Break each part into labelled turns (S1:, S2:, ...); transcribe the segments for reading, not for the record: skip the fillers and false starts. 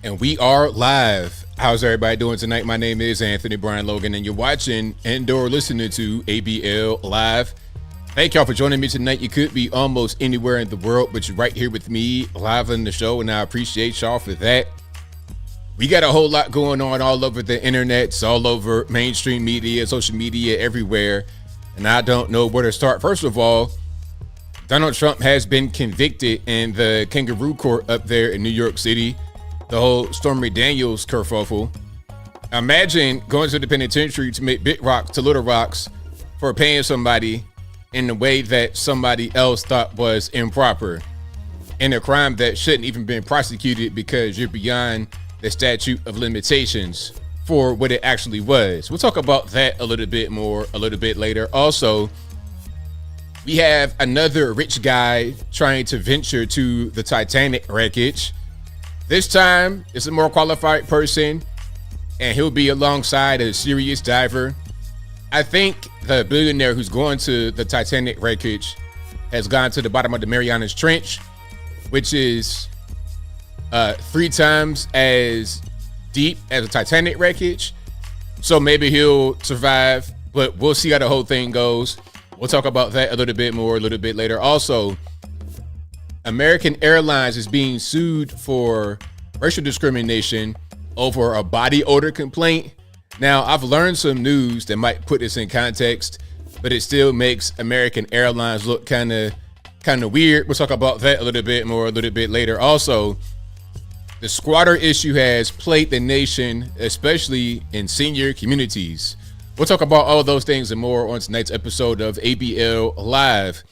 S1: And we are live. How's everybody doing tonight? My name is Anthony Brian Logan, and you're watching and/or listening to ABL Live. Thank y'all for joining me tonight. You could be almost anywhere in the world, but you're right here with me live on the show, and I appreciate y'all for that. We got a whole lot going on all over the internet, all over mainstream media, social media, everywhere, and I don't know where to start. First of all, Donald Trump has been convicted in the kangaroo court up there in New York City. The whole Stormy Daniels kerfuffle. Imagine going to the penitentiary to make big rocks to little rocks for paying somebody in the way that somebody else thought was improper, in a crime that shouldn't even been prosecuted because you're beyond the statute of limitations for what it actually was. We'll talk about that a little bit more a little bit later. Also, we have another rich guy trying to venture to the Titanic wreckage. This time, it's a more qualified person, and he'll be alongside a serious diver. I think the billionaire who's going to the Titanic wreckage has gone to the bottom of the Marianas Trench, which is 3 times as deep as a Titanic wreckage. So maybe he'll survive, but we'll see how the whole thing goes. We'll talk about that a little bit more a little bit later. Also, American Airlines is being sued for racial discrimination over a body odor complaint. Now, I've learned some news that might put this in context, but it still makes American Airlines look kind of weird. We'll talk about that a little bit more a little bit later. Also, the squatter issue has plagued the nation, especially in senior communities. We'll talk about all of those things and more on tonight's episode of ABL Live.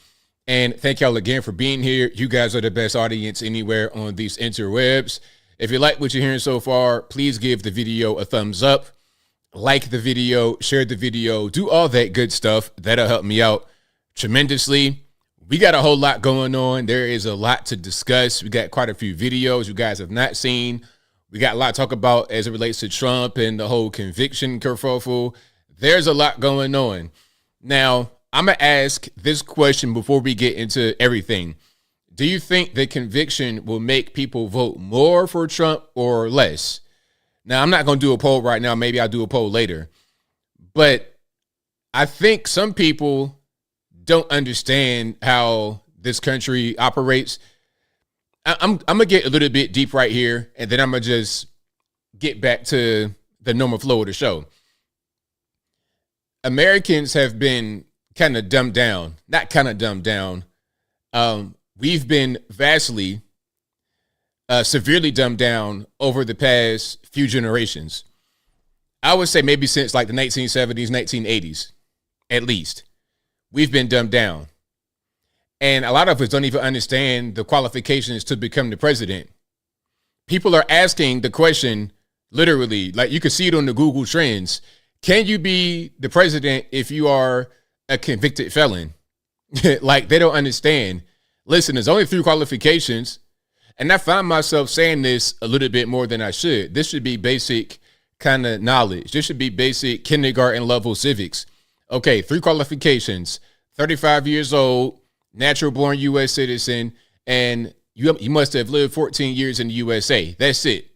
S1: And thank y'all again for being here. You guys are the best audience anywhere on these interwebs. If you like what you're hearing so far, please give the video a thumbs up, like the video, share the video, do all that good stuff. That'll help me out tremendously. We got a whole lot going on. There is a lot to discuss. We got quite a few videos you guys have not seen. We got a lot to talk about as it relates to Trump and the whole conviction kerfuffle. There's a lot going on. Now, I'm going to ask this question before we get into everything. Do you think the conviction will make people vote more for Trump or less? Now, I'm not going to do a poll right now. Maybe I'll do a poll later. But I think some people don't understand how this country operates. I'm going to get a little bit deep right here, and then I'm going to just get back to the normal flow of the show. Americans have been kind of dumbed down, not kind of dumbed down. We've been vastly, severely dumbed down over the past few generations. I would say maybe since like the 1970s, 1980s, at least. We've been dumbed down. And a lot of us don't even understand the qualifications to become the president. People are asking the question, literally, like you can see it on the Google Trends. Can you be the president if you are a convicted felon? Like, they don't understand. Listen, there's only 3 qualifications, and I find myself saying this a little bit more than I should. This should be basic kind of knowledge. This should be basic kindergarten level civics. Okay, 3 qualifications: 35 years old, natural born U.S. citizen, and you must have lived 14 years in the USA. That's it.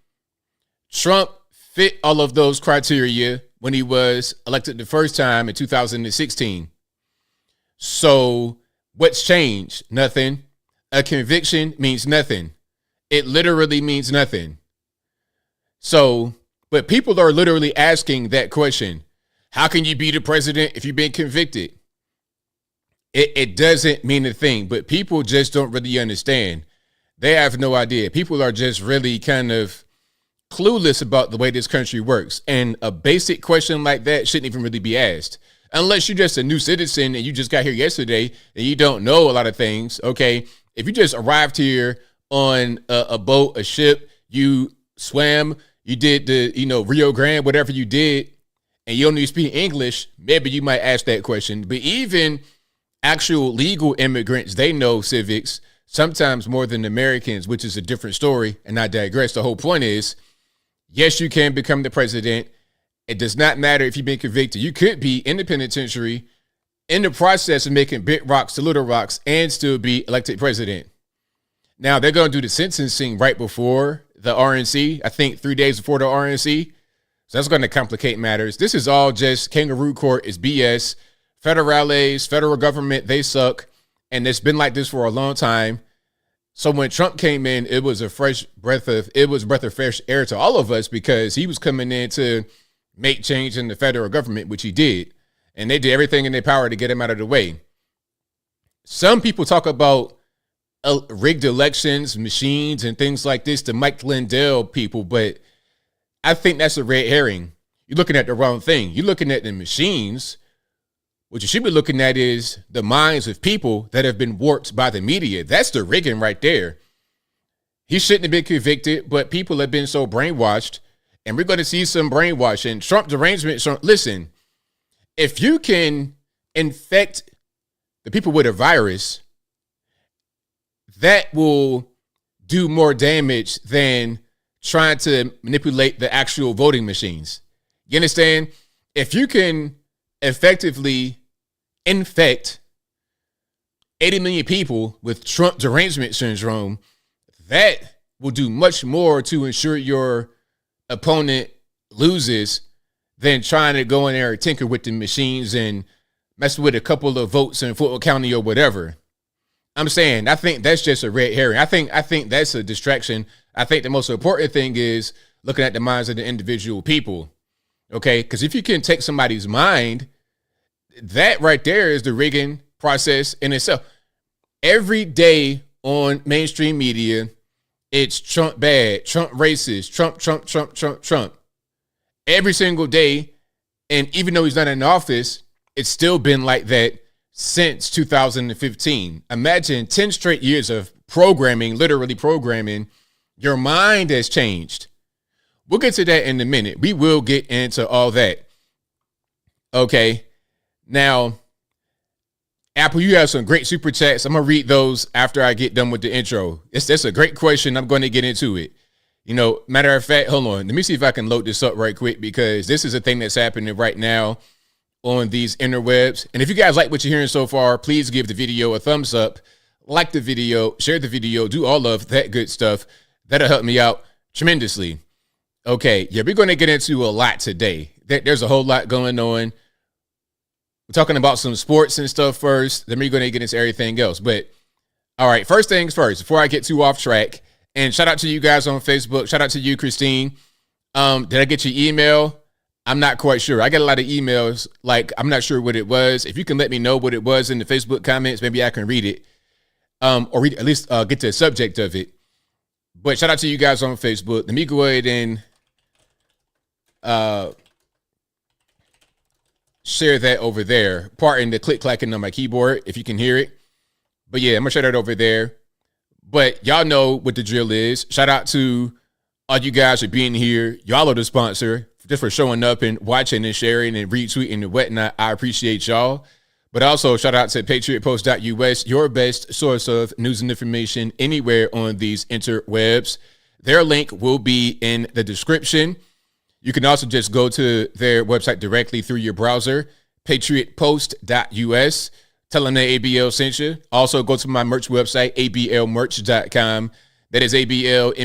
S1: Trump fit all of those criteria when he was elected the first time in 2016. So what's changed? Nothing. A conviction means nothing. It literally means nothing. So, but people are literally asking that question. How can you be the president if you've been convicted? It doesn't mean a thing, but people just don't really understand. They have no idea. People are just really kind of clueless about the way this country works. And a basic question like that shouldn't even really be asked. Unless you're just a new citizen and you just got here yesterday and you don't know a lot of things. Okay, if you just arrived here on a boat, a ship, you swam, you did the, Rio Grande, whatever you did, and you only speak English, maybe you might ask that question. But even actual legal immigrants, they know civics, sometimes more than Americans, which is a different story. And I digress. The whole point is, yes, you can become the president. It does not matter if you've been convicted. You could be in the penitentiary in the process of making big rocks to little rocks and still be elected president. Now, they're going to do the sentencing right before the RNC, I think 3 days before the RNC. So that's going to complicate matters. This is all just kangaroo court. It's BS. Federales, federal government, they suck. And it's been like this for a long time. So when Trump came in, it was a breath of fresh air to all of us, because he was coming in to make change in the federal government, which he did. And they did everything in their power to get him out of the way. Some people talk about rigged elections, machines, and things like this, the Mike Lindell people, but I think that's a red herring. You're looking at the wrong thing. You're looking at the machines. What you should be looking at is the minds of people that have been warped by the media. That's the rigging right there. He shouldn't have been convicted, but people have been so brainwashed, and we're going to see some brainwashing. Trump derangement. Listen, if you can infect the people with a virus, that will do more damage than trying to manipulate the actual voting machines. You understand? If you can effectively infect 80 million people with Trump derangement syndrome, that will do much more to ensure your opponent loses than trying to go in there and tinker with the machines and mess with a couple of votes in Fulton County or whatever. I'm saying, I think that's just a red herring. I think that's a distraction. I think the most important thing is looking at the minds of the individual people. Okay? Because if you can take somebody's mind, that right there is the rigging process in itself. Every day on mainstream media, it's Trump bad, Trump racist, Trump. Every single day. And even though he's not in office, it's still been like that since 2015. Imagine 10 straight years of programming, literally programming. Your mind has changed. We'll get to that in a minute. We will get into all that. Okay. Now, Apple, you have some great super chats. I'm going to read those after I get done with the intro. That's a great question. I'm going to get into it. You know, matter of fact, hold on. Let me see if I can load this up right quick, because this is a thing that's happening right now on these interwebs. And if you guys like what you're hearing so far, please give the video a thumbs up, like the video, share the video, do all of that good stuff. That'll help me out tremendously. Okay, yeah, we're going to get into a lot today. There's a whole lot going on. We're talking about some sports and stuff first. Then we're going to get into everything else. But all right, first things first, before I get too off track, and shout out to you guys on Facebook. Shout out to you, Christine. Did I get your email? I'm not quite sure. I got a lot of emails. Like, I'm not sure what it was. If you can let me know what it was in the Facebook comments, maybe I can read it. Or read, at least get to the subject of it. But shout out to you guys on Facebook. Let me go ahead and share that over there. Pardon the click-clacking on my keyboard, if you can hear it. But yeah, I'm going to share that over there. But y'all know what the drill is. Shout out to all you guys for being here. Y'all are the sponsor, just for showing up and watching and sharing and retweeting and whatnot. I appreciate y'all. But also shout out to patriotpost.us, your best source of news and information anywhere on these interwebs. Their link will be in the description. You can also just go to their website directly through your browser, patriotpost.us. Tell them that ABL sent you. Also, go to my merch website, ablmerch.com. That is ablmerch.com.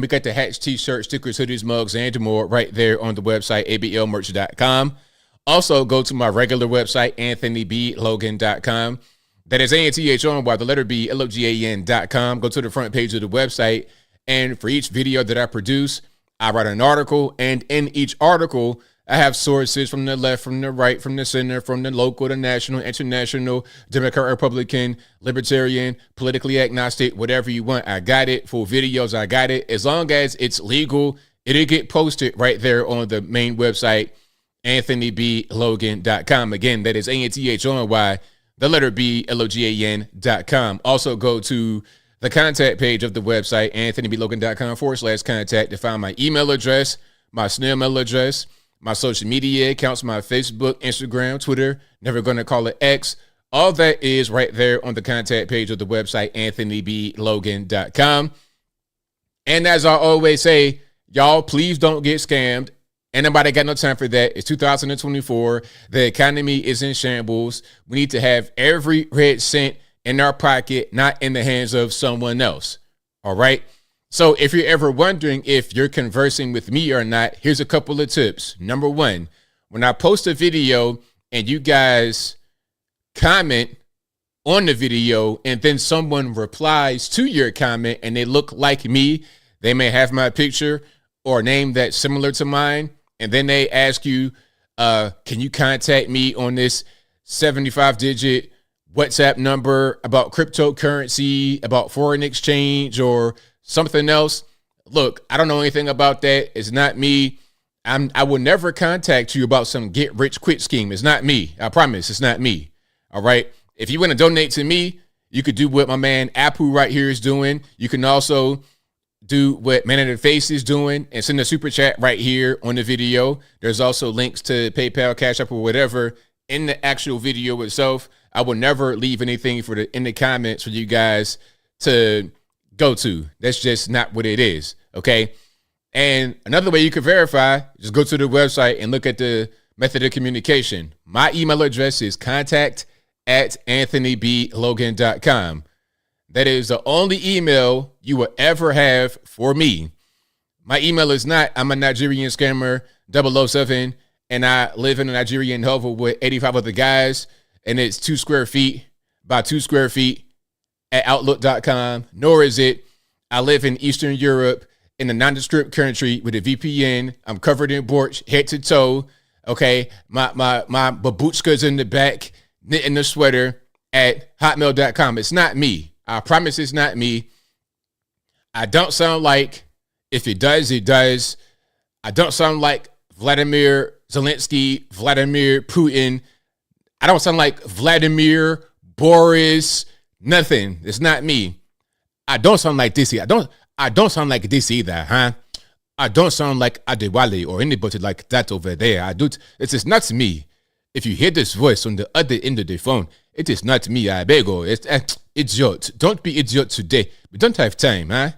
S1: We got the hats, t-shirts, stickers, hoodies, mugs, and more right there on the website, ablmerch.com. Also, go to my regular website, anthonyblogan.com. That is ANTHONY, the letter B, LOGAN.com. Go to the front page of the website. And for each video that I produce, I write an article. And in each article, I have sources from the left, from the right, from the center, from the local, the national, international, Democrat, Republican, libertarian, politically agnostic, whatever you want. I got it. Full videos, I got it. As long as it's legal, it'll get posted right there on the main website, AnthonyBLogan.com. Again, that is ANTHONY, the letter B, LOGAN.com. Also go to the contact page of the website, AnthonyBLogan.com/contact, to find my email address, my snail mail address, my social media accounts, my Facebook, Instagram, Twitter, never going to call it X. All that is right there on the contact page of the website, AnthonyBLogan.com. And as I always say, y'all, please don't get scammed. Ain't nobody got no time for that. It's 2024. The economy is in shambles. We need to have every red cent in our pocket, not in the hands of someone else. All right? So if you're ever wondering if you're conversing with me or not, here's a couple of tips. Number one, when I post a video and you guys comment on the video and then someone replies to your comment and they look like me, they may have my picture or a name that's similar to mine, and then they ask you, can you contact me on this 75-digit WhatsApp number about cryptocurrency, about foreign exchange, or something else? Look, I don't know anything about that. It's not me. I will never contact you about some get rich quick scheme. It's not me. I promise it's not me. All right. If you want to donate to me, you could do what my man Apu right here is doing. You can also do what Man in the Face is doing and send a super chat right here on the video. There's also links to PayPal, Cash App, or whatever in the actual video itself. I will never leave anything in the comments for you guys to go to. That's just not what it is. Okay. And another way you can verify, just go to the website and look at the method of communication. My email address is contact@anthonyblogan.com. That is the only email you will ever have for me. My email is not, I'm a Nigerian scammer 007 and I live in a Nigerian hovel with 85 other guys and it's 2 square feet by 2 square feet at outlook.com. Nor is it, I live in Eastern Europe in a nondescript country with a VPN. I'm covered in borch head to toe. Okay. My babushka's in the back, knitting the sweater at hotmail.com. It's not me. I promise it's not me. I don't sound like, if it does, it does. I don't sound like Vladimir Zelensky, Vladimir Putin. I don't sound like Vladimir, Boris, nothing. It's not me. I don't sound like this. I don't sound like this either, huh? I don't sound like Adewale or anybody like that over there. It is not me. If you hear this voice on the other end of the phone, it is not me. I beg you. It's idiot. Don't be idiot today. We don't have time, huh?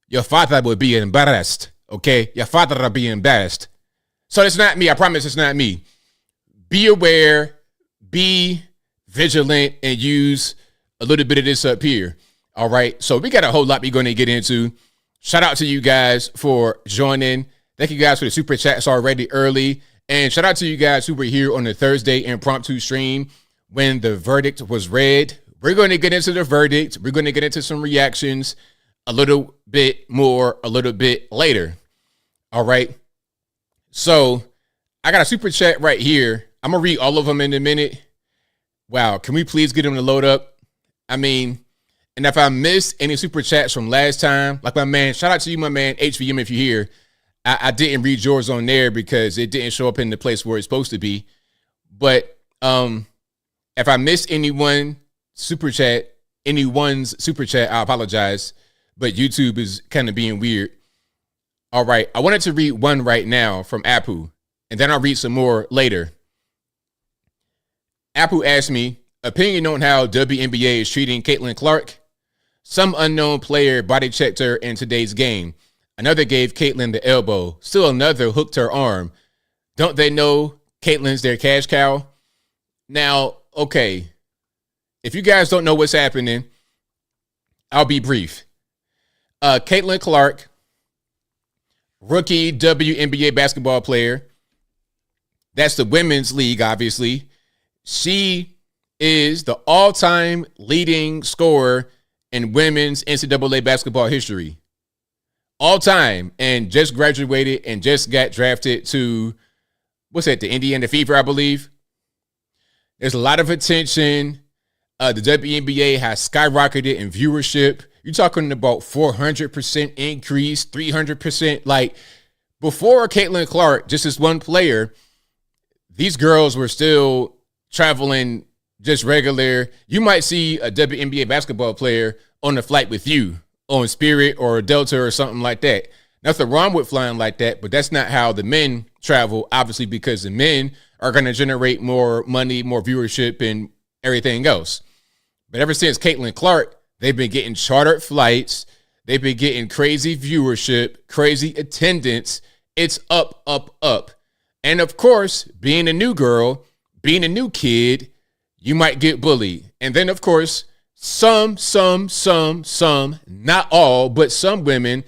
S1: Your father will be embarrassed, okay? Your father will be embarrassed. So it's not me. I promise it's not me. Be aware, be vigilant, and use a little bit of this up here. All right. So we got a whole lot we're going to get into. Shout out to you guys for joining. Thank you guys for the super chats already early. And shout out to you guys who were here on the Thursday impromptu stream when the verdict was read. We're going to get into the verdict. We're going to get into some reactions a little bit more, a little bit later. All right. So I got a super chat right here. I'm going to read all of them in a minute. Wow. Can we please get them to load up? I mean, and if I missed any super chats from last time, like my man, shout out to you, my man, HVM, if you're here. I didn't read yours on there because it didn't show up in the place where it's supposed to be. But if I missed anyone's super chat, I apologize. But YouTube is kind of being weird. All right. I wanted to read one right now from Apu, and then I'll read some more later. Apu asked me, opinion on how WNBA is treating Caitlin Clark. Some unknown player body checked her in today's game. Another gave Caitlin the elbow. Still another hooked her arm. Don't they know Caitlin's their cash cow? Now, okay, if you guys don't know what's happening, I'll be brief. Caitlin Clark, rookie WNBA basketball player. That's the women's league, obviously. She is the all-time leading scorer in women's NCAA basketball history. All time, and just graduated and just got drafted to, the Indiana Fever, I believe. There's a lot of attention. The WNBA has skyrocketed in viewership. You're talking about 400% increase, 300%. Like, before Caitlin Clark, just as one player, these girls were still traveling just regular. You might see a WNBA basketball player on a flight with you, on Spirit or Delta or something like that. Nothing wrong with flying like that, but that's not how the men travel, obviously, because the men are going to generate more money, more viewership, and everything else. But ever since Caitlin Clark, they've been getting chartered flights. They've been getting crazy viewership, crazy attendance. It's up, up, up. And of course, being a new girl, being a new kid, you might get bullied. And then, of course, some, not all, but some women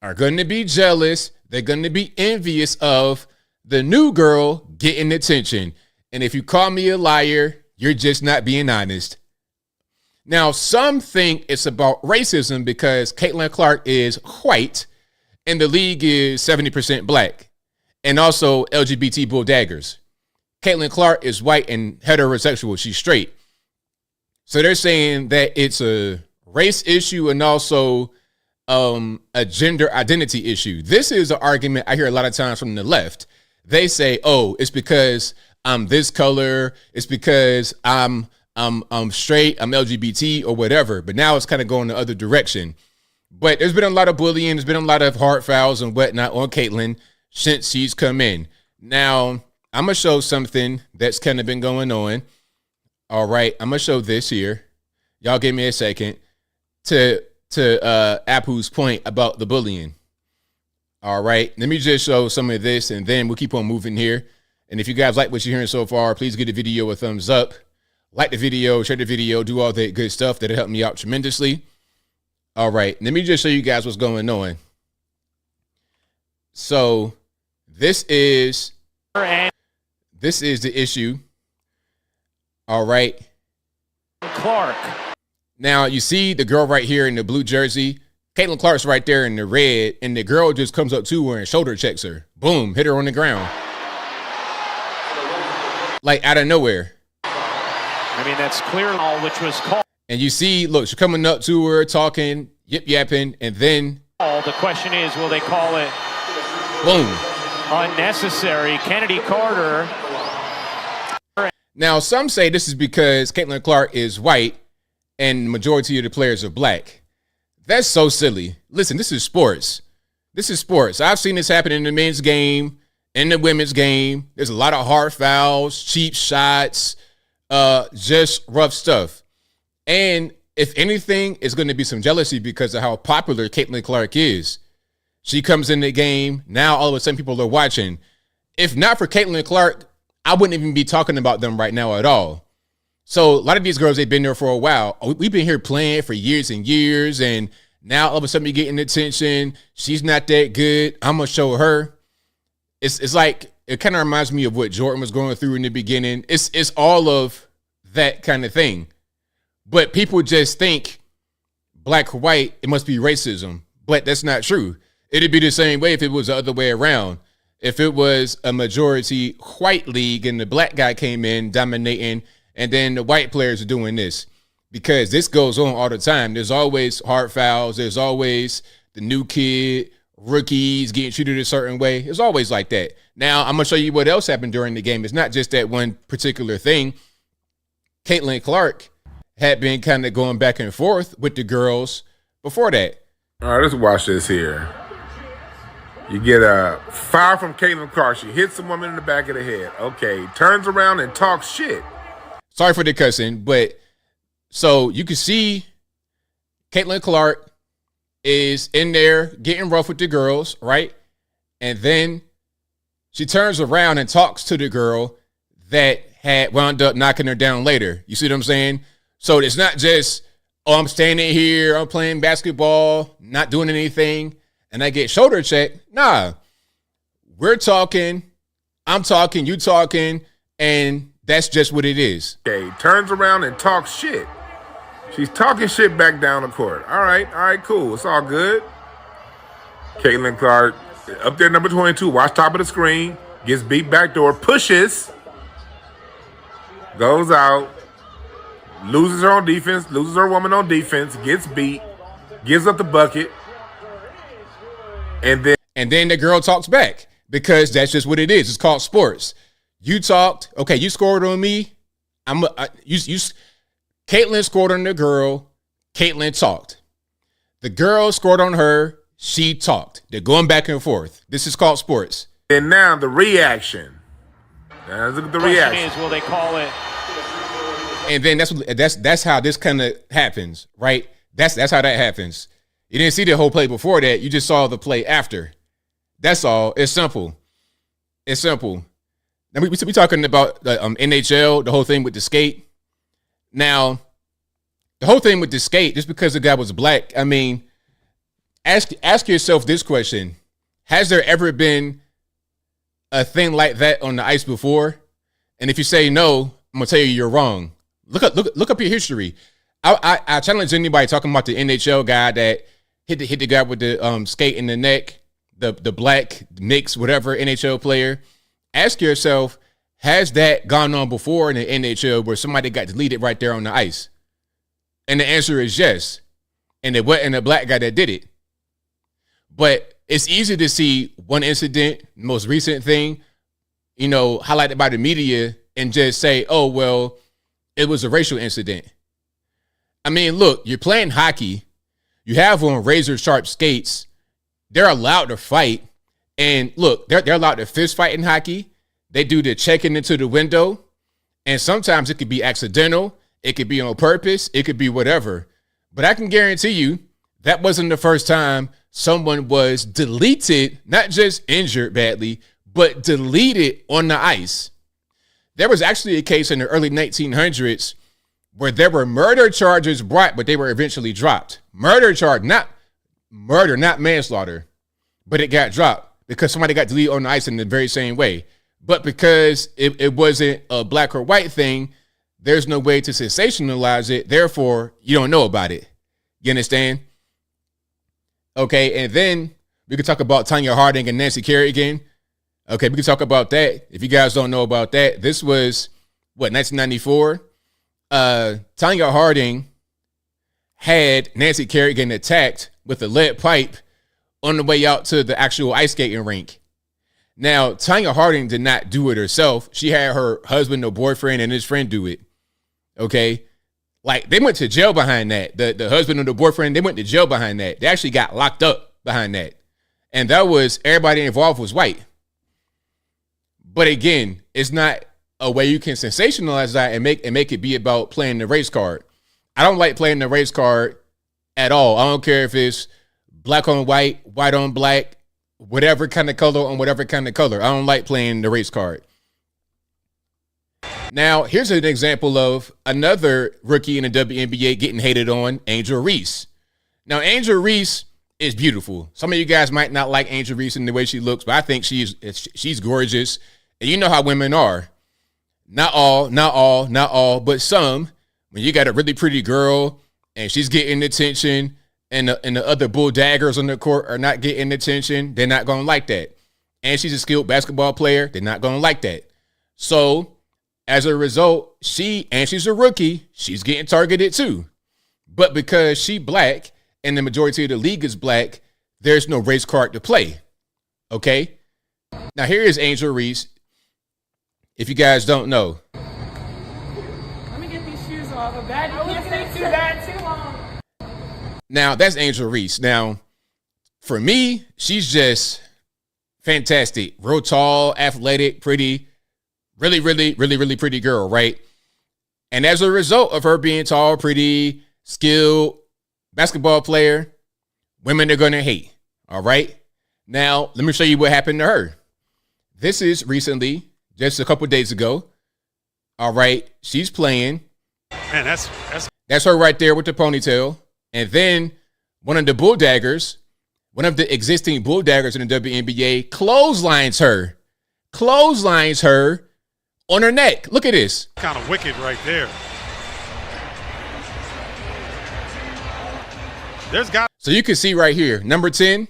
S1: are going to be jealous. They're going to be envious of the new girl getting attention. And if you call me a liar, you're just not being honest. Now, some think it's about racism because Caitlin Clark is white and the league is 70% black and also LGBT bull daggers. Caitlin Clark is white and heterosexual. She's straight. So they're saying that it's a race issue and also a gender identity issue. This is an argument I hear a lot of times from the left. They say, oh, it's because I'm this color. It's because I'm straight, I'm LGBT or whatever. But now it's kind of going the other direction. But there's been a lot of bullying. There's been a lot of hard fouls and whatnot on Caitlin since she's come in. Now, I'm going to show something that's kind of been going on. All right, I'm going to show this here. Y'all give me a second to Apu's point about the bullying. All right, let me just show some of this and then we'll keep on moving here. And if you guys like what you're hearing so far, please give the video a thumbs up. Like the video, share the video, do all that good stuff. That'll help me out tremendously. All right, let me just show you guys what's going on. So this is the issue. All right.
S2: Clark.
S1: Now you see the girl right here in the blue jersey. Caitlin Clark's right there in the red, and the girl just comes up to her and shoulder checks her. Boom, hit her on the ground. Like out of nowhere.
S2: I mean, that's clear, which was called.
S1: And you see, look, she's coming up to her, talking, yip-yapping, and then...
S2: The question is, will they call it...
S1: Boom.
S2: Unnecessary. Kennedy Carter.
S1: Now, some say this is because Caitlin Clark is white and the majority of the players are black. That's so silly. Listen, this is sports. This is sports. I've seen this happen in the men's game, in the women's game. There's a lot of hard fouls, cheap shots, just rough stuff. And if anything, it's going to be some jealousy because of how popular Caitlin Clark is. She comes in the game. Now, all of a sudden, people are watching. If not for Caitlin Clark, I wouldn't even be talking about them right now at all. So a lot of these girls, they've been there for a while. We've been here playing for years and years. And now all of a sudden you're getting attention. She's not that good. I'm going to show her. It's like, it kind of reminds me of what Jordan was going through in the beginning. It's all of that kind of thing. But people just think black or white, it must be racism. But that's not true. It'd be the same way if it was the other way around. If it was a majority white league and the black guy came in dominating and then the white players are doing this, because this goes on all the time. There's always hard fouls. There's always the new kid, rookies getting treated a certain way. It's always like that. Now, I'm going to show you what else happened during the game. It's not just that one particular thing. Caitlin Clark had been kind of going back and forth with the girls before that.
S3: All right, let's watch this here. You get a foul from Caitlin Clark. She hits the woman in the back of the head. Okay, turns around and talks shit.
S1: Sorry for the cussing, but so you can see Caitlin Clark is in there getting rough with the girls, right? And then she turns around and talks to the girl that had wound up knocking her down later. You see what I'm saying? So it's not just, oh, I'm standing here, I'm playing basketball, not doing anything, and I get shoulder checked. Nah, we're talking, I'm talking, you talking, and that's just what it is.
S3: Okay, turns around and talks shit. She's talking shit back down the court. All right, cool. It's all good. Caitlin Clark, up there, number 22, watch top of the screen, gets beat backdoor, pushes, goes out, loses her on defense, loses her woman on defense, gets beat, gives up the bucket, and then
S1: the girl talks back because that's just what it is. It's called sports. You talked, okay, you scored on me. Caitlin scored on the girl. Caitlin talked. The girl scored on her. She talked. They're going back and forth. This is called sports.
S3: And now the reaction. Now look at the reaction.
S2: Is, will they call it?
S1: And then that's how this kind of happens, right? That's how that happens. You didn't see the whole play before that. You just saw the play after. That's all. It's simple. It's simple. Now we talking about the NHL, the whole thing with the skate. Now, the whole thing with the skate, just because the guy was black, I mean, ask yourself this question. Has there ever been a thing like that on the ice before? And if you say no, I'm gonna tell you you're wrong. Look up your history. I challenge anybody talking about the NHL guy that hit the guy with the skate in the neck, the black mix, whatever NHL player. Ask yourself, has that gone on before in the NHL where somebody got deleted right there on the ice? And the answer is yes. And it wasn't a black guy that did it. But it's easy to see one incident, most recent thing, highlighted by the media and just say, oh, well, it was a racial incident. I mean, look, you're playing hockey. You have on razor sharp skates. They're allowed to fight. And look, they're allowed to fist fight in hockey. They do the checking into the window. And sometimes it could be accidental. It could be on purpose. It could be whatever. But I can guarantee you that wasn't the first time someone was deleted, not just injured badly, but deleted on the ice. There was actually a case in the early 1900s where there were murder charges brought, but they were eventually dropped. Murder charge, not murder, not manslaughter, but it got dropped because somebody got deleted on the ice in the very same way. But because it wasn't a black or white thing, there's no way to sensationalize it. Therefore, you don't know about it. You understand? Okay, and then we could talk about Tanya Harding and Nancy Kerrigan. Okay, we can talk about that. If you guys don't know about that, this was, 1994? Tanya Harding had Nancy Kerrigan attacked with a lead pipe on the way out to the actual ice skating rink. Now, Tanya Harding did not do it herself. She had her husband or boyfriend and his friend do it. Okay? Like, they went to jail behind that. The husband or the boyfriend, they went to jail behind that. They actually got locked up behind that. And that was, everybody involved was white. But again, it's not a way you can sensationalize that and make it be about playing the race card. I don't like playing the race card at all. I don't care if it's black on white, white on black, whatever kind of color on whatever kind of color. I don't like playing the race card. Now, here's an example of another rookie in the WNBA getting hated on, Angel Reese. Now, Angel Reese is beautiful. Some of you guys might not like Angel Reese in the way she looks, but I think she's gorgeous. And you know how women are. Not all, but some. When you got a really pretty girl and she's getting attention and the other bull daggers on the court are not getting attention, they're not going to like that. And she's a skilled basketball player, they're not going to like that. So as a result, she's a rookie, she's getting targeted too. But because she black and the majority of the league is black, there's no race card to play. Okay? Now here is Angel Reese. If you guys don't know.
S4: Let me get these shoes off. A bad, you can't stay too bad too long.
S1: Now, that's Angel Reese. Now, for me, she's just fantastic. Real tall, athletic, pretty, really, really, really, really pretty girl, right? And as a result of her being tall, pretty, skilled basketball player, women are going to hate, all right? Now, let me show you what happened to her. This is recently, just a couple days ago. All right, she's playing.
S5: Man,
S1: that's her right there with the ponytail. And then one of the bull daggers, one of the existing bull daggers in the WNBA, clotheslines her on her neck. Look at this.
S5: kind of wicked right there.
S1: So you can see right here, number 10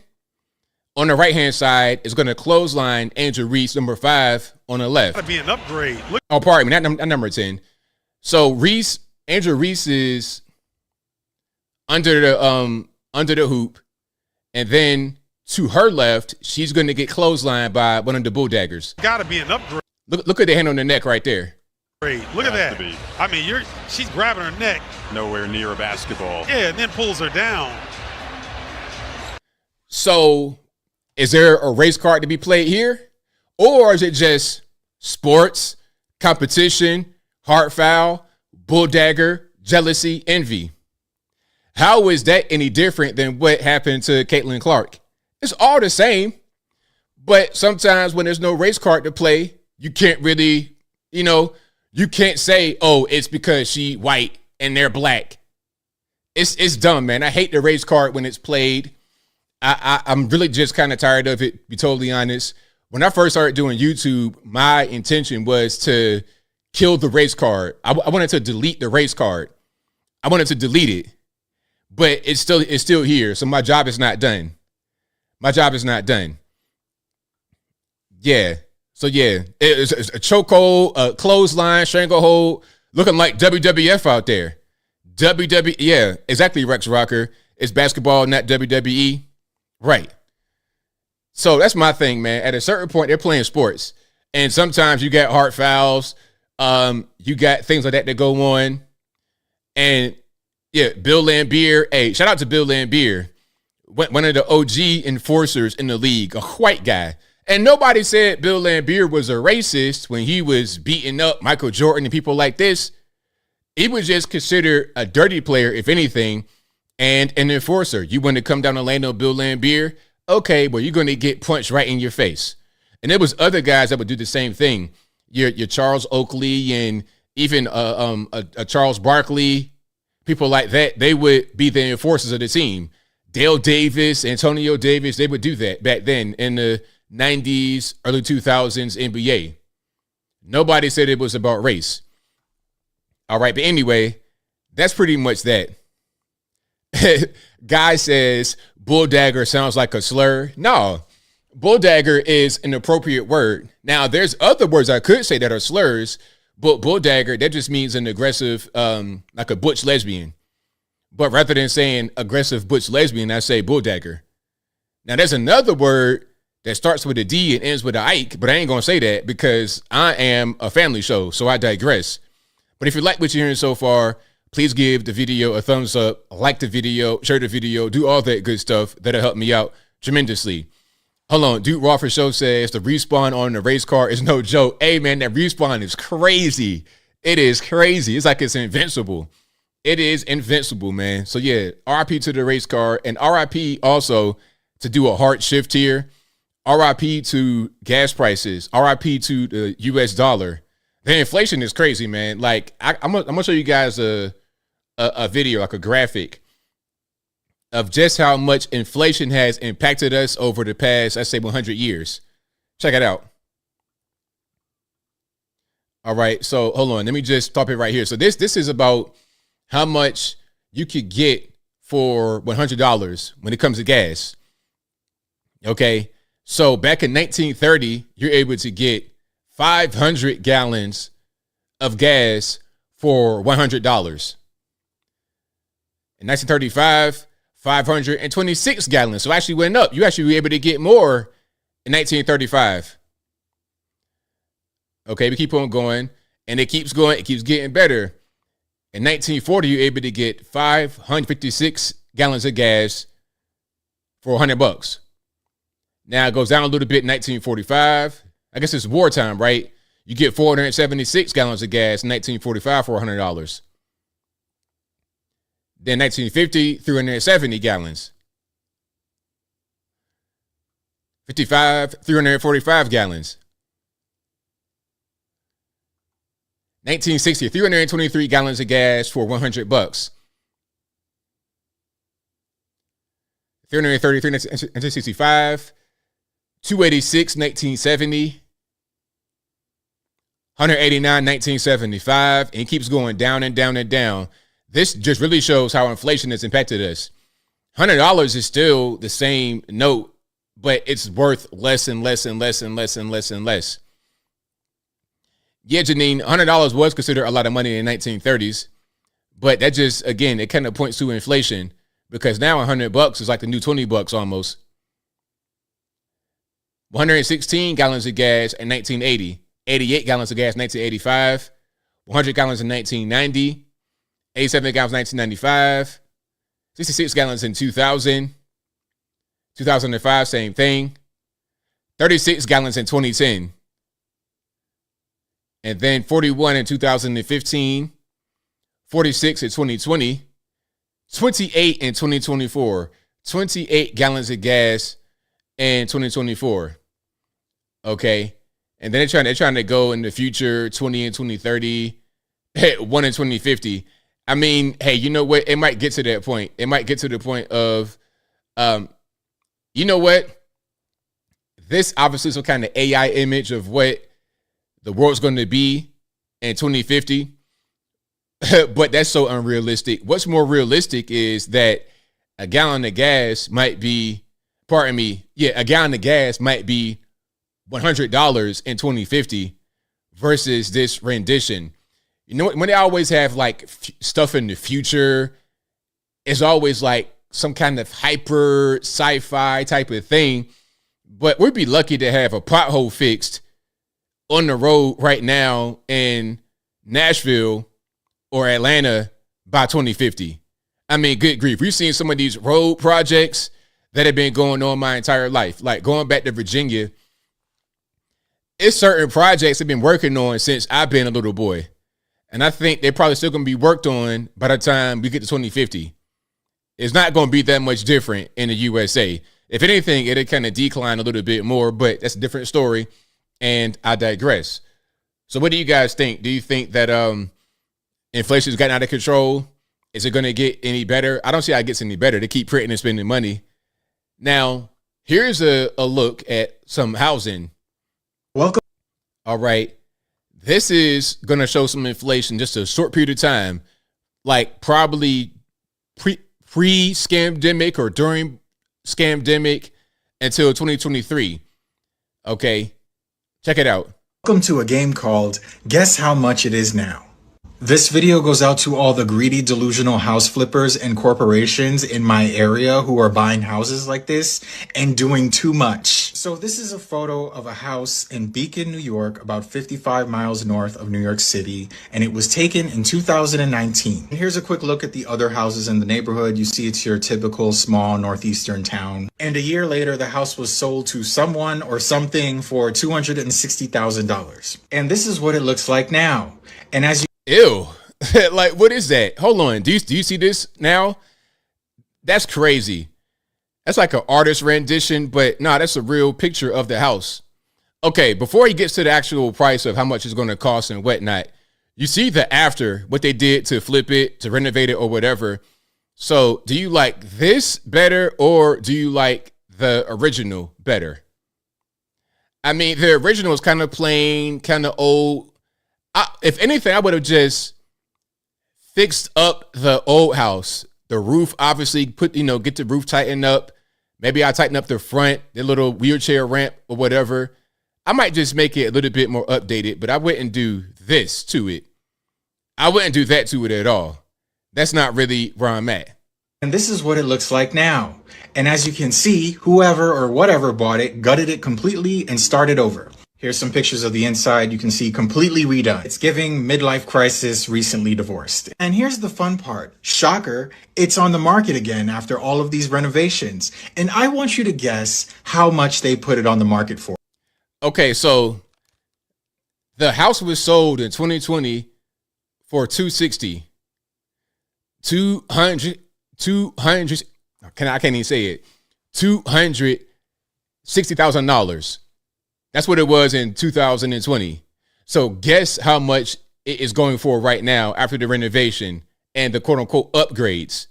S1: on the right-hand side is going to clothesline Angel Reese, number 5 on the left.
S5: Gotta be an upgrade. Look.
S1: Oh, pardon me, not number 10. So Angel Reese is under the hoop, and then to her left, she's going to get clotheslined by one of the bull daggers.
S5: Gotta be an upgrade.
S1: Look at the hand on the neck right there.
S5: Look at that. I mean, she's grabbing her neck.
S6: Nowhere near a basketball.
S5: Yeah, and then pulls her down.
S1: So is there a race card to be played here? Or is it just sports, competition, hard foul, bull dagger, jealousy, envy? How is that any different than what happened to Caitlin Clark? It's all the same. But sometimes when there's no race card to play, you can't really, you can't say, oh, it's because she white and they're black. It's dumb, man. I hate the race card when it's played. I'm really just kind of tired of it, to be totally honest. When I first started doing YouTube, my intention was to kill the race card. I wanted to delete the race card. I wanted to delete it, but it's still here. So my job is not done. My job is not done. Yeah. So yeah, it's a chokehold, a clothesline, stranglehold, looking like WWF out there. Yeah, exactly, Rex Rocker. It's basketball, not WWE. Right. So that's my thing, man. At a certain point, they're playing sports. And sometimes you got heart fouls. You got things like that go on. And yeah, Bill Lambier. Hey, shout out to Bill Lambier. One of the OG enforcers in the league, a white guy. And nobody said Bill Lambier was a racist when he was beating up Michael Jordan and people like this. He was just considered a dirty player, if anything, and an enforcer. You want to come down the lane of Bill Lambier? Okay, well, you're going to get punched right in your face. And there was other guys that would do the same thing. Your Charles Oakley and even a Charles Barkley, people like that, they would be the enforcers of the team. Dale Davis, Antonio Davis, they would do that back then in the 90s, early 2000s NBA. Nobody said it was about race. All right, but anyway, that's pretty much that. Guy says bulldagger sounds like a slur. No, bulldagger is an appropriate word. Now, there's other words I could say that are slurs, but bulldagger, that just means an aggressive, like a butch lesbian. But rather than saying aggressive butch lesbian, I say bulldagger. Now, there's another word that starts with a D and ends with an Ike, but I ain't going to say that because I am a family show, so I digress. But if you like what you're hearing so far, please give the video a thumbs up, like the video, share the video, do all that good stuff. That'll help me out tremendously. Hold on. Dude Raw for Show says the respawn on the race car is no joke. Hey, man, that respawn is crazy. It is crazy. It's like it's invincible. It is invincible, man. So, yeah, RIP to the race car. And RIP also to do a hard shift here. RIP to gas prices. RIP to the U.S. dollar. The inflation is crazy, man. Like, I'm gonna show you guys a video, like a graphic of just how much inflation has impacted us over the past, I'd say, 100 years. Check it out. All right, so hold on. Let me just stop it right here. So this is about how much you could get for $100 when it comes to gas. Okay, so back in 1930, you're able to get 500 gallons of gas for $100. In 1935, 526 gallons. So actually went up. You actually were able to get more in 1935. Okay, we keep on going. And it keeps going. It keeps getting better. In 1940, you're able to get 556 gallons of gas for $100. Now it goes down a little bit in 1945. I guess it's wartime, right? You get 476 gallons of gas in 1945 for $100. Then 1950, 370 gallons. 55, 345 gallons. 1960, 323 gallons of gas for $100. 330, 365, 286, 1970. 189, 1975, and it keeps going down and down and down. This just really shows how inflation has impacted us. $100 is still the same note, but it's worth less and less and less and less and less and less. Yeah, Janine, $100 was considered a lot of money in the 1930s, but that just, again, it kind of points to inflation because now $100 is like the new $20 almost. 116 gallons of gas in 1980. 88 gallons of gas in 1985, 100 gallons in 1990, 87 gallons in 1995, 66 gallons in 2000, 2005, same thing, 36 gallons in 2010, and then 41 in 2015, 46 in 2020, 28 in 2024, 28 gallons of gas in 2024. Okay. And then they're trying to go in the future, 20 in 2030, 1 in 2050. I mean, hey, you know what? It might get to that point. It might get to the point of, you know what? This obviously is some kind of AI image of what the world's going to be in 2050. But that's so unrealistic. What's more realistic is that a gallon of gas might be, a gallon of gas might be $100 in 2050 versus this rendition. You know, when they always have like stuff in the future, it's always like some kind of hyper sci-fi type of thing. But we'd be lucky to have a pothole fixed on the road right now in Nashville or Atlanta by 2050. I mean, good grief. We've seen some of these road projects that have been going on my entire life. Like going back to Virginia, it's certain projects I've been working on since I've been a little boy. And I think they're probably still going to be worked on by the time we get to 2050. It's not going to be that much different in the USA. If anything, it'll kind of decline a little bit more, but that's a different story. And I digress. So what do you guys think? Do you think that inflation's gotten out of control? Is it going to get any better? I don't see how it gets any better. They keep printing and spending money. Now, here's a look at some housing.
S7: Welcome.
S1: All right. This is going to show some inflation just a short period of time, like probably pre-scamdemic or during scamdemic until 2023. Okay. Check it out.
S7: Welcome to a game called Guess How Much It Is Now. This video goes out to all the greedy, delusional house flippers and corporations in my area who are buying houses like this and doing too much. So this is a photo of a house in Beacon, New York, about 55 miles north of New York City, and it was taken in 2019. And here's a quick look at the other houses in the neighborhood. You see it's your typical small northeastern town. And a year later, the house was sold to someone or something for $260,000. And this is what it looks like now. And as you
S1: Ew. Like, what is that? Hold on. Do you see this now? That's crazy. That's like an artist rendition, but no, that's a real picture of the house. Okay, before he gets to the actual price of how much it's going to cost and whatnot, you see the after, what they did to flip it, to renovate it or whatever. So do you like this better or do you like the original better? I mean, the original is kind of plain, kind of old. If anything, I would have just fixed up the old house. The roof, obviously, get the roof tightened up. Maybe I tighten up the front, the little wheelchair ramp or whatever. I might just make it a little bit more updated, but I wouldn't do this to it. I wouldn't do that to it at all. That's not really where I'm at.
S7: And this is what it looks like now. And as you can see, whoever or whatever bought it, gutted it completely and started over. Here's some pictures of the inside. You can see completely redone. It's giving midlife crisis, recently divorced. And here's the fun part. Shocker, it's on the market again after all of these renovations. And I want you to guess how much they put it on the market for.
S1: Okay, so the house was sold in 2020 for $260. 200, I can't even say it. $260,000. That's what it was in 2020. So guess how much it is going for right now after the renovation and the quote unquote upgrades.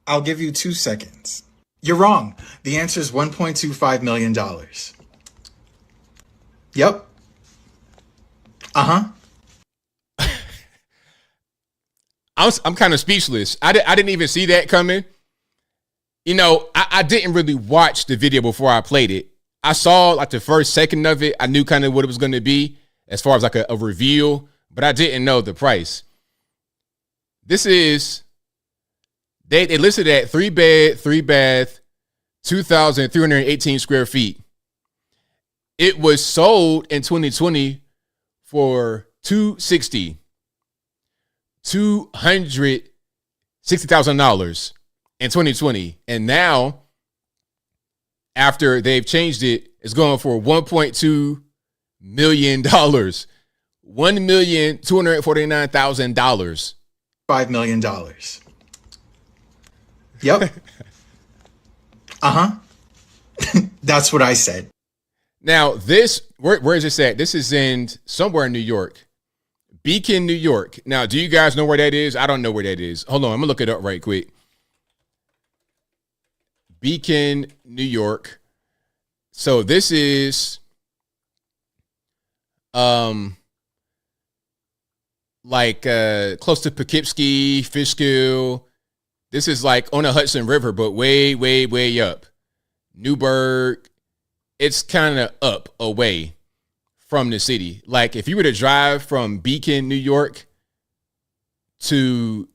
S7: I'll give you 2 seconds. You're wrong. The answer is $1.25 million. Yep.
S1: I'm kind of speechless. I didn't even see that coming. I didn't really watch the video before I played it. I saw like the first second of it. I knew kind of what it was going to be as far as like a reveal, but I didn't know the price. This is, they listed at 3 bed, 3 bath, 2,318 square feet. It was sold in 2020 for $260,000 in 2020. And now, after they've changed it, it's going for $1.2 million. $1,249,000.
S7: $5 million. Yep. That's what I said.
S1: Now, this, where is this at? This is in somewhere in New York. Beacon, New York. Now, do you guys know where that is? I don't know where that is. Hold on, I'm gonna look it up right quick. Beacon, New York. So this is like close to Poughkeepsie, Fishkill. This is like on the Hudson River, but way, way, way up. Newburgh. It's kind of up away from the city. Like if you were to drive from Beacon, New York to,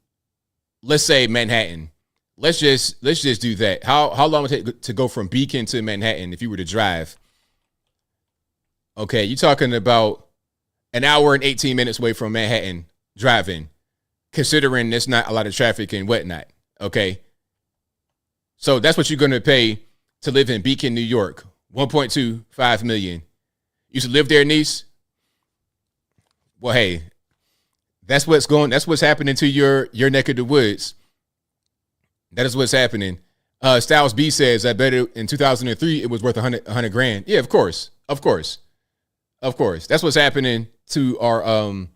S1: let's say, Manhattan. Let's just do that. How long would it take to go from Beacon to Manhattan if you were to drive? Okay, you're talking about an hour and 18 minutes away from Manhattan driving, considering there's not a lot of traffic and whatnot. Okay. So that's what you're going to pay to live in Beacon, New York. 1.25 million. You should live there, niece. Well, hey, that's what's happening to your neck of the woods. That is what's happening. Styles B says, I bet in 2003 it was worth 100 grand. Yeah, of course. That's what's happening to our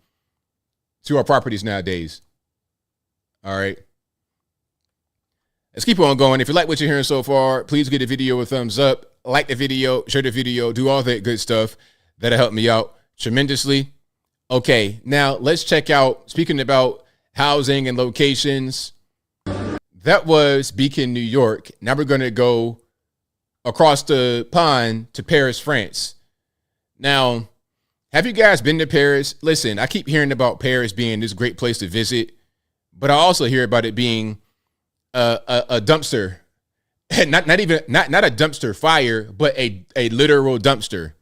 S1: properties nowadays. All right. Let's keep on going. If you like what you're hearing so far, please give the video a thumbs up, like the video, share the video, do all that good stuff. That'll help me out tremendously. Okay, now let's check out, speaking about housing and locations, that was Beacon, New York. Now we're going to go across the pond to Paris, France. Now, have you guys been to Paris? Listen, I keep hearing about Paris being this great place to visit, but I also hear about it being a dumpster, not a dumpster fire, but a literal dumpster.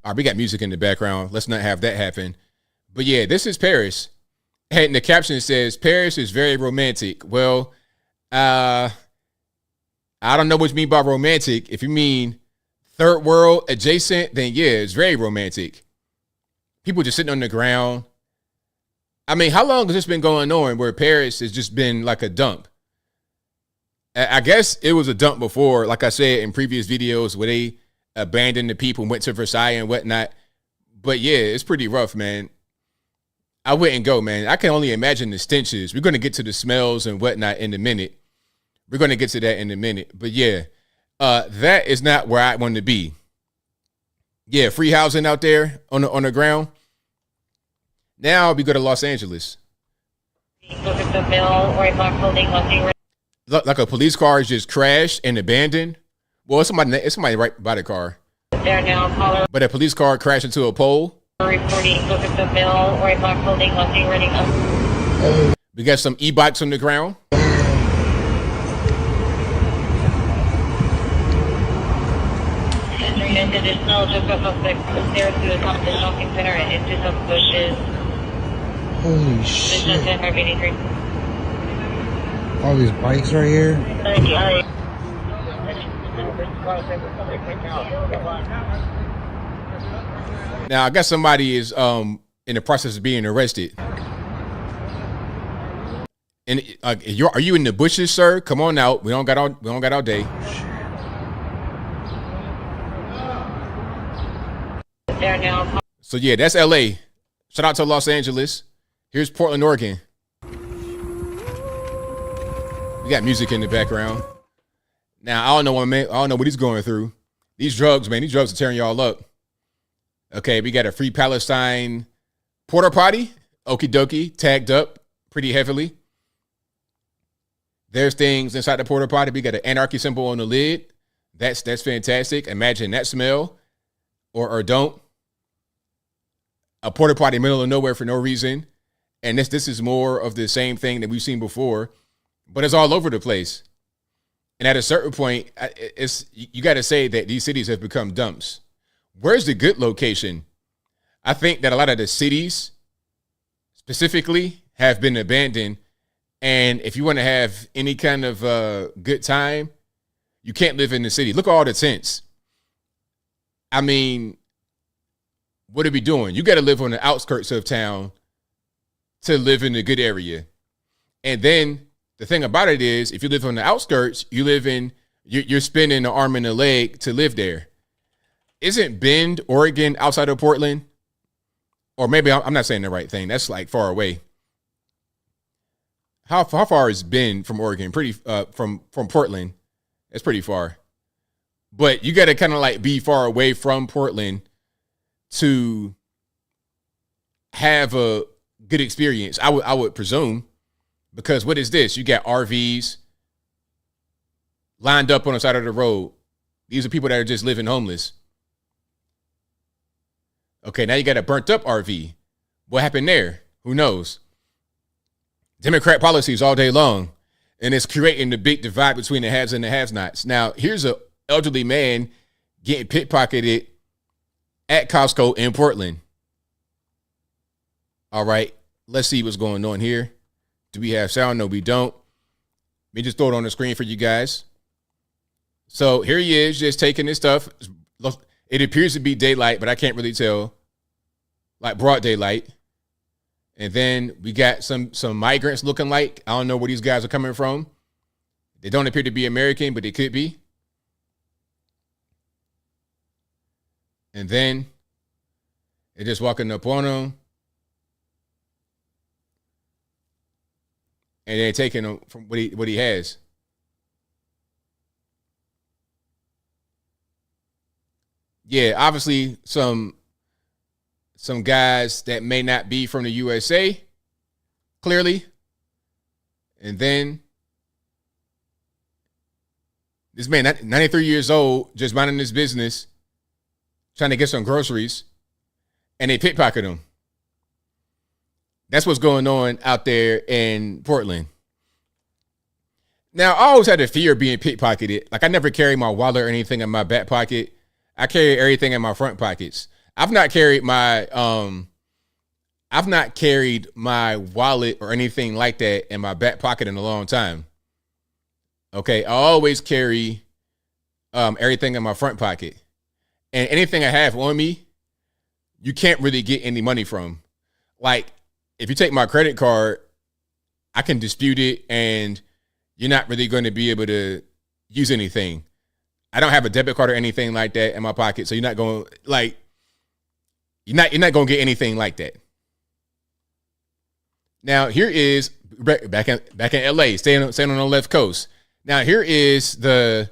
S1: All right, we got music in the background. Let's not have that happen. But yeah, this is Paris. And the caption says, Paris is very romantic. Well, I don't know what you mean by romantic. If you mean third world adjacent, then yeah, it's very romantic. People just sitting on the ground. I mean, how long has this been going on where Paris has just been like a dump? I guess it was a dump before, like I said in previous videos, where they abandoned the people, went to Versailles and whatnot. But yeah, it's pretty rough, man. I wouldn't go, man. I can only imagine the stenches. We're going to get to the smells and whatnot in a minute. We're going to get to that in a minute. But yeah, that is not where I want to be. Yeah, free housing out there on the ground. Now we go to Los Angeles.
S8: Look at the mill or a black building hunting.
S1: Like a police car is just crashed and abandoned. Well, it's somebody right by the car.
S8: They're now caller
S1: But a police car crashed into a pole.
S8: reporting. Look at the mill or a black building hunting ready up.
S1: We got some e-bikes on the ground.
S8: Entering into this mill, just a suspect stairs to the top of the shopping center and into some bushes.
S9: Holy
S8: Vision
S9: shit.
S8: 10 or 83.
S9: All these bikes right here.
S1: Now I guess somebody is in the process of being arrested. And are you in the bushes, sir? Come on out. We don't got all day.
S8: They're now
S1: So yeah, that's LA. Shout out to Los Angeles. Here's Portland, Oregon. We got music in the background. Now I don't know what he's going through. These drugs, man, these drugs are tearing y'all up. Okay, we got a Free Palestine porta potty. Okie dokie, tagged up pretty heavily. There's things inside the porta potty. We got an anarchy symbol on the lid. That's fantastic. Imagine that smell, or don't. A porta potty in the middle of nowhere for no reason. And this is more of the same thing that we've seen before, but it's all over the place. And at a certain point, you got to say that these cities have become dumps. Where's the good location? I think that a lot of the cities specifically have been abandoned. And if you want to have any kind of good time, you can't live in the city. Look at all the tents. I mean, what are we doing? You got to live on the outskirts of town to live in a good area. And then the thing about it is, if you live on the outskirts, you live in you're spending an arm and a leg to live there. Isn't Bend, Oregon, outside of Portland? Or maybe I'm not saying the right thing. That's like far away. How far is Bend from Oregon? Pretty from Portland. That's pretty far. But you got to kind of like be far away from Portland to have a good experience. I would presume, because what is this? You got RVs lined up on the side of the road. These are people that are just living homeless. Okay, now you got a burnt up RV. What happened there? Who knows? Democrat policies all day long, and it's creating the big divide between the haves and the have-nots. Now, here's a elderly man getting pickpocketed at Costco in Portland. All right, let's see what's going on here. Do we have sound? No, we don't. Let me just throw it on the screen for you guys. So here he is, just taking his stuff. It appears to be daylight, but I can't really tell. Like broad daylight. And then we got some migrants looking like. I don't know where these guys are coming from. They don't appear to be American, but they could be. And then they're just walking up on him. And they're taking him from what he has. Yeah, obviously some guys that may not be from the USA, clearly. And then this man, 93 years old, just minding his business, trying to get some groceries, and they pickpocket him. That's what's going on out there in Portland. Now, I always had a fear of being pickpocketed. Like, I never carry my wallet or anything in my back pocket. I carry everything in my front pockets. I've not carried my wallet or anything like that in my back pocket in a long time. Okay, I always carry everything in my front pocket. And anything I have on me, you can't really get any money from. Like, if you take my credit card, I can dispute it and you're not really going to be able to use anything. I don't have a debit card or anything like that in my pocket, so you're not going to get anything like that. Now, here is back in LA, staying on the left coast. Now, here is the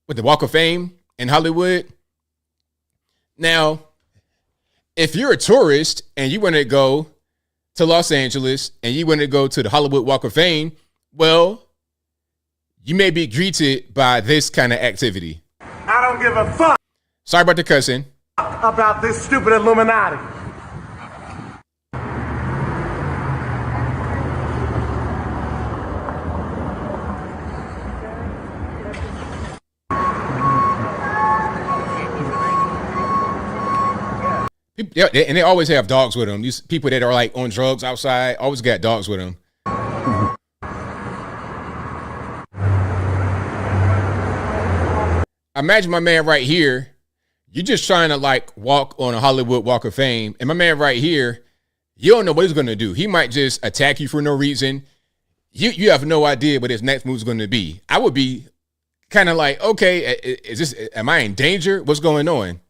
S1: Walk of Fame in Hollywood. Now, if you're a tourist and you want to go to Los Angeles and you want to go to the Hollywood Walk of Fame, well, you may be greeted by this kind of activity.
S10: I don't give a fuck.
S1: Sorry about the cussing.
S10: About this stupid Illuminati.
S1: Yeah, and they always have dogs with them. These people that are like on drugs outside always got dogs with them. Imagine my man right here. You're just trying to like walk on a Hollywood Walk of Fame. And my man right here, you don't know what he's going to do. He might just attack you for no reason. You have no idea what his next move is going to be. I would be kind of like, okay, am I in danger? What's going on?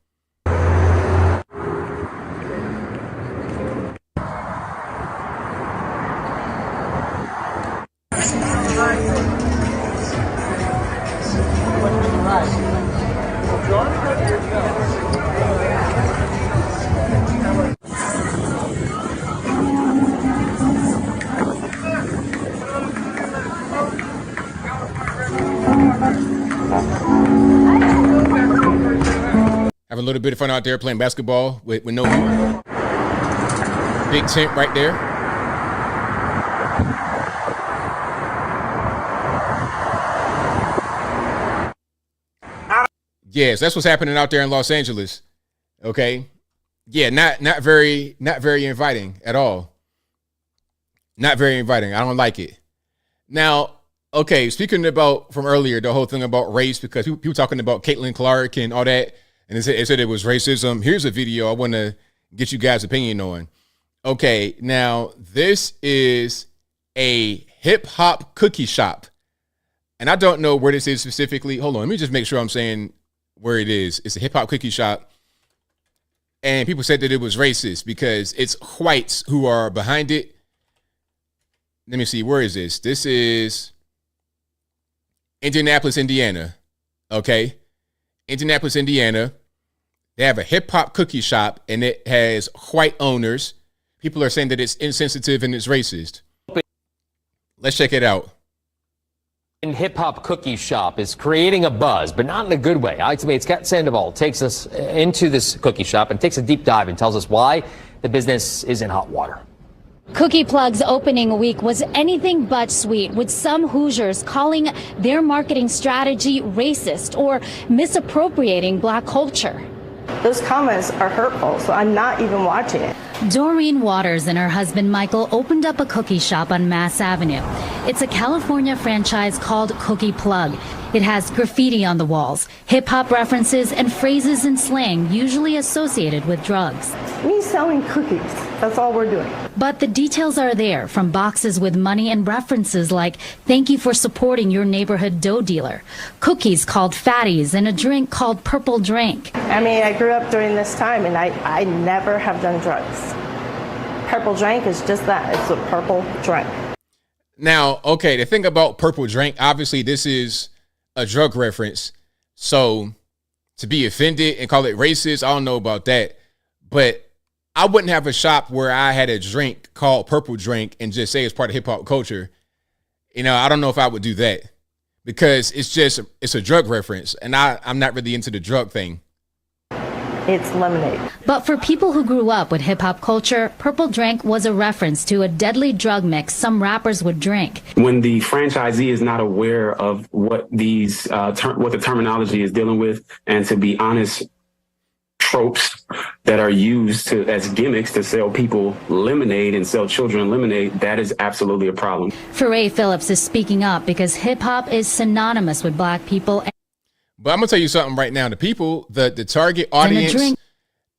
S1: Have a little bit of fun out there playing basketball with no hoop. Big tent right there. Yes, that's what's happening out there in Los Angeles. Okay. Yeah, not very inviting at all. Not very inviting. I don't like it. Now, okay, speaking about from earlier, the whole thing about race, because people talking about Caitlin Clark and all that, and it said it was racism. Here's a video I want to get you guys' opinion on. Okay, now this is a hip hop cookie shop. and I don't know where this is specifically. Hold on, let me just make sure I'm saying where it is. It's a hip hop cookie shop. And people said that it was racist because it's whites who are behind it. Let me see, where is this? This is Indianapolis, Indiana. Okay. Indianapolis, Indiana. They have a hip hop cookie shop and it has white owners. People are saying that it's insensitive and it's racist. Let's check it out.
S11: Hip hop cookie shop is creating a buzz, but not in a good way. Alex Bates, Scott Sandoval takes us into this cookie shop and takes a deep dive and tells us why the business is in hot water.
S12: Cookie Plug's opening week was anything but sweet, with some Hoosiers calling their marketing strategy racist or misappropriating black culture.
S13: Those comments are hurtful, so I'm not even watching it.
S12: Doreen Waters and her husband Michael opened up a cookie shop on Mass Avenue. It's a California franchise called Cookie Plug. It has graffiti on the walls, hip-hop references, and phrases and slang usually associated with drugs.
S13: Me selling cookies, that's all we're doing.
S12: But the details are there, from boxes with money and references like, thank you for supporting your neighborhood dough dealer, cookies called fatties, and a drink called Purple Drink.
S13: I mean, I grew up during this time, and I never have done drugs. Purple Drink is just that, it's a purple drink.
S1: Now, okay, the thing about Purple Drink, obviously this is a drug reference. So to be offended and call it racist, I don't know about that. But I wouldn't have a shop where I had a drink called Purple Drink and just say it's part of hip hop culture. You know, I don't know if I would do that because it's a drug reference and I'm not really into the drug thing.
S13: It's lemonade.
S12: But for people who grew up with hip-hop culture, Purple Drink was a reference to a deadly drug mix some rappers would drink.
S14: When the franchisee is not aware of what these what the terminology is dealing with, and to be honest, tropes that are used as gimmicks to sell people lemonade and sell children lemonade, that is absolutely a problem.
S12: Foray Phillips is speaking up because hip-hop is synonymous with black people.
S1: But I'm gonna tell you something right now. The people, the target audience.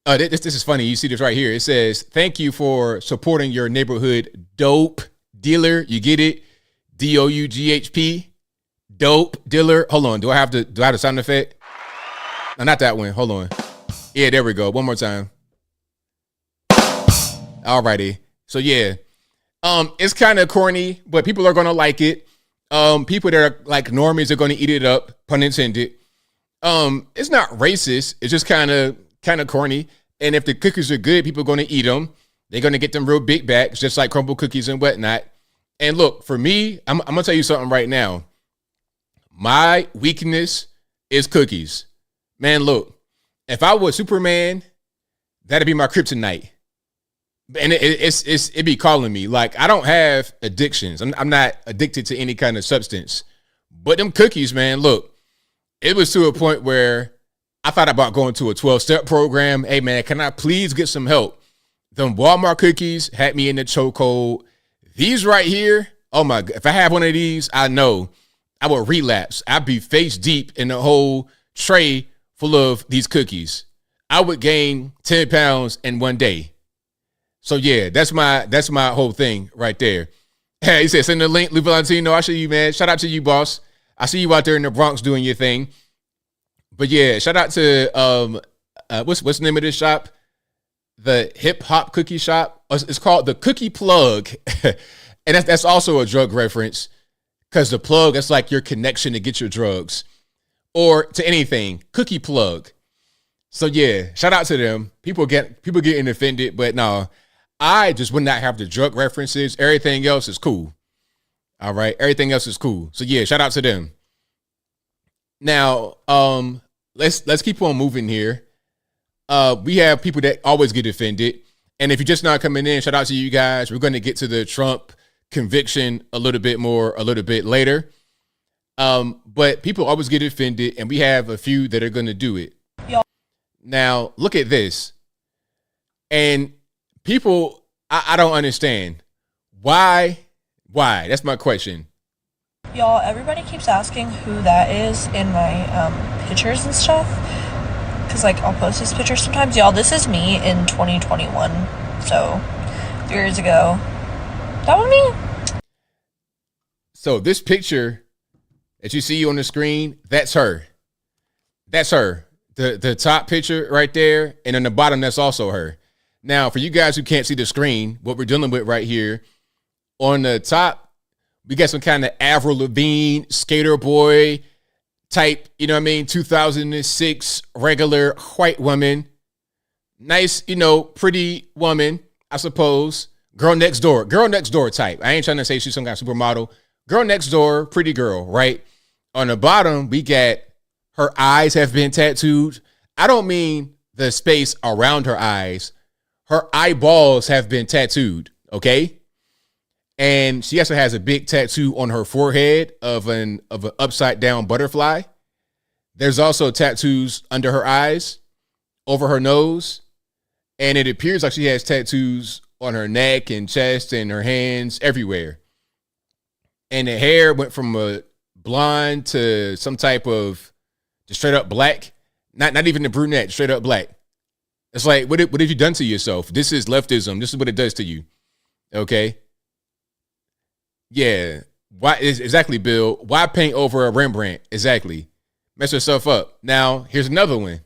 S1: This is funny. You see this right here. It says, "Thank you for supporting your neighborhood dope dealer." You get it? DOUGHP, dope dealer. Hold on. Do I have the sound effect? No, not that one. Hold on. Yeah, there we go. One more time. Alrighty. So yeah, it's kind of corny, but people are gonna like it. People that are like normies are gonna eat it up. Pun intended. It's not racist. It's just kind of corny. And if the cookies are good, people are going to eat them. They're going to get them real big bags, just like crumble cookies and whatnot. And look, for me, I'm going to tell you something right now. My weakness is cookies. Man, look, if I was Superman, that'd be my kryptonite. And it'd be calling me. Like, I don't have addictions. I'm not addicted to any kind of substance. But them cookies, man, look. It was to a point where I thought about going to a 12-step program. Hey, man, can I please get some help? Them Walmart cookies had me in the chokehold. These right here, oh, my God. If I have one of these, I know I would relapse. I'd be face deep in the whole tray full of these cookies. I would gain 10 pounds in one day. So, yeah, that's my whole thing right there. Hey, he said, send the link, Lou Valentino. I see you, man. Shout out to you, boss. I see you out there in the Bronx doing your thing. But yeah, shout out to what's the name of this shop? The hip hop cookie shop. It's called the Cookie Plug. And that's also a drug reference. Because the plug, that's like your connection to get your drugs. Or to anything. Cookie Plug. So yeah, shout out to them. People getting offended, but no, I just would not have the drug references. Everything else is cool. All right. Everything else is cool. So yeah, shout out to them. Now, let's keep on moving here. We have people that always get offended. And if you're just not coming in, shout out to you guys. We're going to get to the Trump conviction a little bit later. But people always get offended, and we have a few that are going to do it. Now, look at this. And people, I don't understand. Why? That's my question.
S15: Y'all, everybody keeps asking who that is in my pictures and stuff. Because, like, I'll post these pictures sometimes. Y'all, this is me in 2021. So, 3 years ago. That was me.
S1: So, this picture, that you see on the screen, that's her. That's her. The top picture right there, and on the bottom, that's also her. Now, for you guys who can't see the screen, what we're dealing with right here, on the top, we got some kind of Avril Lavigne, skater boy type, you know what I mean, 2006 regular white woman. Nice, you know, pretty woman, I suppose. Girl next door type. I ain't trying to say she's some kind of supermodel. Girl next door, pretty girl, right? On the bottom, we got her eyes have been tattooed. I don't mean the space around her eyes. Her eyeballs have been tattooed, okay? And she also has a big tattoo on her forehead of an upside down butterfly. There's also tattoos under her eyes, over her nose, and it appears like she has tattoos on her neck and chest and her hands everywhere. And the hair went from a blonde to some type of just straight up black. Not even a brunette, straight up black. It's like, what have you done to yourself? This is leftism. This is what it does to you. Okay. Yeah. Why exactly, Bill? Why paint over a Rembrandt? Exactly. Mess yourself up. Now, here's another one.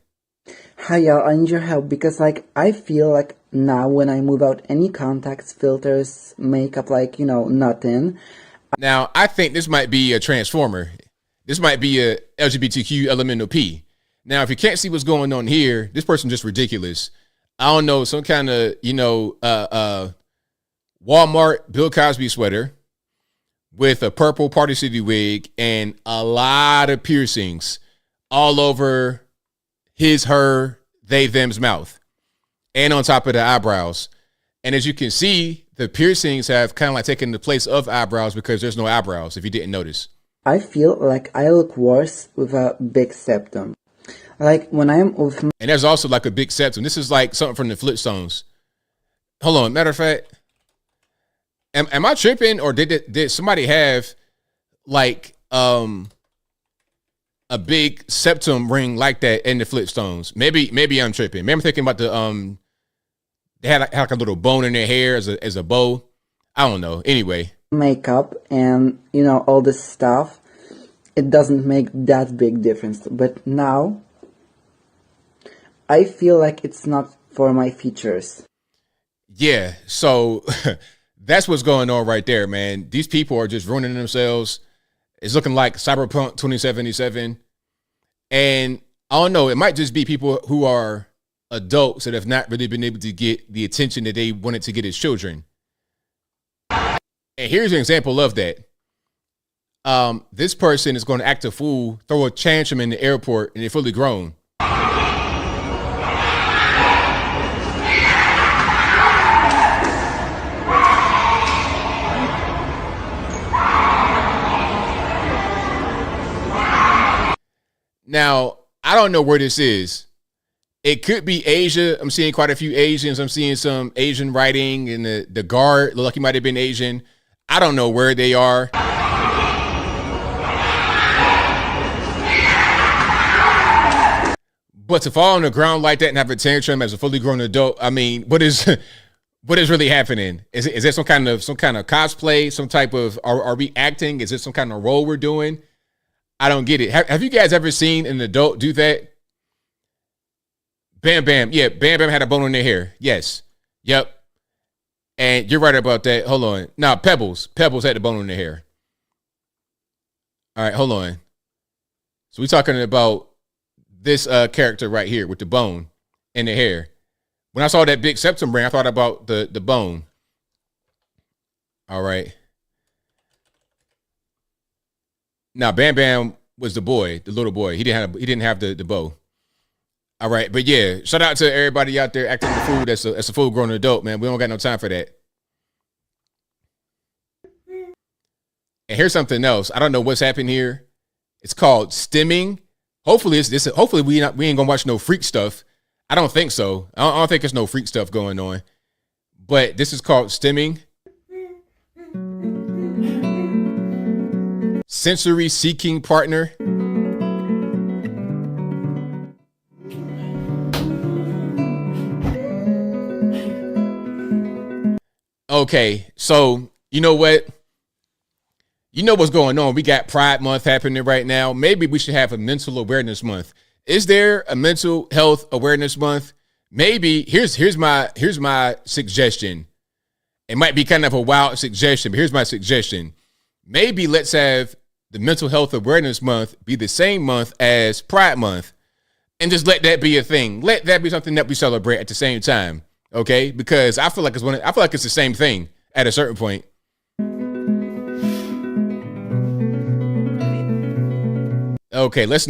S16: Hi y'all, I need your help because I feel like now when I move out any contacts, filters, makeup, nothing.
S1: Now, I think this might be a transformer. This might be a LGBTQ elemental P. Now, if you can't see what's going on here, this person's just ridiculous. I don't know, some kind of, Walmart Bill Cosby sweater with a purple Party City wig and a lot of piercings all over his, her, they, them's mouth and on top of the eyebrows. And as you can see, the piercings have kind of like taken the place of eyebrows because there's no eyebrows, if you didn't notice.
S16: I feel like I look worse with a big septum. Like when I'm with
S1: and there's also like a big septum. This is like something from the Flintstones. Hold on. Matter of fact, am I tripping or did somebody have like a big septum ring like that in the Flintstones? Maybe I'm tripping. Maybe I'm thinking about the they had like a little bone in their hair as a bow. I don't know. Anyway,
S16: makeup and all this stuff, it doesn't make that big difference. But now I feel like it's not for my features.
S1: Yeah, so that's what's going on right there, man. These people are just ruining themselves. It's looking like Cyberpunk 2077. And I don't know, it might just be people who are adults that have not really been able to get the attention that they wanted to get as children. And here's an example of that. This person is going to act a fool, throw a tantrum in the airport, and they're fully grown. Now, I don't know where this is. It could be Asia. I'm seeing quite a few Asians. I'm seeing some Asian writing, and the guard looked like he might have been Asian. I don't know where they are. But to fall on the ground like that and have a tantrum as a fully grown adult, I mean, what is really happening? Is there some kind of cosplay, some type of are we acting? Is it some kind of role we're doing? I don't get it. Have you guys ever seen an adult do that? Bam Bam. Yeah, Bam Bam had a bone in their hair. Yes. Yep. And you're right about that. Hold on. Now, Pebbles had the bone in their hair. All right, hold on. So we're talking about this character right here with the bone in the hair. When I saw that big septum ring, I thought about the bone. All right. Now, Bam Bam was the boy, the little boy. He didn't have the bow. All right, but yeah, shout out to everybody out there acting the fool. That's a full grown adult, man. We don't got no time for that. And here's something else. I don't know what's happened here. It's called stimming. Hopefully it's this. Hopefully we ain't gonna watch no freak stuff. I don't think so. I don't think there's no freak stuff going on. But this is called stimming. Sensory seeking partner. Okay, so you know what? you know what's going on. We got Pride Month happening right now. Maybe we should have a mental awareness month. Is there a mental health awareness month? Maybe. Here's my suggestion. It might be kind of a wild suggestion, but here's my suggestion. Maybe let's have the mental health awareness month be the same month as Pride Month, and just let that be a thing. Let that be something that we celebrate at the same time. Okay? Because I feel like it's the same thing at a certain point. Okay, let's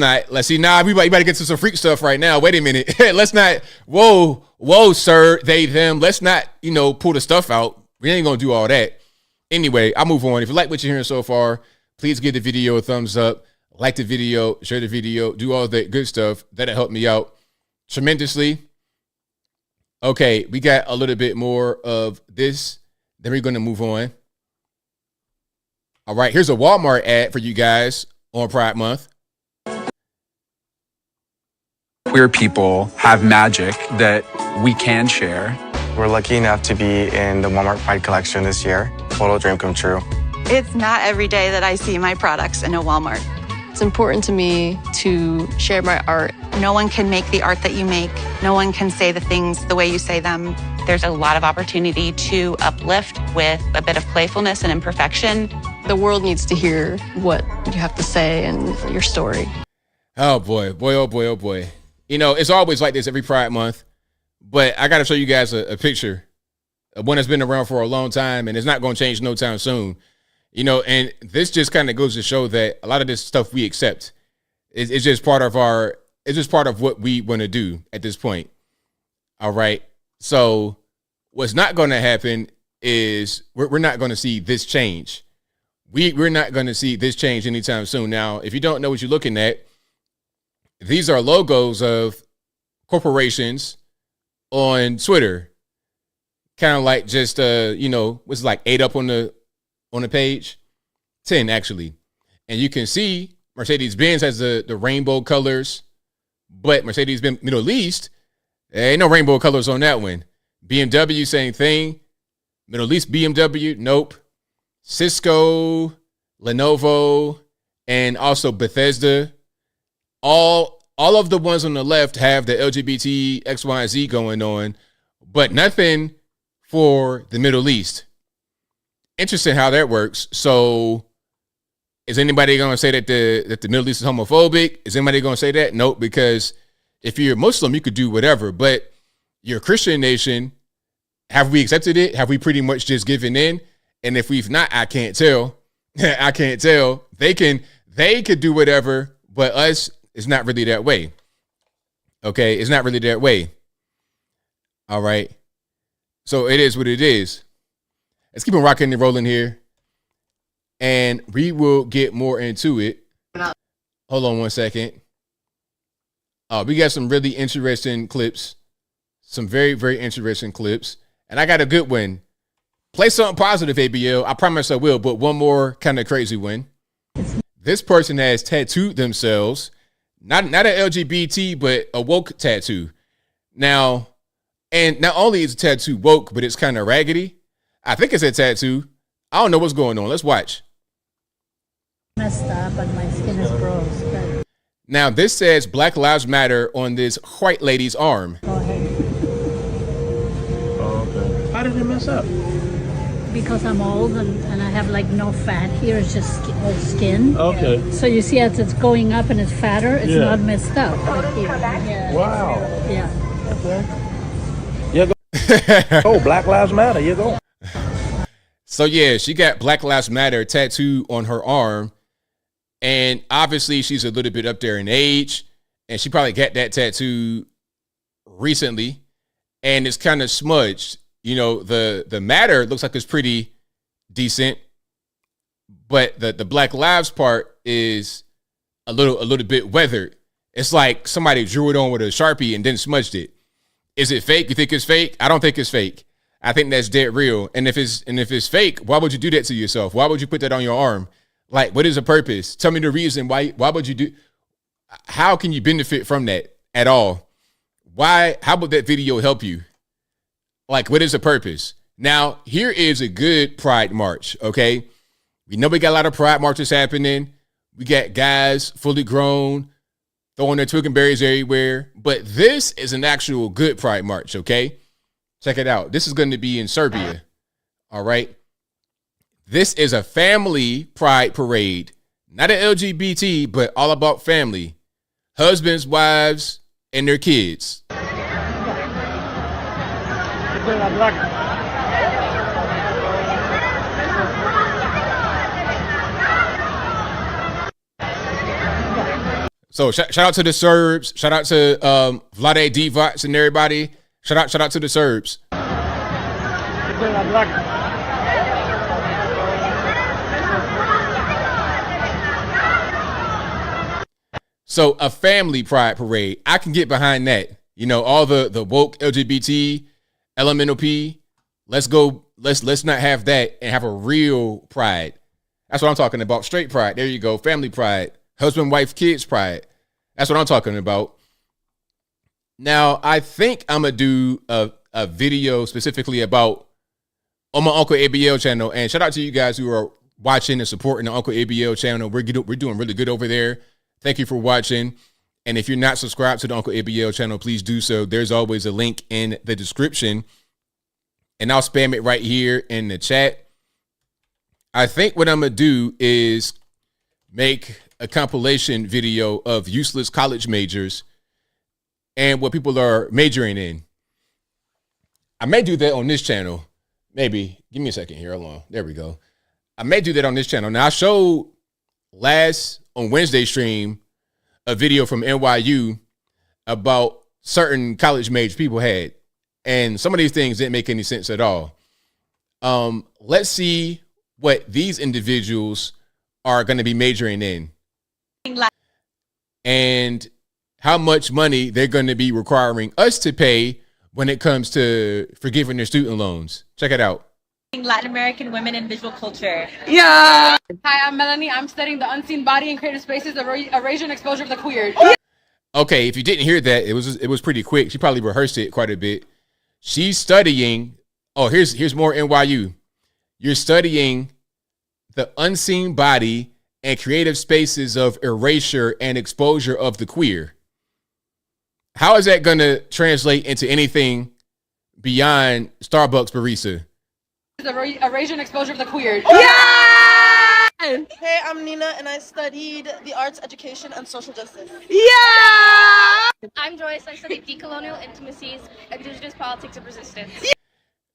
S1: see. Nah, we about to get to some freak stuff right now. Wait a minute. Let's not. Whoa, sir, they, them. Let's not, pull the stuff out. We ain't gonna do all that. Anyway, I'll move on. If you like what you're hearing so far, please give the video a thumbs up, like the video, share the video, do all that good stuff. That'll help me out tremendously. Okay, we got a little bit more of this. Then we're gonna move on. All right, here's a Walmart ad for you guys on Pride Month.
S17: Queer people have magic that we can share.
S18: We're lucky enough to be in the Walmart Pride collection this year. Total dream come true.
S19: It's not every day that I see my products in a Walmart. It's important to me to share my art. No one can make the art that you make. No one can say the things the way you say them.
S20: There's a lot of opportunity to uplift with a bit of playfulness and imperfection.
S21: The world needs to hear what you have to say and your story.
S1: Oh boy. It's always like this every Pride Month, but I got to show you guys a picture of one that's been around for a long time, and it's not going to change no time soon. And this just kind of goes to show that a lot of this stuff we accept. It's just part of what we want to do at this point. All right. So what's not going to happen is we're not going to see this change. We're not going to see this change anytime soon. Now, if you don't know what you're looking at, these are logos of corporations on Twitter. Kind of like just, what's like 8 up on the page? 10, actually. And you can see Mercedes-Benz has the rainbow colors, but Mercedes-Benz Middle East, there ain't no rainbow colors on that one. BMW, same thing. Middle East BMW, nope. Cisco, Lenovo, and also Bethesda. All of the ones on the left have the LGBT X, Y, and Z going on, but nothing for the Middle East. Interesting how that works. So is anybody going to say that the Middle East is homophobic? Is anybody going to say that? Nope, because if you're a Muslim, you could do whatever, but you're a Christian nation. Have we accepted it? Have we pretty much just given in? And if we've not, I can't tell. I can't tell. They could do whatever, but us, it's not really that way. Okay, it's not really that way. All right. So it is what it is. Let's keep on rocking and rolling here. And we will get more into it. Hold on one second. We got some really interesting clips. Some very, very interesting clips. And I got a good one. Play something positive, ABL. I promise I will, but one more kind of crazy one. This person has tattooed themselves. Not an LGBT, but a woke tattoo. Now, and not only is the tattoo woke, but it's kind of raggedy. I think it's a tattoo. I don't know what's going on. Let's watch.
S22: Messed up and my skin is gross.
S1: Now, this says Black Lives Matter on this white lady's arm.
S22: Go ahead.
S23: Oh, okay. How did it mess up?
S22: Because I'm old and I have like no fat here, it's just all skin.
S23: Okay.
S22: So you see as it's going up and it's fatter, it's not messed up. Like here. Yeah.
S23: Wow.
S22: Yeah.
S23: Okay. You go. Oh, Black Lives Matter. You go.
S1: So yeah, she got Black Lives Matter tattoo on her arm, and obviously she's a little bit up there in age, and she probably got that tattoo recently, and it's kind of smudged. The matter looks like it's pretty decent, but the Black Lives part is a little bit weathered. It's like somebody drew it on with a Sharpie and then smudged it. Is it fake? You think it's fake? I don't think it's fake. I think that's dead real. And if it's fake, why would you do that to yourself? Why would you put that on your arm? Like, what is the purpose? Tell me the reason why would you do? How can you benefit from that at all? Why? How would that video help you? Like, what is the purpose? Now, here is a good Pride March, okay? We know we got a lot of pride marches happening. We got guys fully grown, throwing their twig and berries everywhere. But this is an actual good pride march, okay? Check it out. This is going to be in Serbia, all right? This is a family pride parade. Not an LGBT, but all about family. Husbands, wives, and their kids. So shout out to the Serbs. Shout out to Vlade Divac and everybody. Shout out to the Serbs. So a family pride parade, I can get behind that. You know, all the woke LGBT, elemental P. Let's go. Let's not have that and have a real pride. That's what I'm talking about. Straight pride. There you go. Family pride. Husband, wife, kids pride. That's what I'm talking about. Now, I think I'm going to do a video specifically about on my Uncle ABL channel. And shout out to you guys who are watching and supporting the Uncle ABL channel. We're doing really good over there. Thank you for watching. And if you're not subscribed to the Uncle ABL channel, please do so. There's always a link in the description. And I'll spam it right here in the chat. I think what I'm going to do is make a compilation video of useless college majors and what people are majoring in. I may do that on this channel. Maybe. Give me a second here. Hold on. There we go. I may do that on this channel. Now, I showed on Wednesday stream a video from NYU about certain college majors people had. And some of these things didn't make any sense at all. Let's see what these individuals are going to be majoring in and how much money they're going to be requiring us to pay when it comes to forgiving their student loans. Check it out.
S2: Latin American women in visual culture.
S3: Yeah. Hi, I'm Melanie. I'm studying the unseen body in creative spaces, erasure and exposure of the queer.
S1: Okay, if you didn't hear that, it was pretty quick. She probably rehearsed it quite a bit. She's studying. Oh, here's more NYU. You're studying the unseen body and creative spaces of erasure and exposure of the queer. How is that going to translate into anything beyond Starbucks barista?
S3: Erasure and exposure of the queer. Yeah!
S4: Hey, I'm Nina, and I studied the arts, education, and social justice.
S3: Yeah!
S24: I'm Joyce. I study decolonial intimacies, indigenous politics of resistance.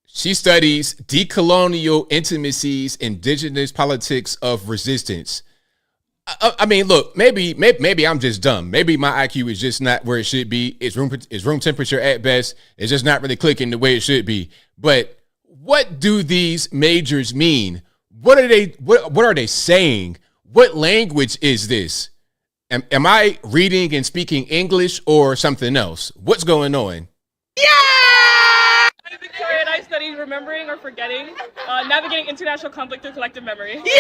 S1: She studies decolonial intimacies, indigenous politics of resistance. I mean, look, maybe I'm just dumb. Maybe my IQ is just not where it should be. It's room temperature at best. It's just not really clicking the way it should be. But what do these majors mean? What are they saying? What language is this? Am I reading and speaking English or something else? What's going on?
S3: Yeah! I'm Victoria, and I studied remembering or forgetting, navigating international conflict through collective memory. Yeah!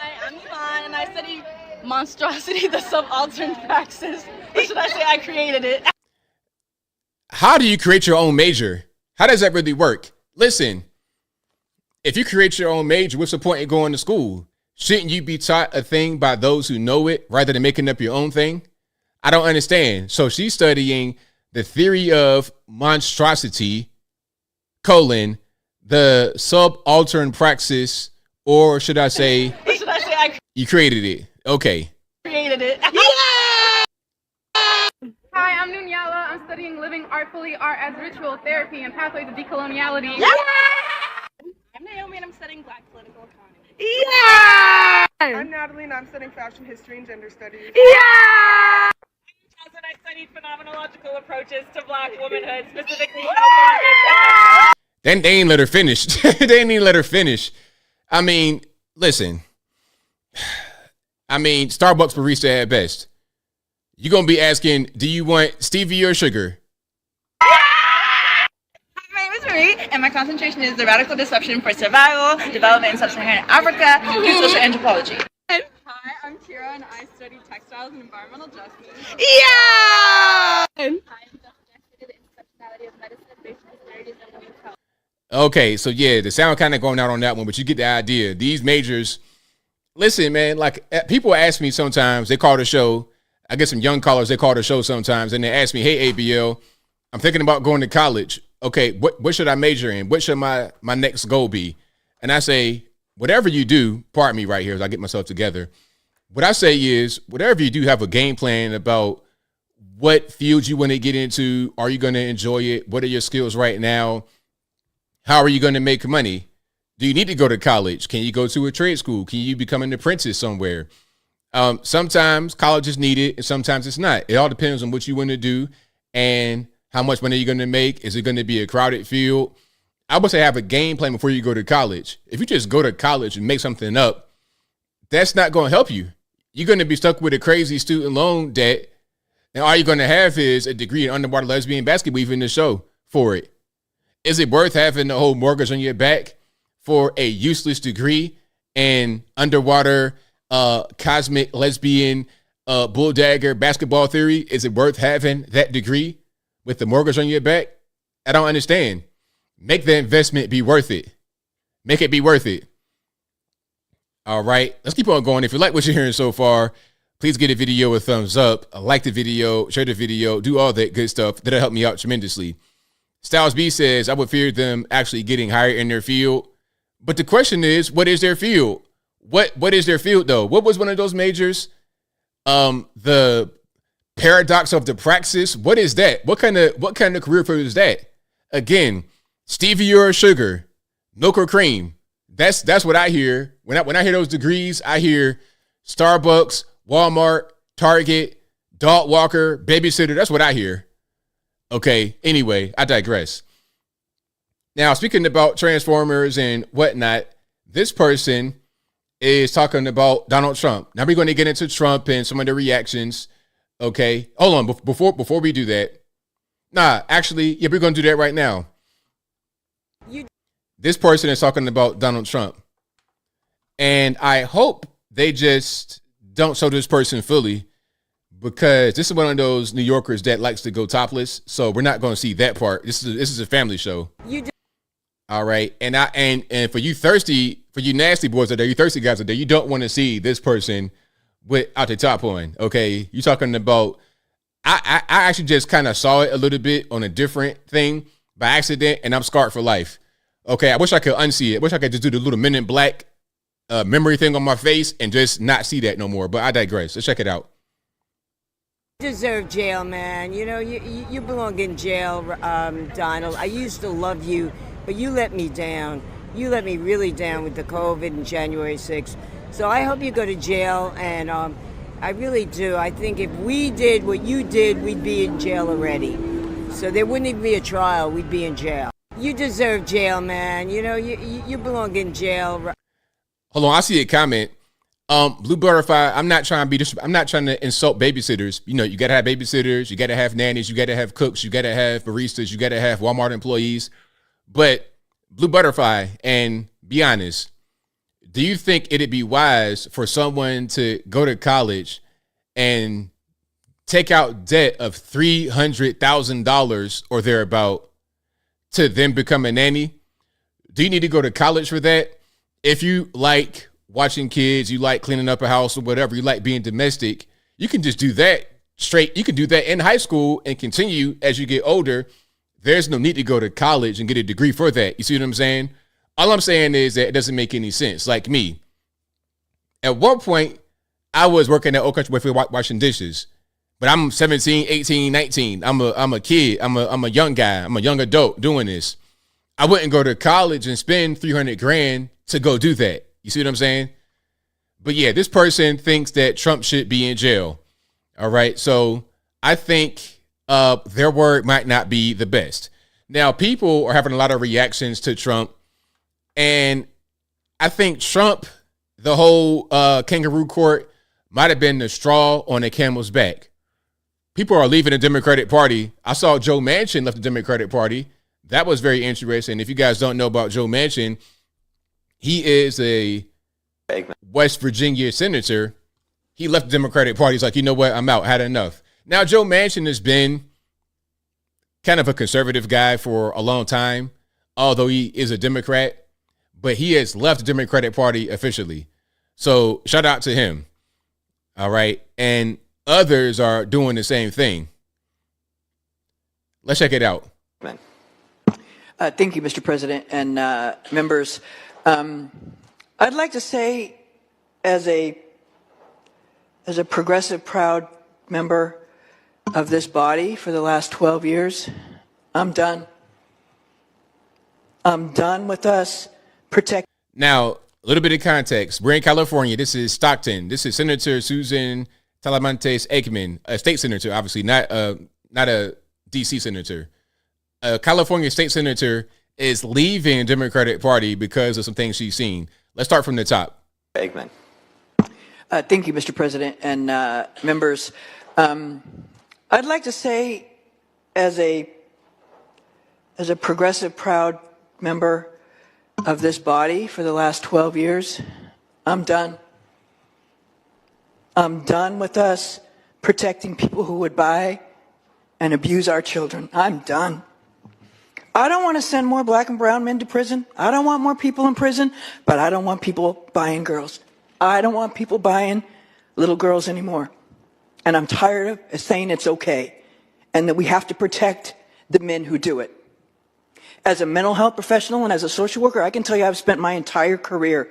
S3: Hi, I'm Iman, and I study monstrosity, the subaltern praxis. Or should I say I created it?
S1: How do you create your own major? How does that really work? Listen, if you create your own major, what's the point in going to school? Shouldn't you be taught a thing by those who know it rather than making up your own thing? I don't understand. So she's studying the theory of monstrosity, the subaltern praxis, or should I say, you created it. Okay.
S3: Created it.
S4: Yeah!
S3: Hi, I'm Nunyala. I'm studying living artfully, art as ritual therapy and pathways of decoloniality.
S4: Yeah!
S3: I'm Naomi, and I'm studying Black political economy.
S4: Yeah!
S3: I'm Natalie, and I'm studying fashion history and gender studies.
S4: Yeah!
S3: And I studied phenomenological approaches to Black womanhood, specifically.
S1: They ain't let her finish. They ain't even let her finish. I mean, listen. I mean, Starbucks barista at best. You're going to be asking, do you want stevia or sugar?
S2: Hi, my name is Marie, and my concentration is the radical disruption for survival, development in sub-Saharan Africa, through social anthropology.
S3: Hi, I'm Kira, and I study textiles and environmental justice.
S4: Yeah!
S24: I am self-connected to the intersectionality of medicine, racial disparities, and women's health.
S1: Okay, so yeah, the sound kind of going out on that one, but you get the idea. These majors, listen, man, like people ask me sometimes, they call the show. I get some young callers, they call the show sometimes, and they ask me, hey, ABL, I'm thinking about going to college. Okay, what should I major in? What should my next goal be? And I say, whatever you do, pardon me right here as I get myself together. What I say is, whatever you do, have a game plan about what field you want to get into. Are you going to enjoy it? What are your skills right now? How are you going to make money? Do you need to go to college? Can you go to a trade school? Can you become an apprentice somewhere? Sometimes college is needed and sometimes it's not. It all depends on what you want to do and how much money you're going to make. Is it going to be a crowded field? I would say have a game plan before you go to college. If you just go to college and make something up, that's not going to help you. You're going to be stuck with a crazy student loan debt. And all you're going to have is a degree in underwater lesbian basketball even the show for it. Is it worth having the whole mortgage on your back for a useless degree in underwater cosmic lesbian bull dagger basketball theory? Is it worth having that degree with the mortgage on your back? I don't understand. Make the investment be worth it. Make it be worth it. All right, let's keep on going. If you like what you're hearing so far, please give the video a thumbs up, like the video, share the video, do all that good stuff. That'll help me out tremendously. Styles B says, I would fear them actually getting hired in their field. But the question is, what is their field? What is their field, though? What was one of those majors? The paradox of the praxis. What is that? What kind of career field is that? Again, stevia or sugar, milk or cream. That's what I hear. When I hear those degrees, I hear Starbucks, Walmart, Target, dog walker, babysitter. That's what I hear. Okay, anyway, I digress. Now, speaking about Transformers and whatnot, this person is talking about Donald Trump. Now, we're going to get into Trump and some of the reactions. Okay, hold on. Before we do that. Nah, actually, yeah, we're going to do that right now. This person is talking about Donald Trump. And I hope they just don't show this person fully, because this is one of those New Yorkers that likes to go topless. So we're not going to see that part. This is a family show. All right. And for you nasty boys out there, you thirsty guys out there, you don't want to see this person without the top on. Okay. You talking about, I actually just kind of saw it a little bit on a different thing by accident, and I'm scarred for life. Okay. I wish I could unsee it. I wish I could just do the little Men in Black memory thing on my face and just not see that no more. But I digress. Let's check it out.
S5: Deserve jail, man. You know, you belong in jail, Donald. I used to love you, but you let me down. You let me really down with the COVID and January 6th. So I hope you go to jail, and I really do. I think if we did what you did, we'd be in jail already. So there wouldn't even be a trial. We'd be in jail. You deserve jail, man. You know, you belong in jail.
S1: Hold on, I see a comment. Blue Butterfly, I'm not trying to insult babysitters. You know, you gotta have babysitters, you gotta have nannies, you gotta have cooks, you gotta have baristas, you gotta have Walmart employees. But Blue Butterfly, and be honest, do you think it'd be wise for someone to go to college and take out debt of $300,000 or thereabout to then become a nanny? Do you need to go to college for that? If you like watching kids, you like cleaning up a house or whatever, you like being domestic, you can just do that straight. You can do that in high school and continue as you get older. There's no need to go to college and get a degree for that. You see what I'm saying? All I'm saying is that it doesn't make any sense. Like me, at one point, I was working at Old Country Boy washing dishes, but I'm 17, 18, 19. I'm a kid. I'm a young guy. I'm a young adult doing this. I wouldn't go to college and spend $300,000 to go do that. You see what I'm saying? But yeah, this person thinks that Trump should be in jail. All right. So I think their word might not be the best. Now, people are having a lot of reactions to Trump. And I think Trump, the whole kangaroo court, might have been the straw on the camel's back. People are leaving the Democratic Party. I saw Joe Manchin left the Democratic Party. That was very interesting. If you guys don't know about Joe Manchin, he is a West Virginia senator. He left the Democratic Party. He's like, you know what? I'm out. Had enough. Now, Joe Manchin has been kind of a conservative guy for a long time. although he is a Democrat, but he has left the Democratic Party officially. So shout out to him. All right. And others are doing the same thing. Let's check it out.
S6: Thank you, Mr. President and members. I'd like to say, as a progressive, proud member of this body for the last 12 years, I'm done. I'm done with us protecting.
S1: Now, a little bit of context. We're in California. This is Stockton. This is Senator Susan Talamantes Aikman, a state senator, obviously not a D.C. senator. A California state senator is leaving the Democratic Party because of some things she's seen. Let's start from the top.
S6: Aikman. Thank you, Mr. President and members. I'd like to say, as a progressive, proud member of this body for the last 12 years, I'm done. I'm done with us protecting people who would buy and abuse our children. I'm done. I don't want to send more black and brown men to prison. I don't want more people in prison, but I don't want people buying girls. I don't want people buying little girls anymore. And I'm tired of saying it's okay and that we have to protect the men who do it. As a mental health professional and as a social worker, I can tell you I've spent my entire career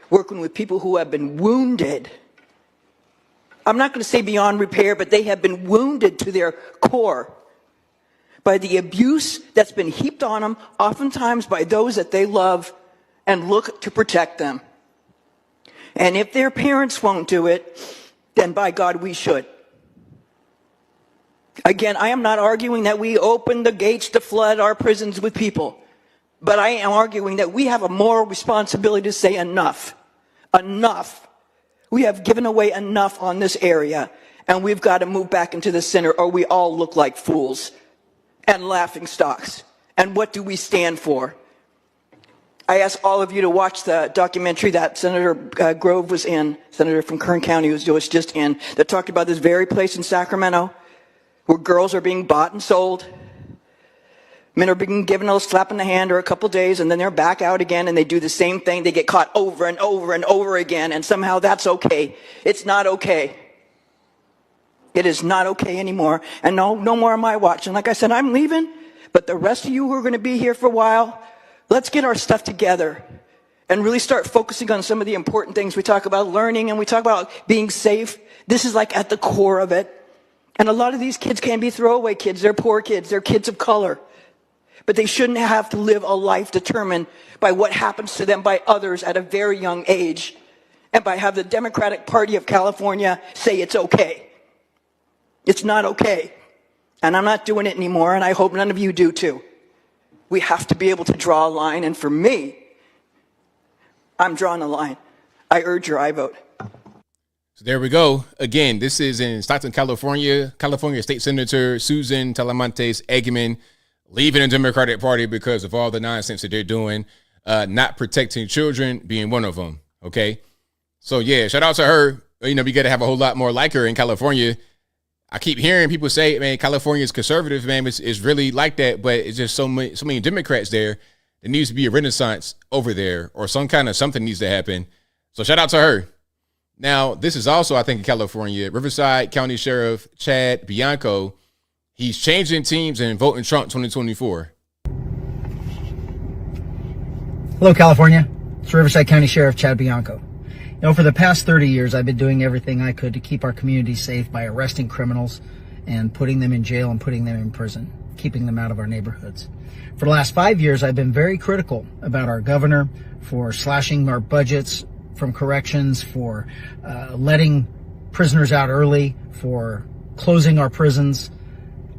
S6: working with people who have been wounded. I'm not going to say beyond repair, but they have been wounded to their core by the abuse that's been heaped on them, oftentimes by those that they love and look to protect them. And if their parents won't do it, then by God, we should. Again, I am not arguing that we open the gates to flood our prisons with people, but I am arguing that we have a moral responsibility to say enough. Enough. We have given away enough on this area, and we've got to move back into the center, or we all look like fools and laughing stocks. And what do we stand for? I asked all of you to watch the documentary that Senator Grove was in, Senator from Kern County was just in, that talked about this very place in Sacramento where girls are being bought and sold. Men are being given a slap in the hand or a couple days, and then they're back out again, and they do the same thing. They get caught over and over and over again, and somehow that's okay. It's not okay. It is not okay anymore. And no more am I watching. Like I said, I'm leaving, but the rest of you who are going to be here for a while, let's get our stuff together and really start focusing on some of the important things. We talk about learning and we talk about being safe. This is like at the core of it. And a lot of these kids can be throwaway kids. They're poor kids. They're kids of color. But they shouldn't have to live a life determined by what happens to them by others at a very young age and by have the Democratic Party of California say it's okay. It's not okay. And I'm not doing it anymore, and I hope none of you do too. We have to be able to draw a line, and for me, I'm drawing a line. I urge your aye vote.
S1: So there we go. Again, this is in Stockton, California. California State Senator Susan Talamantes Aikman leaving the Democratic Party because of all the nonsense that they're doing, not protecting children being one of them. Okay. So yeah, shout out to her. You know, we got to have a whole lot more like her in California. I keep hearing people say, man, California is conservative, man. It's really like that, but it's just so many Democrats there. There needs to be a renaissance over there, or some kind of something needs to happen. So shout out to her. Now, this is also, I think, in California. Riverside County Sheriff Chad Bianco, he's changing teams and voting Trump 2024.
S7: Hello, California. It's Riverside County Sheriff Chad Bianco. You know, for the past 30 years, I've been doing everything I could to keep our community safe by arresting criminals and putting them in jail and putting them in prison, keeping them out of our neighborhoods. For the last 5 years, I've been very critical about our governor for slashing our budgets from corrections, for letting prisoners out early, for closing our prisons.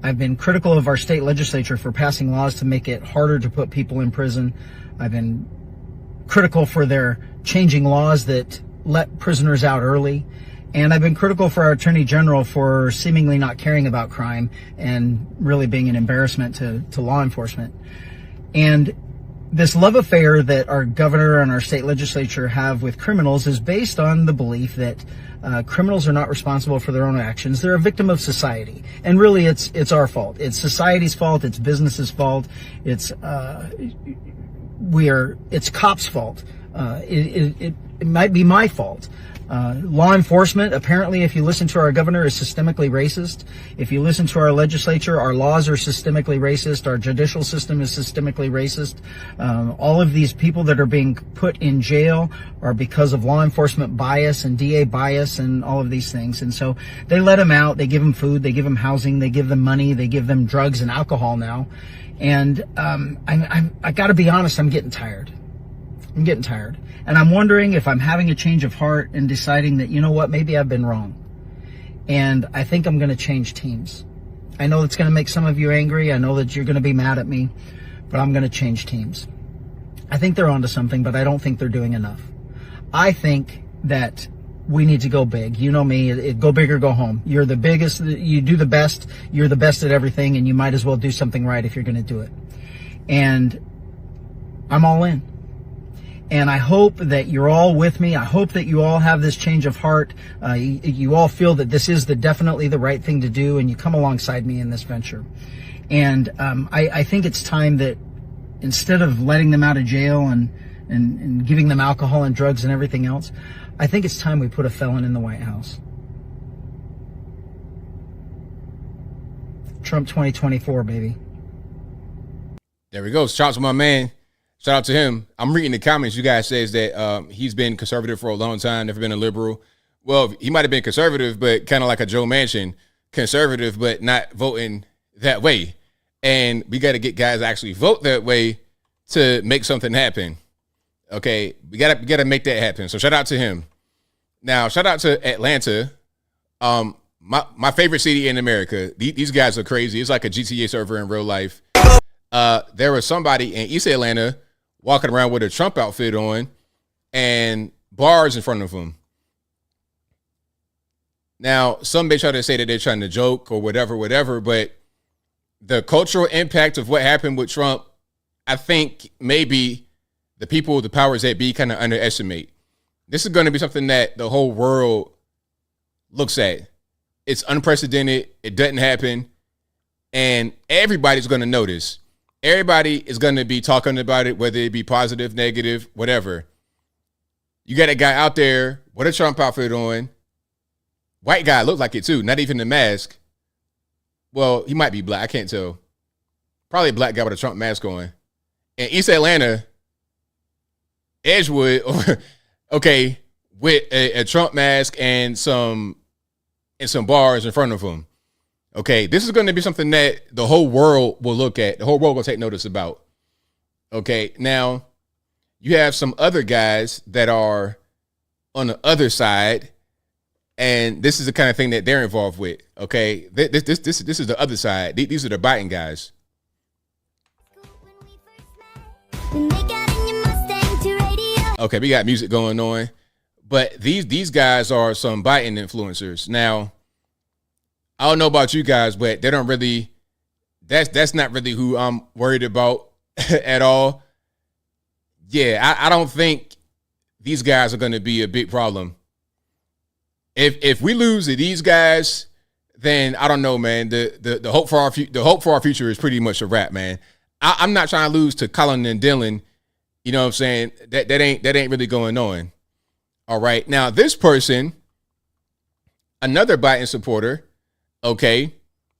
S7: I've been critical of our state legislature for passing laws to make it harder to put people in prison. I've been critical for their changing laws that let prisoners out early. And I've been critical for our Attorney General for seemingly not caring about crime and really being an embarrassment to law enforcement. And this love affair that our governor and our state legislature have with criminals is based on the belief that criminals are not responsible for their own actions. They're a victim of society. And really, it's our fault. It's society's fault. It's business's fault. It's cops' fault. It might be my fault. Law enforcement, apparently, if you listen to our governor, is systemically racist. If you listen to our legislature, our laws are systemically racist. Our judicial system is systemically racist. All of these people that are being put in jail are because of law enforcement bias and DA bias and all of these things. And so they let them out. They give them food. They give them housing. They give them money. They give them drugs and alcohol now. And I got to be honest, I'm getting tired. I'm getting tired. And I'm wondering if I'm having a change of heart and deciding that, you know what, maybe I've been wrong. And I think I'm going to change teams. I know it's going to make some of you angry. I know that you're going to be mad at me, but I'm going to change teams. I think they're onto something, but I don't think they're doing enough. I think that we need to go big. You know me, go big or go home. You're the biggest, you do the best, you're the best at everything, and you might as well do something right if you're going to do it. And I'm all in. And I hope that you're all with me. I hope that you all have this change of heart. You all feel that this is definitely the right thing to do, and you come alongside me in this venture. And I think it's time that instead of letting them out of jail and giving them alcohol and drugs and everything else, I think it's time we put a felon in the White House. Trump 2024, baby.
S1: There we go. Shout out to my man. Shout out to him. I'm reading the comments. You guys says that he's been conservative for a long time, never been a liberal. Well, he might have been conservative, but kind of like a Joe Manchin, conservative, but not voting that way. And we got to get guys to actually vote that way to make something happen. Okay, we gotta make that happen. So shout out to him. Now, shout out to Atlanta. My favorite city in America. These guys are crazy. It's like a GTA server in real life. There was somebody in East Atlanta walking around with a Trump outfit on and bars in front of him. Now, some may try to say that they're trying to joke or whatever, but the cultural impact of what happened with Trump, I think maybe the people, the powers that be, kind of underestimate. This is going to be something that the whole world looks at. It's unprecedented. It doesn't happen. And everybody's going to notice. Everybody is going to be talking about it, whether it be positive, negative, whatever. You got a guy out there with a Trump outfit on. White guy, looked like it too. Not even the mask. Well, he might be black. I can't tell. Probably a black guy with a Trump mask on. In East Atlanta, Edgewood, okay, with a Trump mask and some bars in front of him. Okay, this is going to be something that the whole world will look at. The whole world will take notice about. Okay, now you have some other guys that are on the other side, and this is the kind of thing that they're involved with. Okay, this is the other side. These are the Biden guys. Okay, we got music going on, but these guys are some Biden influencers. Now, I don't know about you guys, but they don't really. That's not really who I'm worried about at all. Yeah, I don't think these guys are going to be a big problem. If we lose to these guys, then I don't know, man. The hope for our future is pretty much a wrap, man. I'm not trying to lose to Colin and Dylan. You know what I'm saying? That ain't really going on. All right. Now this person, another Biden supporter, okay,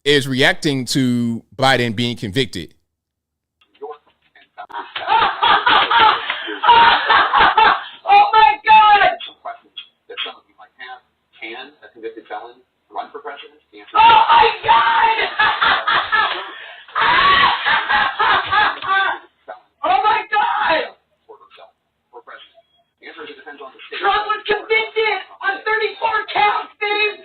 S1: is reacting to Biden being convicted.
S8: Oh my God! Some questions that some of you might have. Can a convicted felon run for president? The answer is oh my God! Oh my God! For himself, for president. The answer is it depends on the state. Trump was convicted on 34 counts, dude!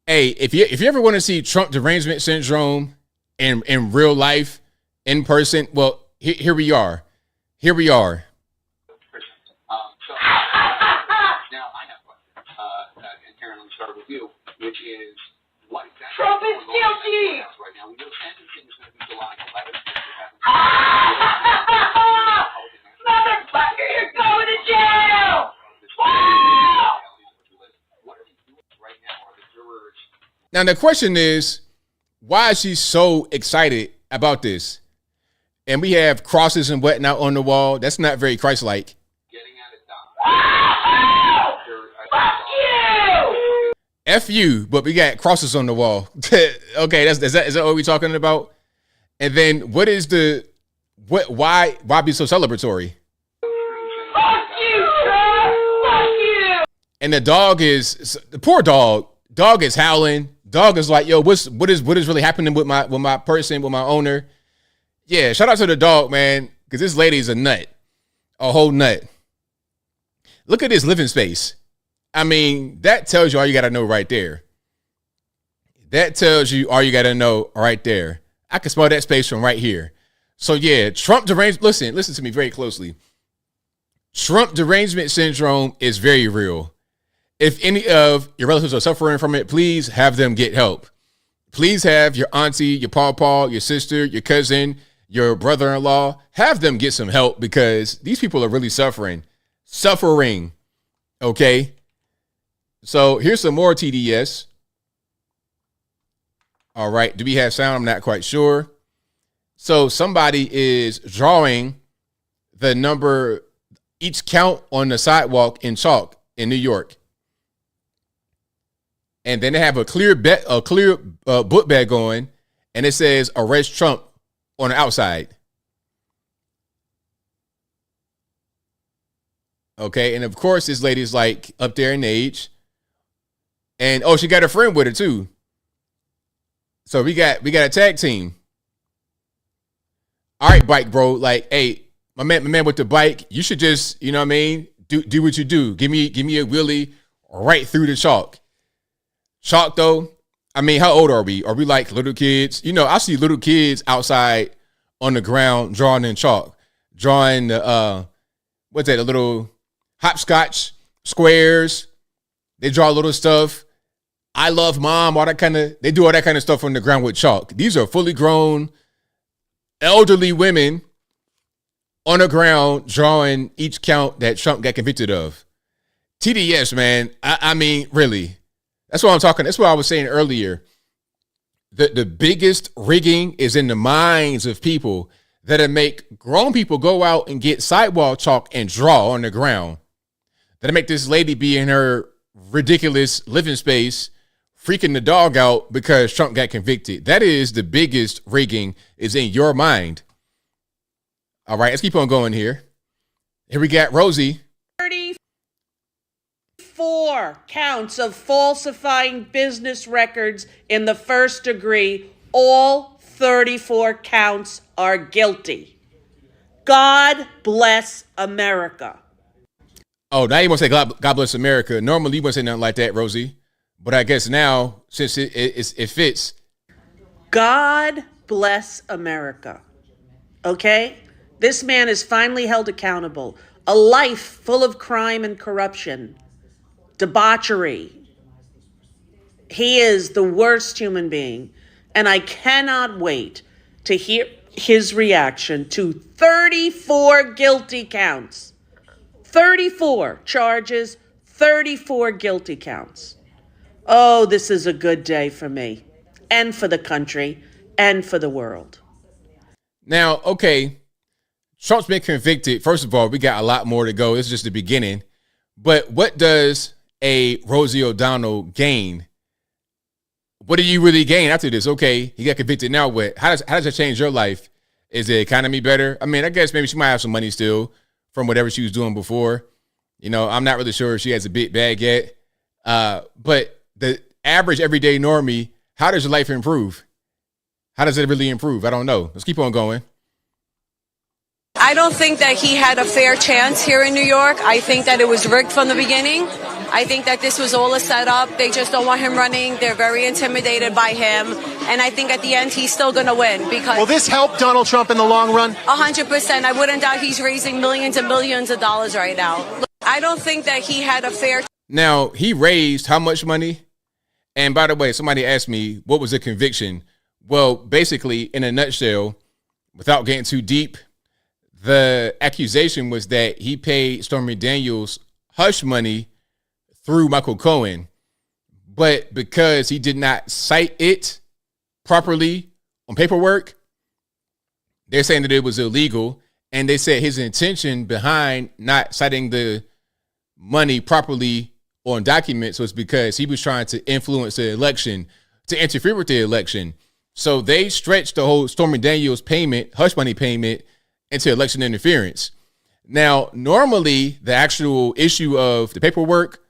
S1: Hey, if you ever want to see Trump derangement syndrome in real life, in person, well, here we are. Here we are.
S8: So, now I have a question, and Karen, let me start with you, which is Trump is guilty! Right now, we know sentencing is going to be July 11th. Motherfucker, you're going to jail!
S1: Now, the question is, why is she so excited about this? And we have crosses and whatnot on the wall. That's not very Christ-like. F you, but we got crosses on the wall. Okay, is that what we're talking about? And then why be so celebratory?
S8: Fuck you, Trump! Fuck you!
S1: And the poor dog is howling. Dog is like, yo, what is really happening with my person, with my owner? Yeah, shout out to the dog, man, because this lady's a nut, a whole nut. Look at this living space. I mean, that tells you all you got to know right there. That tells you all you got to know right there. I can smell that space from right here. So yeah, Trump derangement. Listen to me very closely. Trump derangement syndrome is very real. If any of your relatives are suffering from it, please have them get help. Please have your auntie, your pawpaw, your sister, your cousin, your brother-in-law, have them get some help because these people are really suffering. Okay? So here's some more TDS. All right. Do we have sound? I'm not quite sure. So somebody is drawing the number, each count on the sidewalk in chalk in New York. And then they have a clear book bag going, and it says arrest Trump on the outside. Okay. And of course, this lady's like up there in age. And she got a friend with her too. So we got a tag team. All right, bike bro. Like, hey, my man with the bike, you should just, you know what I mean? Do what you do. Give me a wheelie right through the chalk. Chalk though. I mean, how old are we? Are we like little kids? You know, I see little kids outside on the ground drawing in chalk, drawing the what's that? A little hopscotch squares. They draw little stuff. I love mom, they do all that kind of stuff on the ground with chalk. These are fully grown, elderly women on the ground drawing each count that Trump got convicted of. TDS, man. I mean, really. That's what I'm talking. That's what I was saying earlier. The biggest rigging is in the minds of people that make grown people go out and get sidewalk chalk and draw on the ground. That make this lady be in her ridiculous living space, freaking the dog out because Trump got convicted. That is the biggest rigging is in your mind. All right, let's keep on here. Here we got Rosie.
S9: 34 counts of falsifying business records in the first degree. All 34 counts are guilty. God bless America.
S1: Oh, now you want to say God bless America. Normally you wouldn't say nothing like that, Rosie. But I guess now, since it fits.
S9: God bless America. Okay? This man is finally held accountable. A life full of crime and corruption, debauchery. He is the worst human being. And I cannot wait to hear his reaction to 34 guilty counts. 34 charges, 34 guilty counts. Oh, this is a good day for me and for the country and for the world.
S1: Now, okay, Trump's been convicted. First of all, we got a lot more to go. This is just the beginning. But what does a Rosie O'Donnell gain? What do you really gain after this? Okay, he got convicted. Now what? How does that change your life? Is the economy better? I mean, I guess maybe she might have some money still from whatever she was doing before. You know, I'm not really sure if she has a big bag yet. But the average everyday normie, how does your life improve? How does it really improve? I don't know. Let's keep on going.
S10: I don't think that he had a fair chance here in New York. I think that it was rigged from the beginning. I think that this was all a setup. They just don't want him running. They're very intimidated by him. And I think at the end, he's still going to win. Because
S11: will this help Donald Trump in the long run?
S10: 100%. I wouldn't doubt he's raising millions and millions of dollars right now. I don't think that he had a fair.
S1: Now, he raised how much money? And by the way, somebody asked me, what was the conviction? Well, basically, in a nutshell, without getting too deep, the accusation was that he paid Stormy Daniels hush money through Michael Cohen. But because he did not cite it properly on paperwork, they're saying that it was illegal. And they said his intention behind not citing the money properly on documents was because he was trying to influence the election, to interfere with the election. So they stretched the whole Stormy Daniels payment, hush money payment, into election interference. Now, normally the actual issue of the paperwork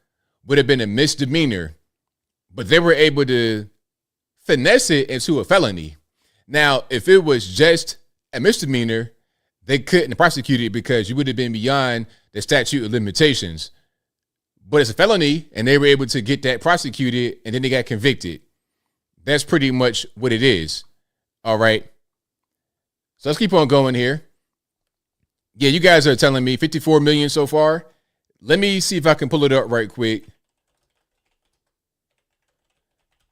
S1: would have been a misdemeanor, but they were able to finesse it into a felony. Now, if it was just a misdemeanor, they couldn't prosecute it because you would have been beyond the statute of limitations. But it's a felony, and they were able to get that prosecuted, and then they got convicted. That's pretty much what it is. All right. So let's keep on going here. Yeah, you guys are telling me 54 million so far. Let me see if I can pull it up right quick.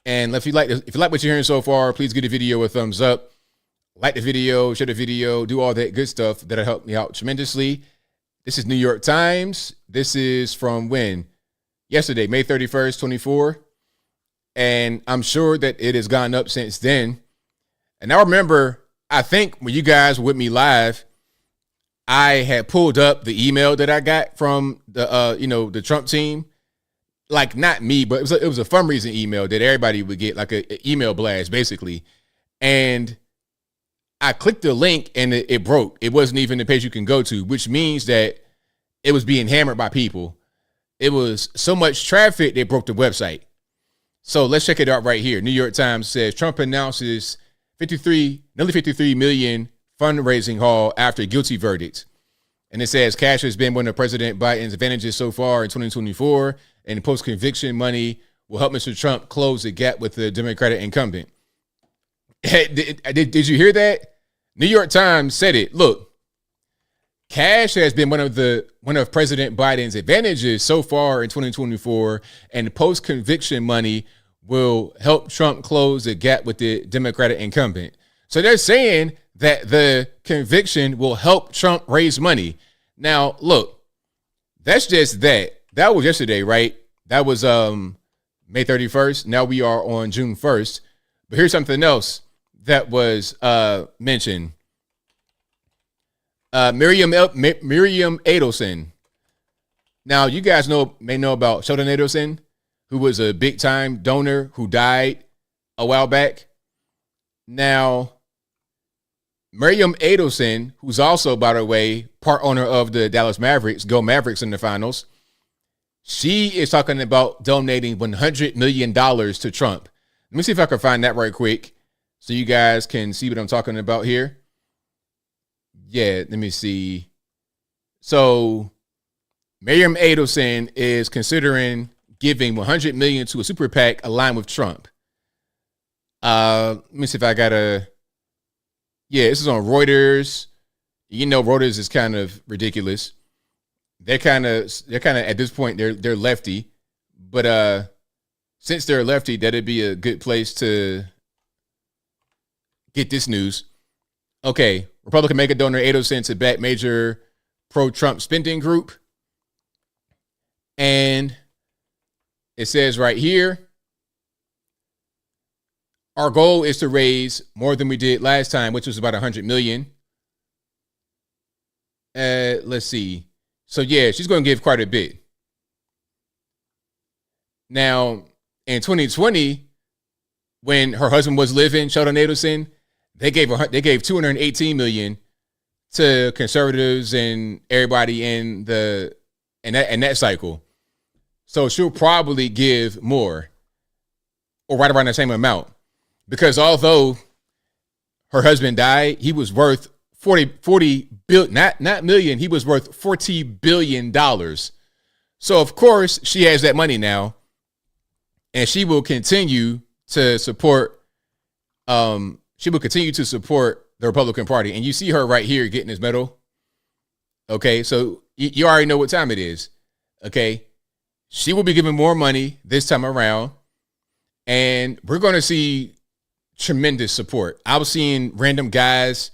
S1: And if you like what you're hearing so far, please give the video a thumbs up. Like the video, share the video, do all that good stuff. That'll help me out tremendously. This is New York Times. This is from when? Yesterday, May 31st, 24. And I'm sure that it has gone up since then. And I remember, I think when you guys were with me live, I had pulled up the email that I got from the Trump team. Like, not me, but it was a fundraising email that everybody would get, like an email blast, basically. And I clicked the link and it broke. It wasn't even the page you can go to, which means that it was being hammered by people. It was so much traffic, they broke the website. So let's check it out right here. New York Times says Trump announces nearly 53 million fundraising haul after guilty verdict. And it says cash has been one of President Biden's advantages so far in 2024, and post-conviction money will help Mr. Trump close the gap with the Democratic incumbent. Did you hear that? New York Times said it. Look, cash has been one of President Biden's advantages so far in 2024, and post-conviction money will help Trump close the gap with the Democratic incumbent. So they're saying that the conviction will help Trump raise money. Now, look, that's just that. That was yesterday, right? That was May 31st. Now we are on June 1st. But here's something else that was mentioned. Miriam Adelson. Now, you guys may know about Sheldon Adelson, who was a big-time donor who died a while back. Now, Miriam Adelson, who's also, by the way, part owner of the Dallas Mavericks, go Mavericks in the finals, she is talking about donating $100 million to Trump. Let me see if I can find that right quick so you guys can see what I'm talking about here. Yeah, let me see. So Miriam Adelson is considering giving $100 million to a super PAC aligned with Trump. Let me see if I got a... Yeah, this is on Reuters. You know, Reuters is kind of ridiculous. They're kind of at this point they're lefty, but since they're lefty, that'd be a good place to get this news. Okay, Republican mega donor Adelson to back major pro-Trump spending group, and it says right here, our goal is to raise more than we did last time, which was about $100 million. Let's see. So yeah, she's going to give quite a bit. Now, in 2020, when her husband was living, Sheldon Adelson, they gave $218 million to conservatives and everybody in that cycle. So she'll probably give more, or right around the same amount, because although her husband died, he was worth 40 billion, not million. He was worth $40 billion. So of course she has that money now, and she will continue to support. She will continue to support the Republican Party, and you see her right here getting this medal. Okay, so you already know what time it is. Okay, she will be giving more money this time around, And we're going to see tremendous support. I was seeing random guys,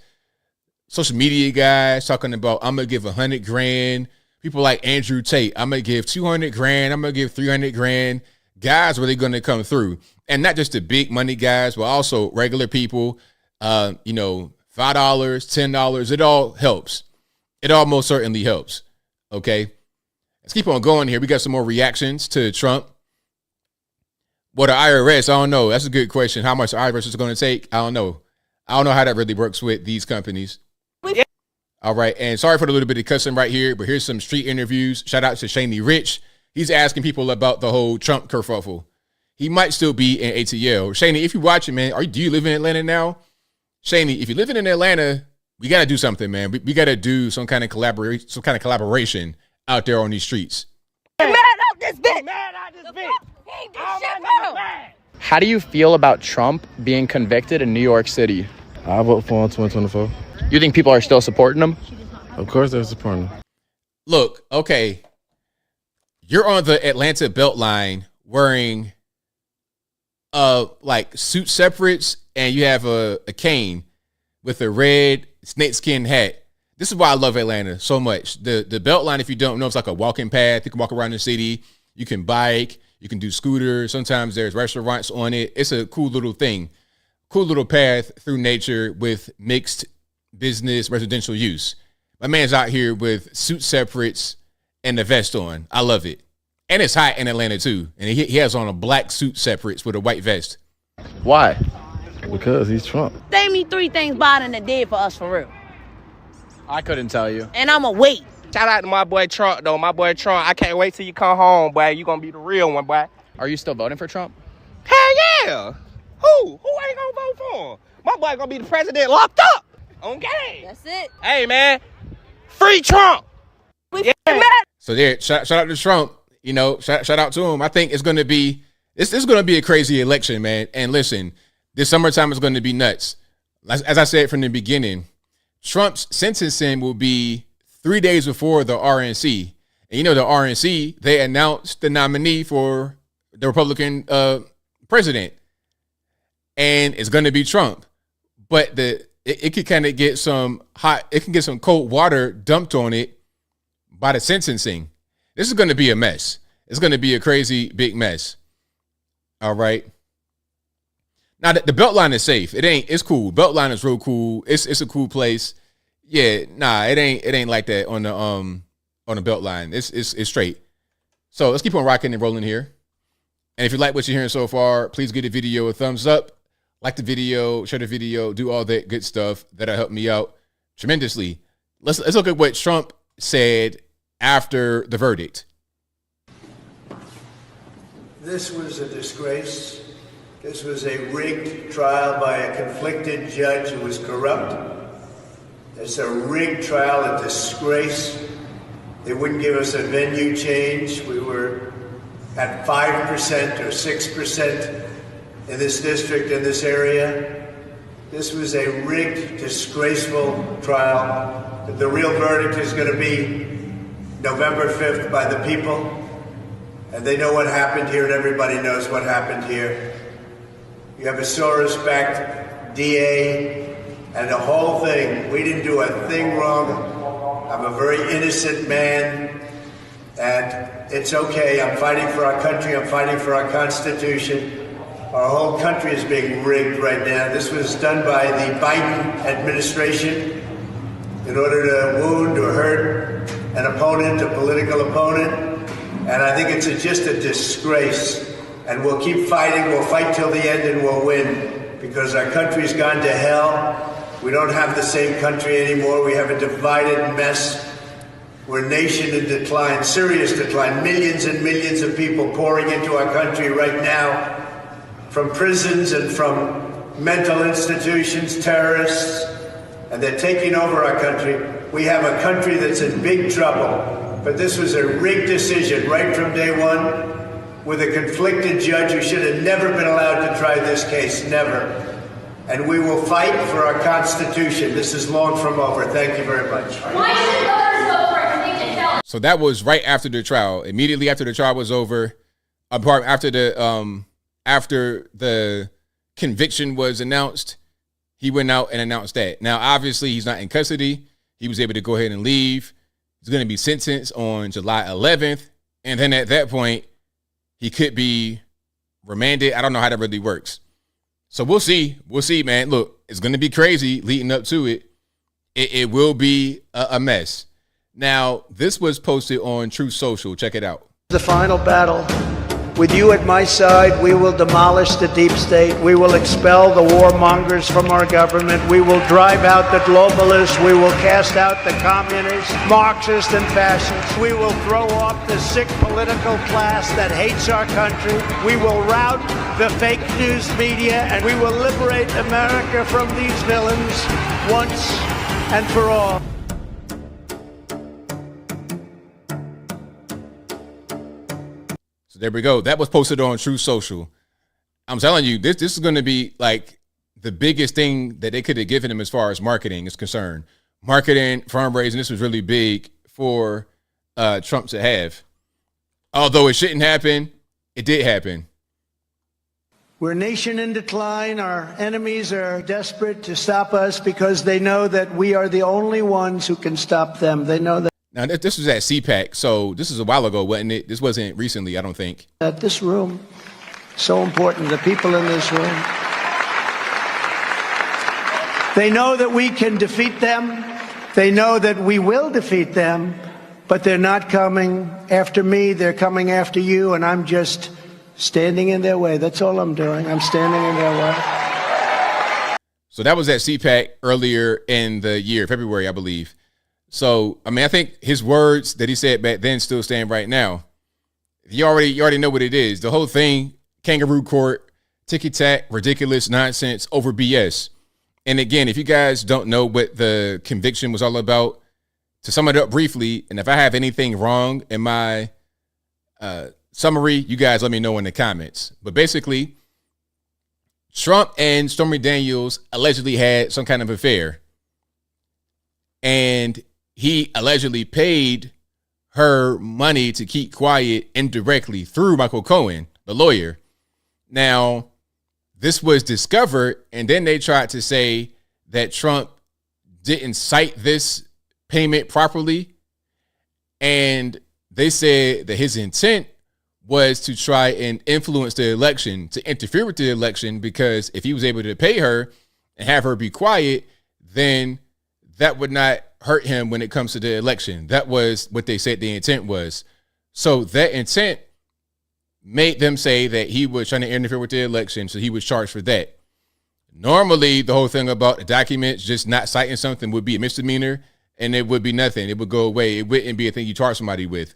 S1: social media guys talking about, I'm going to give $100,000. People like Andrew Tate, I'm going to give $200,000. I'm going to give $300,000. Guys really going to come through. And not just the big money guys, but also regular people, $5, $10. It all helps. It all most certainly helps. Okay. Let's keep on going here. We got some more reactions to Trump. What the IRS, I don't know. That's a good question. How much the IRS is going to take? I don't know. I don't know how that really works with these companies. All right. And sorry for the little bit of cussing right here, but here's some street interviews. Shout out to Shaney Rich. He's asking people about the whole Trump kerfuffle. He might still be in ATL. Shaney, if you're watching, man, do you live in Atlanta now? Shaney, if you're living in Atlanta, we got to do something, man. We got to do some kind of collaboration out there on these streets.
S12: Mad out this bitch. How do you feel about Trump being convicted in New York City?
S23: I vote for him in 2024.
S12: You think people are still supporting him?
S23: Of course they're supporting him.
S1: Look, okay, you're on the Atlanta Beltline wearing like suit separates, and you have a cane with a red snakeskin hat. This is why I love Atlanta so much. The Beltline, if you don't know, it's like a walking path. You can walk around the city. You can bike. You can do scooters. Sometimes there's restaurants on it. It's a cool little thing. Cool little path through nature with mixed business residential use. My man's out here with suit separates and the vest on. I love it. And it's hot in Atlanta too. And he has on a black suit separates with a white vest.
S12: Why?
S23: Because he's Trump.
S13: Name me 3 things Biden that did for us for real.
S12: I couldn't tell you.
S13: And I'ma wait.
S14: Shout out to my boy Trump, though. My boy Trump, I can't wait till you come home, boy. You gonna be the real one, boy.
S12: Are you still voting for Trump?
S14: Hell yeah. Who ain't gonna vote for him? My boy gonna be the president locked up. Okay.
S13: That's it.
S14: Hey, man. Free Trump.
S13: Yeah.
S1: So there, shout out to Trump. You know, shout out to him. I think it's going to be, this is going to be a crazy election, man. And listen, this summertime is going to be nuts. As I said from the beginning, Trump's sentencing will be 3 days before the RNC. And you know, the RNC, they announced the nominee for the Republican president. And it's going to be Trump. But it could kind of get some cold water dumped on it by the sentencing. This is going to be a mess. It's going to be a crazy big mess. All right. Now the Beltline is safe. It's cool. Beltline is real cool. It's a cool place. Yeah, nah, it ain't like that on the Beltline. It's straight. So let's keep on rocking and rolling here. And if you like what you're hearing so far, please give the video a thumbs up. Like the video, share the video, do all that good stuff. That'll help me out tremendously. Let's look at what Trump said after the verdict.
S15: This was a disgrace. This was a rigged trial by a conflicted judge who was corrupt. It's a rigged trial, a disgrace. They wouldn't give us a venue change. We were at 5% or 6% in this district, in this area. This was a rigged, disgraceful trial. The real verdict is going to be November 5th by the people. And they know what happened here, and everybody knows what happened here. You have a Soros-backed DA and the whole thing. We didn't do a thing wrong. I'm a very innocent man, and it's okay. I'm fighting for our country. I'm fighting for our Constitution. Our whole country is being rigged right now. This was done by the Biden administration in order to wound or hurt an opponent, a political opponent. And I think it's just a disgrace. And we'll keep fighting. We'll fight till the end, and we'll win, because our country's gone to hell. We don't have the same country anymore. We have a divided mess. We're a nation in decline, serious decline. Millions and millions of people pouring into our country right now from prisons and from mental institutions, terrorists, and they're taking over our country. We have a country that's in big trouble, but this was a rigged decision right from day one with a conflicted judge who should have never been allowed to try this case, never. And we will fight for our Constitution. This is long from over. Thank you very much.
S25: Why should voters vote for a convicted felon?
S1: So that was right after the trial. Immediately after the trial was over, after after the conviction was announced, he went out and announced that. Now, obviously, he's not in custody. He was able to go ahead and leave. He's going to be sentenced on July 11th. And then at that point, he could be remanded. I don't know how that really works. So we'll see. We'll see, man. Look, it's going to be crazy leading up to it. It will be a mess. Now, this was posted on Truth Social. Check it out.
S16: The final battle. With you at my side, we will demolish the deep state. We will expel the warmongers from our government. We will drive out the globalists. We will cast out the communists, Marxists, and fascists. We will throw off the sick political class that hates our country. We will rout the fake news media, and we will liberate America from these villains once and for all.
S1: There we go. That was posted on True Social. I'm telling you, this is going to be like the biggest thing that they could have given him as far as marketing is concerned. Marketing, fundraising, this was really big for Trump to have. Although it shouldn't happen, it did happen.
S16: We're a nation in decline. Our enemies are desperate to stop us because they know that we are the only ones who can stop them. They know that.
S1: Now, this was at CPAC, so this is a while ago, wasn't it? This wasn't recently, I don't think.
S16: That this room, so important, the people in this room. They know that we can defeat them. They know that we will defeat them, but they're not coming after me. They're coming after you, and I'm just standing in their way. That's all I'm doing. I'm standing in their way.
S1: So that was at CPAC earlier in the year, February, I believe. So, I mean, I think his words that he said back then still stand right now. You already know what it is. The whole thing, kangaroo court, ticky-tack, ridiculous nonsense over BS. And again, if you guys don't know what the conviction was all about, to sum it up briefly, and if I have anything wrong in my summary, you guys let me know in the comments. But basically, Trump and Stormy Daniels allegedly had some kind of affair. And he allegedly paid her money to keep quiet indirectly through Michael Cohen, the lawyer. Now, this was discovered, and then they tried to say that Trump didn't cite this payment properly. And they said that his intent was to try and influence the election, to interfere with the election, because if he was able to pay her and have her be quiet, then that would not hurt him when it comes to the election. That was what they said the intent was. So that intent made them say that he was trying to interfere with the election, so he was charged for that. Normally, the whole thing about the documents just not citing something would be a misdemeanor, and it would be nothing. It would go away. It wouldn't be a thing you charge somebody with.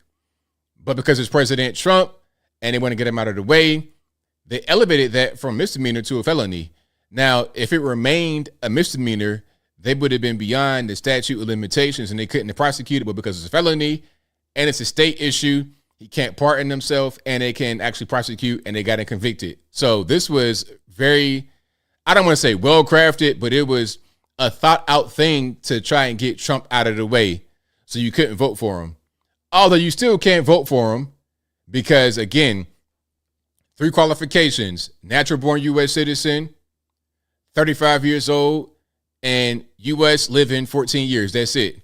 S1: But because it's President Trump and they want to get him out of the way, they elevated that from misdemeanor to a felony. Now, if it remained a misdemeanor, they would have been beyond the statute of limitations and they couldn't have prosecuted, but because it's a felony and it's a state issue, he can't pardon himself and they can actually prosecute, and they got him convicted. So this was very, I don't want to say well-crafted, but it was a thought-out thing to try and get Trump out of the way so you couldn't vote for him. Although you still can't vote for him because, again, 3 qualifications: natural-born U.S. citizen, 35 years old, and U.S. living 14 years. That's it.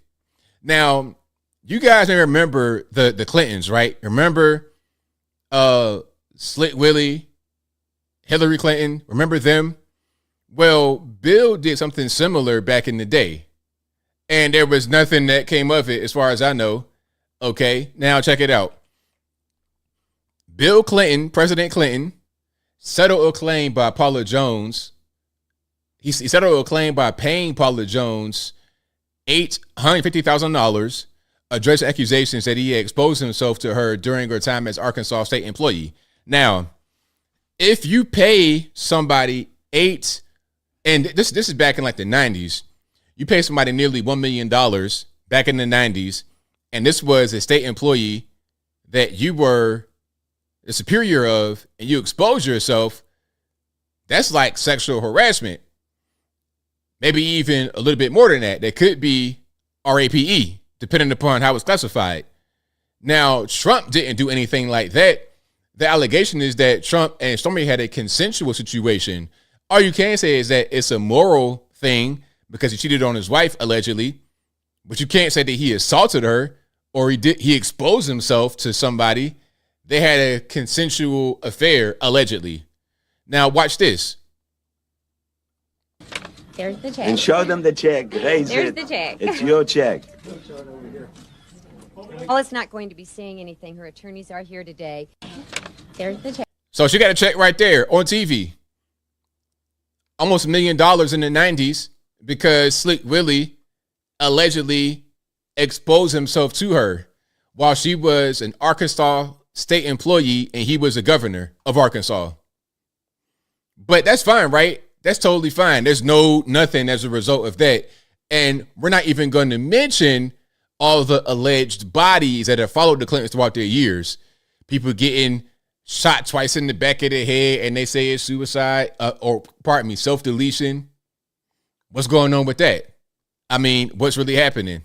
S1: Now, you guys may remember the Clintons, right? Remember Slick Willie, Hillary Clinton? Remember them? Well, Bill did something similar back in the day, and there was nothing that came of it as far as I know. Okay, now check it out. Bill Clinton, President Clinton, settled a claim by Paula Jones. He settled a claim by paying Paula Jones $850,000, addressed accusations that he had exposed himself to her during her time as Arkansas state employee. Now, if you pay somebody and this is back in like the 90s, you pay somebody nearly $1 million back in the 90s, and this was a state employee that you were the superior of, and you expose yourself, that's like sexual harassment. Maybe even a little bit more than that. That could be RAPE, depending upon how it's classified. Now, Trump didn't do anything like that. the allegation is that Trump and Stormy had a consensual situation. All you can say is that it's a moral thing because he cheated on his wife, allegedly. But you can't say that he assaulted her or he exposed himself to somebody. They had a consensual affair, allegedly. Now, watch this.
S17: There's the check.
S23: And show them the check. Raise
S17: There's
S23: it.
S17: the check.
S23: It's your check.
S17: Paula's not going to be saying anything. Her attorneys are here today. There's the check.
S1: So she got a check right there on TV. Almost $1 million in the 90s because Slick Willie allegedly exposed himself to her while she was an Arkansas state employee and he was a governor of Arkansas. But that's fine, right? That's totally fine. There's nothing as a result of that. And we're not even going to mention all the alleged bodies that have followed the Clintons throughout their years. People getting shot twice in the back of the head and they say it's suicide self-deletion. What's going on with that? I mean, what's really happening?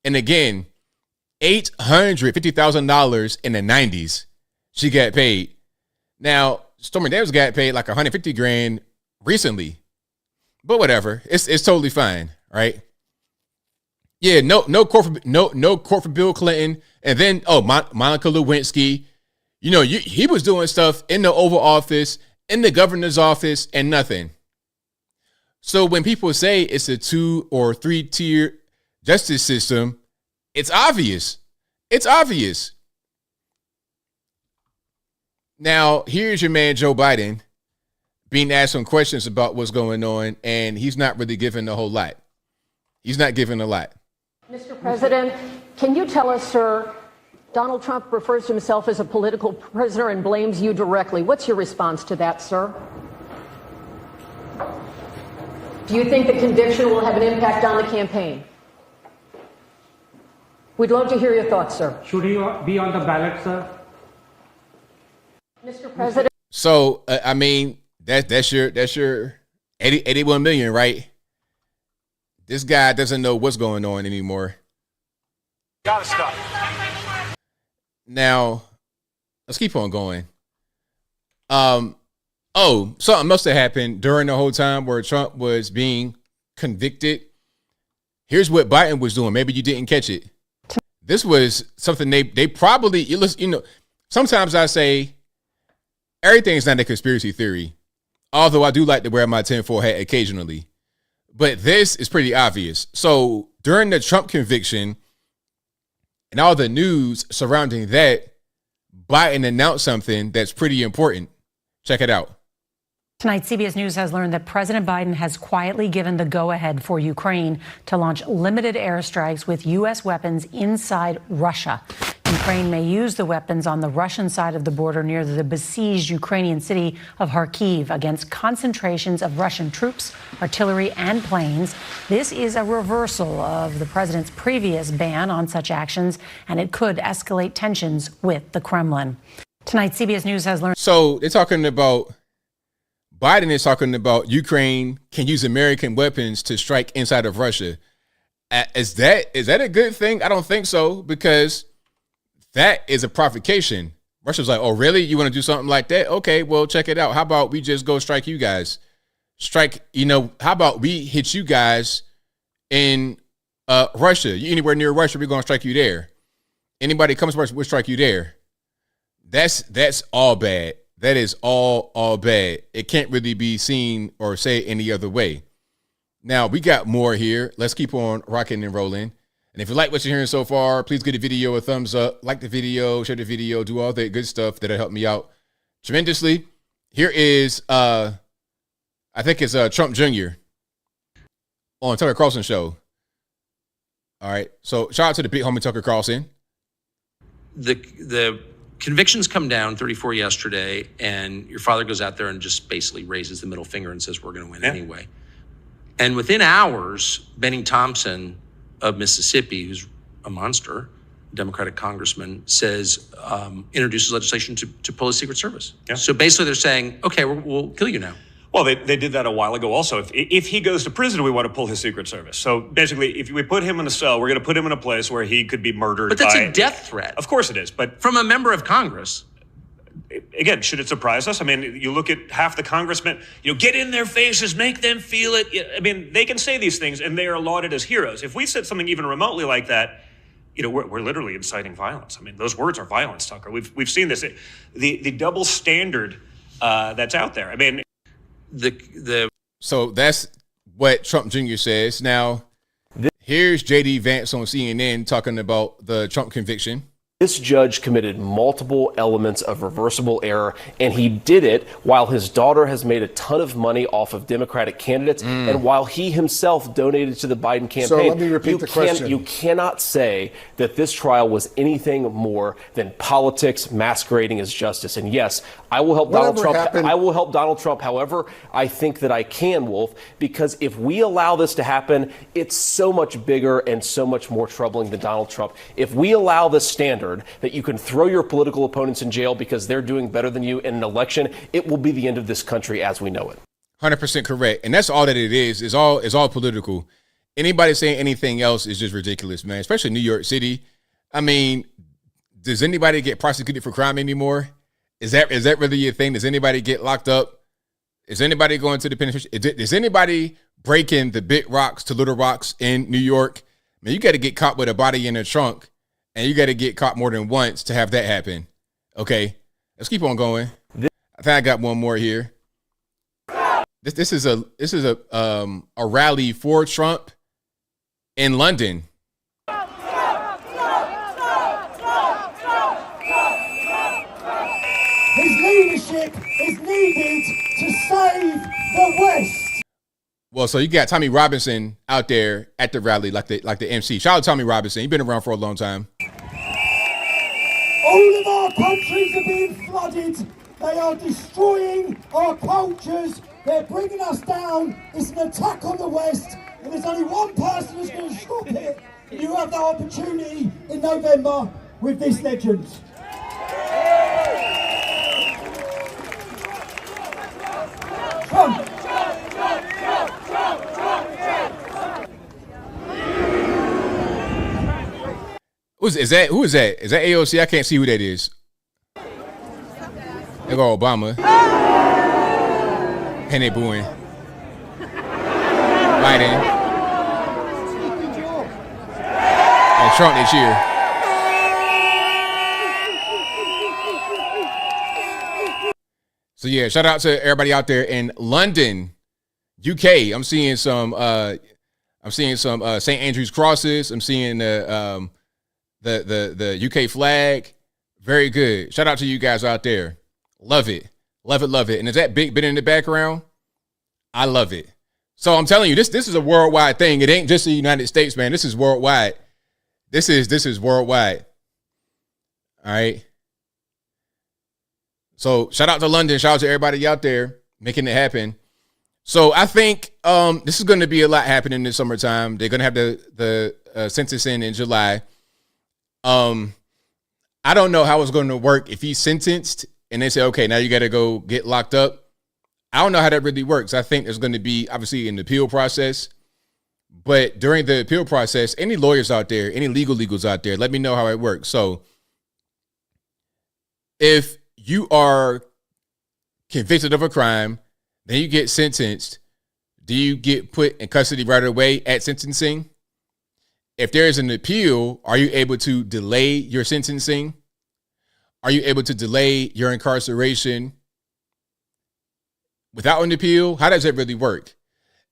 S1: And again, $850,000 in the 90s, she got paid. Now, Stormy Daniels got paid like $150,000 recently, but whatever. It's totally fine, right? Yeah, no court for Bill Clinton, and then Monica Lewinsky. You know, he was doing stuff in the Oval Office, in the governor's office, and nothing. So when people say it's a 2 or 3 tier justice system, it's obvious. It's obvious. Now, here's your man, Joe Biden, being asked some questions about what's going on, and he's not really giving a whole lot. He's not giving a lot.
S18: Mr. President, can you tell us, sir, Donald Trump refers to himself as a political prisoner and blames you directly. What's your response to that, sir? Do you think the conviction will have an impact on the campaign? We'd love to hear your thoughts, sir.
S19: Should he be on the ballot, sir?
S18: Mr. President.
S1: So, I mean, that's your 81 million, right? This guy doesn't know what's going on anymore.
S11: Gotta stop.
S1: Now, let's keep on going. Something must have happened during the whole time where Trump was being convicted. Here's what Biden was doing. Maybe you didn't catch it. This was something they probably, sometimes I say everything's not a conspiracy theory, although I do like to wear my tinfoil hat occasionally. But this is pretty obvious. So during the Trump conviction and all the news surrounding that, Biden announced something that's pretty important. Check it out.
S20: Tonight, CBS News has learned that President Biden has quietly given the go-ahead for Ukraine to launch limited airstrikes with U.S. weapons inside Russia. Ukraine may use the weapons on the Russian side of the border near the besieged Ukrainian city of Kharkiv against concentrations of Russian troops, artillery, and planes. This is a reversal of the president's previous ban on such actions, and it could escalate tensions with the Kremlin. Tonight, CBS News has learned.
S1: So they're talking about, Biden is talking about Ukraine can use American weapons to strike inside of Russia. Is that a good thing? I don't think so, because that is a provocation. Russia's like, oh, really? You want to do something like that? Okay, well, check it out. How about we just go strike you guys? How about we hit you guys in Russia? You anywhere near Russia, we're going to strike you there. Anybody comes to Russia, we'll strike you there. That's all bad. That is all bad. It can't really be seen or say any other way. Now, we got more here. Let's keep on rocking and rolling. And if you like what you're hearing so far, please give the video a thumbs up, like the video, share the video, do all that good stuff that'll help me out tremendously. Here is, I think it's Trump Jr. on Tucker Carlson show. All right. So shout out to the big homie Tucker Carlson.
S21: The convictions come down 34 yesterday, and your father goes out there and just basically raises the middle finger and says, we're going to win anyway. And within hours, Benny Thompson of Mississippi, who's a monster, Democratic congressman, says, introduces legislation to pull the Secret Service. So basically they're saying, okay, we'll kill you now.
S11: Well, they did that a while ago also. If he goes to prison, we want to pull his Secret Service. So basically, if we put him in a cell, we're going to put him in a place where he could be murdered.
S21: But that's a death threat.
S11: Of course it is. But
S21: from a member of Congress.
S11: Again, should it surprise us? I mean, you look at half the congressmen, get in their faces, make them feel it. I mean, they can say these things and they are lauded as heroes. If we said something even remotely like that, we're literally inciting violence. I mean, those words are violence, Tucker. We've seen this. The double standard that's out there. I mean,
S1: So that's what Trump Jr. says. Now, here's J.D. Vance on CNN talking about the Trump conviction.
S2: This judge committed multiple elements of reversible error, and he did it while his daughter has made a ton of money off of Democratic candidates, and while he himself donated to the Biden campaign.
S3: So let me repeat the question.
S2: You cannot say that this trial was anything more than politics masquerading as justice. And yes, I will help Donald Trump. I will help Donald Trump. However, I think that I can, Wolf, because if we allow this to happen, it's so much bigger and so much more troubling than Donald Trump. If we allow this standard that you can throw your political opponents in jail because they're doing better than you in an election, it will be the end of this country as we know it.
S1: 100% correct. And that's all that it is. It's all political. Anybody saying anything else is just ridiculous, man, especially New York City. I mean, does anybody get prosecuted for crime anymore? Is that really a thing? Does anybody get locked up? Is anybody going to the penitentiary? Is anybody breaking the big rocks to little rocks in New York? Man, you got to get caught with a body in a trunk. And you got to get caught more than once to have that happen. Okay, let's keep on going. I think I got one more here. This is a rally for Trump in London.
S4: His leadership is needed to save the West.
S1: Well, so you got Tommy Robinson out there at the rally, like the MC. Shout out to Tommy Robinson. He's been around for a long time.
S4: All of our countries are being flooded. They are destroying our cultures. They're bringing us down. It's an attack on the West. And there's only one person who's going to stop it. And you have that opportunity in November with this legend. Trump.
S1: Who is that? Is that AOC? I can't see who that is. There go Obama. Penny booing. Biden. And Trump this year. So yeah, shout out to everybody out there in London, UK. I'm seeing some St. Andrew's crosses. I'm seeing the UK flag. Very good. Shout out to you guys out there. Love it. Love it, love it. And is that big bit in the background? I love it. So I'm telling you, this is a worldwide thing. It ain't just the United States, man. This is worldwide. This is worldwide. All right. So shout out to London. Shout out to everybody out there making it happen. So I think this is going to be a lot happening this summertime. They're going to have the census in July. I don't know how it's going to work if he's sentenced and they say, okay, now you got to go get locked up. I don't know how that really works. I think there's going to be obviously an appeal process, but during the appeal process, any lawyers out there, any legals out there, let me know how it works. So if you are convicted of a crime, then you get sentenced, do you get put in custody right away at sentencing? If there is an appeal, are you able to delay your sentencing? Are you able to delay your incarceration without an appeal? How does that really work?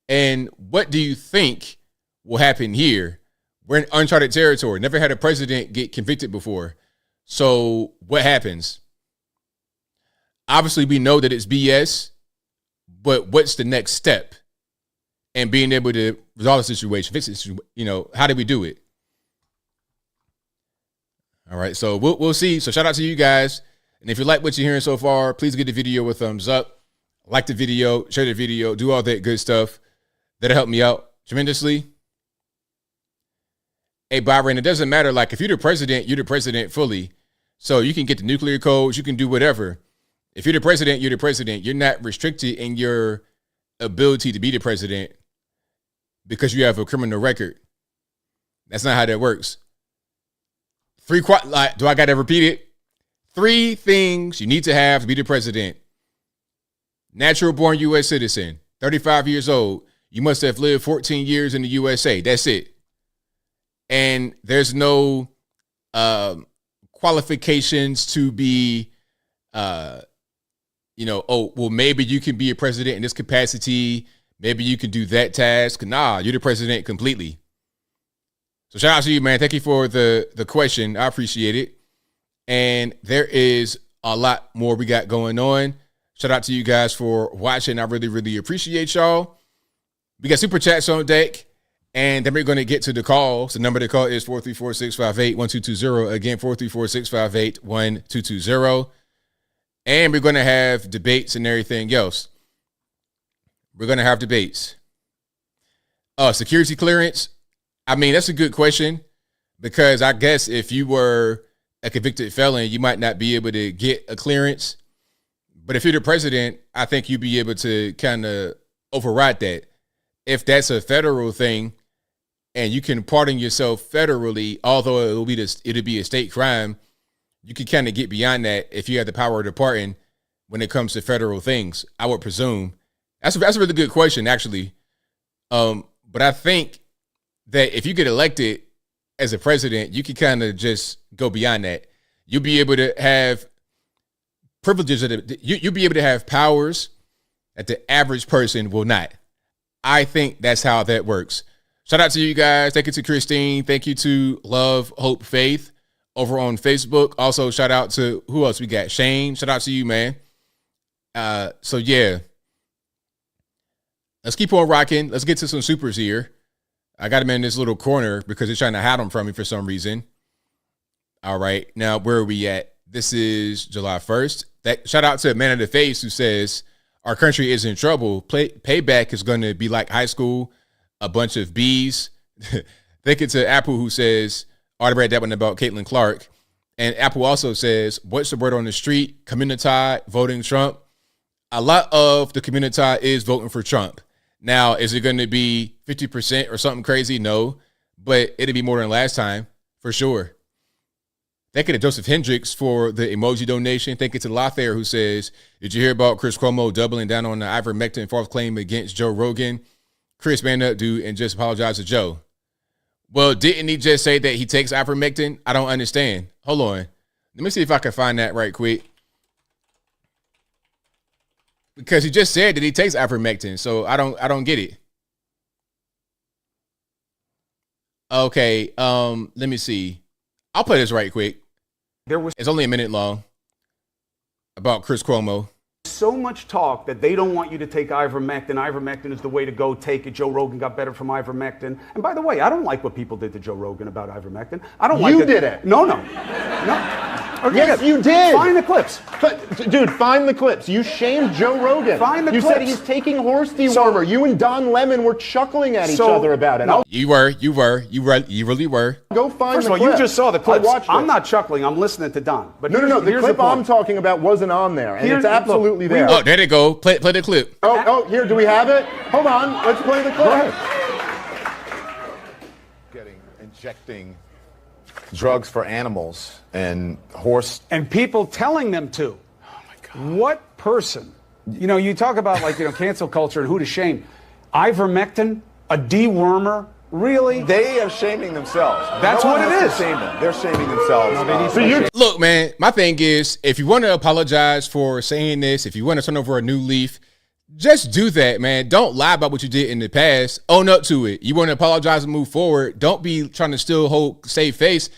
S1: And what do you think will happen here? We're in uncharted territory. Never had a president get convicted before. So what happens? Obviously, we know that it's BS, but what's the next step? And being able to resolve the situation, fix it, how do we do it? All right, so we'll see. So shout out to you guys. And if you like what you're hearing so far, please give the video a thumbs up. Like the video, share the video, do all that good stuff. That'll help me out tremendously. Hey, Byron, it doesn't matter. Like, if you're the president fully. So you can get the nuclear codes, you can do whatever. If you're the president, you're the president. You're not restricted in your ability to be the president because you have a criminal record. That's not how that works. Do I got to repeat it? 3 things you need to have to be the president. Natural born U.S. citizen, 35 years old. You must have lived 14 years in the USA. That's it. And there's no qualifications to be, maybe you can be a president in this capacity. Maybe you can do that task. Nah, you're the president completely. So shout out to you, man. Thank you for the question. I appreciate it. And there is a lot more we got going on. Shout out to you guys for watching. I really, really appreciate y'all. We got super chats on deck. And then we're going to get to the calls. The number to call is 434-658-1220. Again, 434-658-1220. And we're going to have debates and everything else. We're going to have debates. Security clearance. I mean, that's a good question because I guess if you were a convicted felon, you might not be able to get a clearance. But if you're the president, I think you'd be able to kind of override that. If that's a federal thing and you can pardon yourself federally, although it'll be a state crime, you can kind of get beyond that if you have the power to pardon when it comes to federal things, I would presume. That's a really good question, actually. But I think that if you get elected as a president, you can kind of just go beyond that. You'll be able to have privileges. You'll be able to have powers that the average person will not. I think that's how that works. Shout out to you guys. Thank you to Christine. Thank you to Love, Hope, Faith over on Facebook. Also, shout out to who else we got? Shane. Shout out to you, man. So yeah. Let's keep on rocking. Let's get to some supers here. I got him in this little corner because they're trying to hide them from me for some reason. All right. Now, where are we at? This is July 1st. Shout out to Man of the Face who says, our country is in trouble. Payback is going to be like high school, a bunch of B's. Thank you to Apple who says, I read that one about Caitlin Clark. And Apple also says, what's the word on the street? Community voting Trump. A lot of the community is voting for Trump. Now, is it going to be 50% or something crazy? No, but it'll be more than last time for sure. Thank you to Joseph Hendricks for the emoji donation. Thank you to Lothair who says, did you hear about Chris Cuomo doubling down on the ivermectin false claim against Joe Rogan? Chris, man up, dude, and just apologize to Joe. Well, didn't he just say that he takes ivermectin? I don't understand. Hold on. Let me see if I can find that right quick. Because he just said that he takes ivermectin, so I don't get it. Okay, let me see. I'll play this right quick. It's only a minute long about Chris Cuomo.
S3: So much talk that they don't want you to take ivermectin. Ivermectin is the way to go. Take it. Joe Rogan got better from ivermectin. And by the way, I don't like what people did to Joe Rogan about ivermectin. I don't like
S5: You did it.
S3: No. Okay,
S5: Yes,
S3: good.
S5: you did.
S3: Find the clips.
S5: Dude, find the clips. You shamed Joe Rogan.
S3: Find the
S5: you
S3: clips.
S5: said he's taking horse dewormer. You and Don Lemon were chuckling at each other about it.
S3: No.
S1: You really were.
S5: Go find
S3: First
S5: the
S3: of all,
S5: clip.
S3: you just saw the clips.
S5: I watched
S3: I'm
S5: it.
S3: not chuckling. I'm listening to Don. But
S5: No. The
S3: here's
S5: clip
S3: point.
S5: I'm talking about wasn't on there, and
S3: Here's-
S5: it's absolutely there.
S1: Oh, there they go. Play the clip.
S5: Oh, here, do we have it? Hold on, let's play the clip.
S6: Injecting drugs for animals and horse.
S3: And people telling them to. Oh my God. What person? You know, you talk about cancel culture and who to shame. Ivermectin, a dewormer, really?
S6: They are shaming themselves.
S3: That's
S6: No
S3: what
S6: one
S3: it
S6: has
S3: is.
S6: to shame them. They're shaming themselves.
S1: Look, man, my thing is, if you want to apologize for saying this, if you want to turn over a new leaf, just do that, man. Don't lie about what you did in the past. Own up to it. You want to apologize and move forward. Don't be trying to still save face.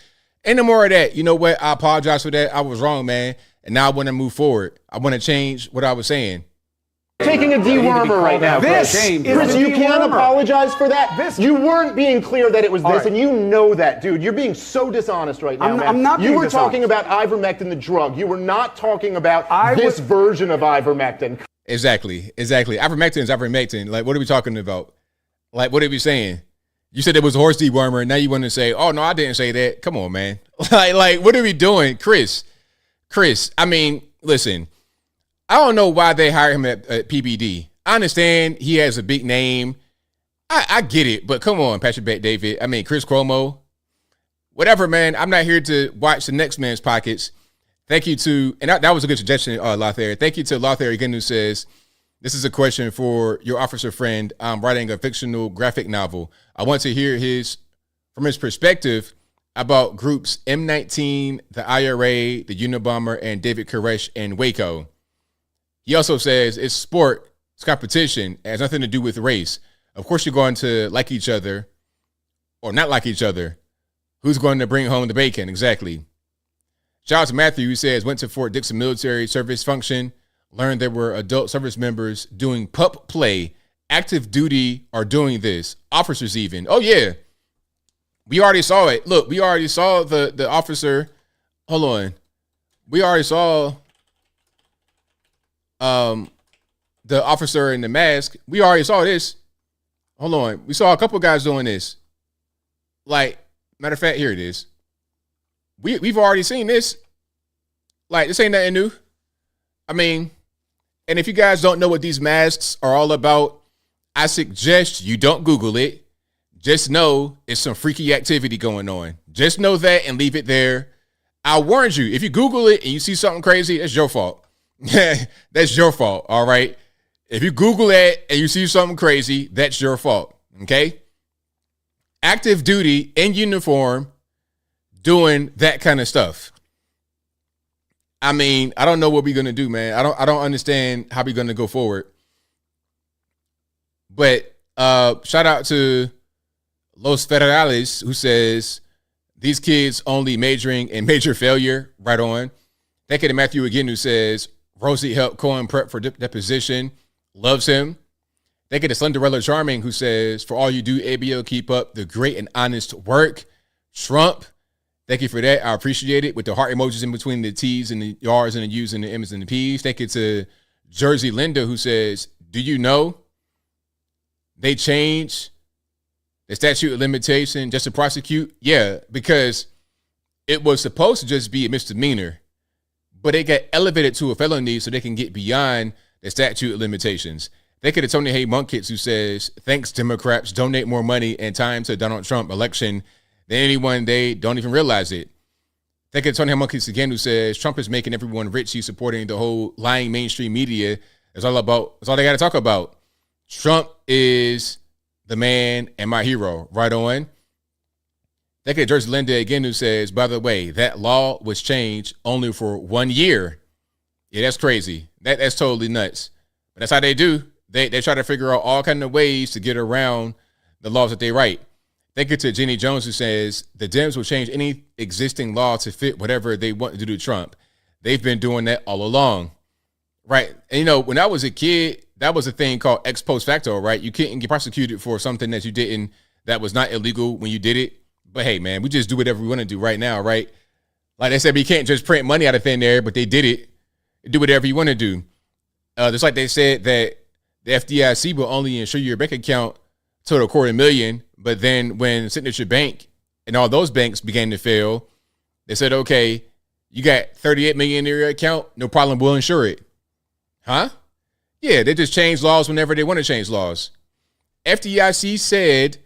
S1: Ain't no more of that. You know what? I apologize for that. I was wrong, man. And now I want to move forward. I want to change what I was saying.
S5: Taking a dewormer right now.
S3: Chris,
S5: Chris, you can't apologize for that. You weren't being clear that it was this, and you know that, dude. You're being so dishonest right now, man.
S3: I'm not
S5: You
S3: being
S5: were
S3: dishonest.
S5: talking about ivermectin, the drug. You were not talking about this version of ivermectin.
S1: Exactly. Ivermectin is ivermectin. Like, what are we talking about? Like, what are we saying? You said it was a horse dewormer, and now you want to say, oh, no, I didn't say that. Come on, man. like, what are we doing? Chris, I mean, listen, I don't know why they hired him at PBD. I understand he has a big name. I get it, but come on, Patrick Bet-David. I mean, Chris Cuomo. Whatever, man. I'm not here to watch the next man's pockets. Thank you to, and that was a good suggestion, Lothair. Thank you to Lothair again, who says, this is a question for your officer friend. I'm writing a fictional graphic novel. I want to hear from his perspective about groups M19, the IRA, the Unabomber, and David Koresh and Waco. He also says it's sport, it's competition, it has nothing to do with race. Of course, you're going to like each other or not like each other. Who's going to bring home the bacon? Exactly. Shout out to Matthew, who says, went to Fort Dixon military service function, learned there were adult service members doing pup play. Active duty are doing this. Officers even. Oh, yeah. We already saw it. Look, we already saw the officer. Hold on. We already saw the officer in the mask. We already saw this. Hold on. We saw a couple guys doing this. Like, matter of fact, here it is. We've already seen this. Like, this ain't nothing new. I mean, and if you guys don't know what these masks are all about, I suggest you don't Google it. Just know it's some freaky activity going on. Just know that and leave it there. I warned you, if you Google it and you see something crazy, that's your fault. That's your fault, all right? If you Google it and you see something crazy, that's your fault, okay? Active duty in uniform doing that kind of stuff. I mean, I don't know what we're going to do, man. I don't understand how we're going to go forward. But shout out to Los Federales, who says these kids only majoring in major failure. Right on. Thank you to Matthew again, who says Rosie helped Cohen prep for deposition. Loves him. Thank you to Slenderella Charming, who says, for all you do, ABL, keep up the great and honest work. Trump, thank you for that. I appreciate it. With the heart emojis in between the T's and the R's and the U's and the M's and the P's. Thank you to Jersey Linda, who says, do you know they changed the statute of limitation just to prosecute? Yeah, because it was supposed to just be a misdemeanor, but it got elevated to a felony so they can get beyond the statute of limitations. Thank you to Tony Hay Munkits, who says, thanks, Democrats, donate more money and time to Donald Trump election than anyone. They don't even realize it. Thank you to Tony Hay Munkits again, who says, Trump is making everyone rich. He's supporting the whole lying mainstream media. That's all they got to talk about. Trump is the man and my hero. Right on. Thank you to Jersey Linda again, who says, by the way, that law was changed only for 1 year. Yeah, that's crazy. That's totally nuts. But that's how they do. They try to figure out all kinds of ways to get around the laws that they write. Thank you to Jenny Jones, who says the Dems will change any existing law to fit whatever they want to do to Trump. They've been doing that all along. Right. And, you know, when I was a kid, that was a thing called ex post facto, right? You couldn't get prosecuted for something that you didn't, that was not illegal when you did it. But hey, man, we just do whatever we want to do right now, right? Like they said, we can't just print money out of thin air, but they did it. Do whatever you want to do. Just like they said that the FDIC will only insure your bank account to $250,000. But then when Signature Bank and all those banks began to fail, they said, okay, you got $38 million in your account. No problem. We'll insure it. Huh? Yeah, they just change laws whenever they want to change laws. FDIC said,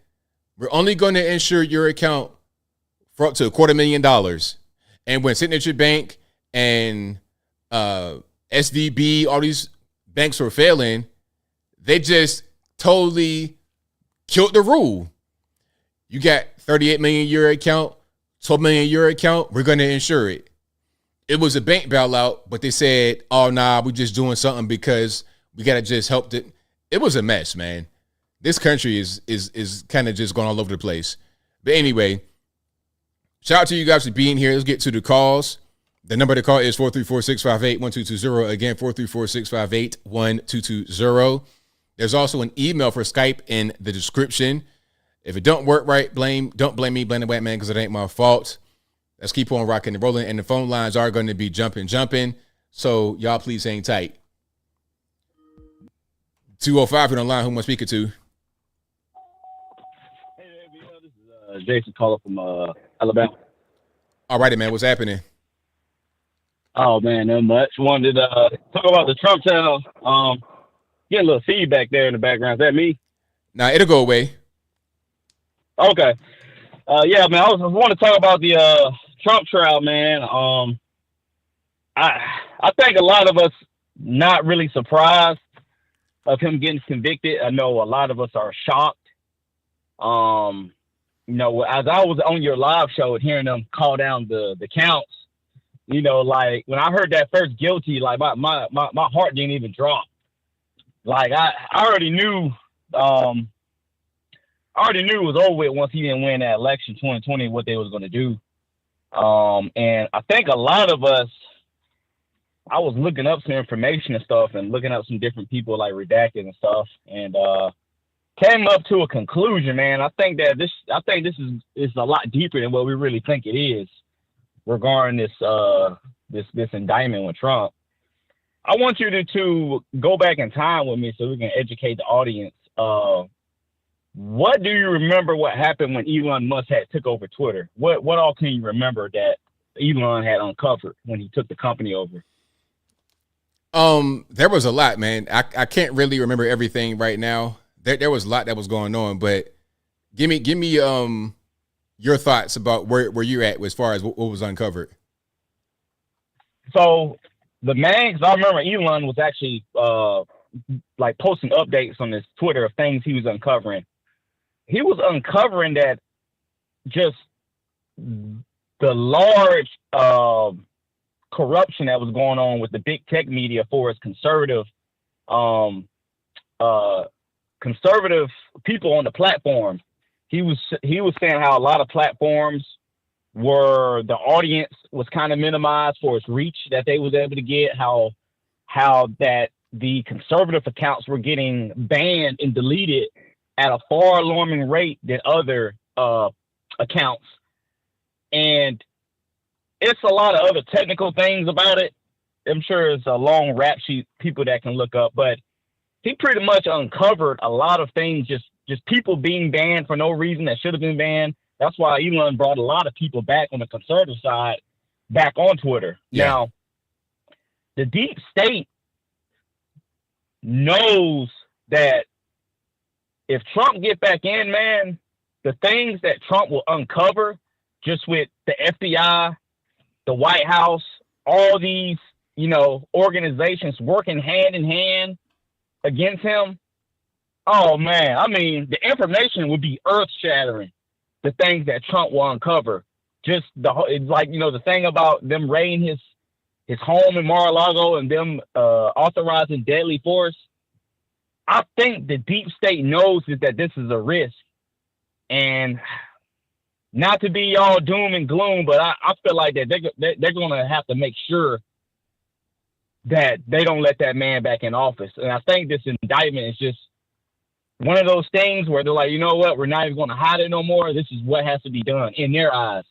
S1: we're only going to insure your account for up to $250,000. And when Signature Bank and SVB, all these banks were failing, they just totally killed the rule. You got 38 million in your account, 12 million in your account, we're going to insure it. It was a bank bailout, but they said, oh, nah, we're just doing something because we got to just help it. It was a mess, man. This country is kind of just going all over the place. But anyway, shout out to you guys for being here. Let's get to the calls. The number to call is 434-658-1220. Again, 434-658-1220. There's also an email for Skype in the description. If it don't work right, don't blame me, blame the white man, because it ain't my fault. Let's keep on rocking and rolling. And the phone lines are going to be jumping. So y'all please hang tight. 205, you're on the line. Who am I speaking to?
S7: Hey, ABL, this is Jason calling from Alabama.
S1: All righty, man. What's happening?
S7: Oh, man, not much. Wanted to talk about the Trump trial. Get a little feedback there in the background. Is that me?
S1: Nah, it'll go away.
S7: Okay. Yeah, man, I want to talk about the Trump trial, man. I think a lot of us not really surprised of him getting convicted. I know a lot of us are shocked. You know, as I was on your live show and hearing them call down the counts, you know, like when I heard that first guilty, like my heart didn't even drop. Like I already knew it was over with once he didn't win that election 2020, what they was going to do. And I think a lot of us, I was looking up some information and stuff and looking up some different people like Redacted and stuff, and came up to a conclusion, man. I think this is a lot deeper than what we really think it is regarding this indictment with Trump. I want you to go back in time with me so we can educate the audience. What do you remember what happened when Elon Musk had took over Twitter? What all can you remember that Elon had uncovered when he took the company over?
S1: There was a lot, man. I can't really remember everything right now. There was a lot that was going on, but give me your thoughts about where you're at as far as what was uncovered.
S7: So the main, cause I remember Elon was actually like posting updates on his Twitter of things he was uncovering. He was uncovering that just the large corruption that was going on with the big tech media for its conservative people on the platform. He was saying how a lot of platforms were, the audience was kind of minimized for its reach that they was able to get, how that the conservative accounts were getting banned and deleted at a far alarming rate than other accounts. And it's a lot of other technical things about it. I'm sure it's a long rap sheet, people that can look up, but he pretty much uncovered a lot of things, just people being banned for no reason that should have been banned. That's why Elon brought a lot of people back on the conservative side back on Twitter. Yeah. Now, the deep state knows that if Trump get back in, man, the things that Trump will uncover just with the FBI, the White House, all these, you know, organizations working hand in hand against him. Oh man, I mean, the information would be earth-shattering. The things that Trump will uncover, just it's like, you know, the thing about them raiding his home in Mar-a-Lago and them authorizing deadly force. I think the deep state knows that this is a risk, and not to be all doom and gloom, but I feel like that they're going to have to make sure that they don't let that man back in office. And I think this indictment is just one of those things where they're like, you know what, we're not even going to hide it no more. This is what has to be done in their eyes.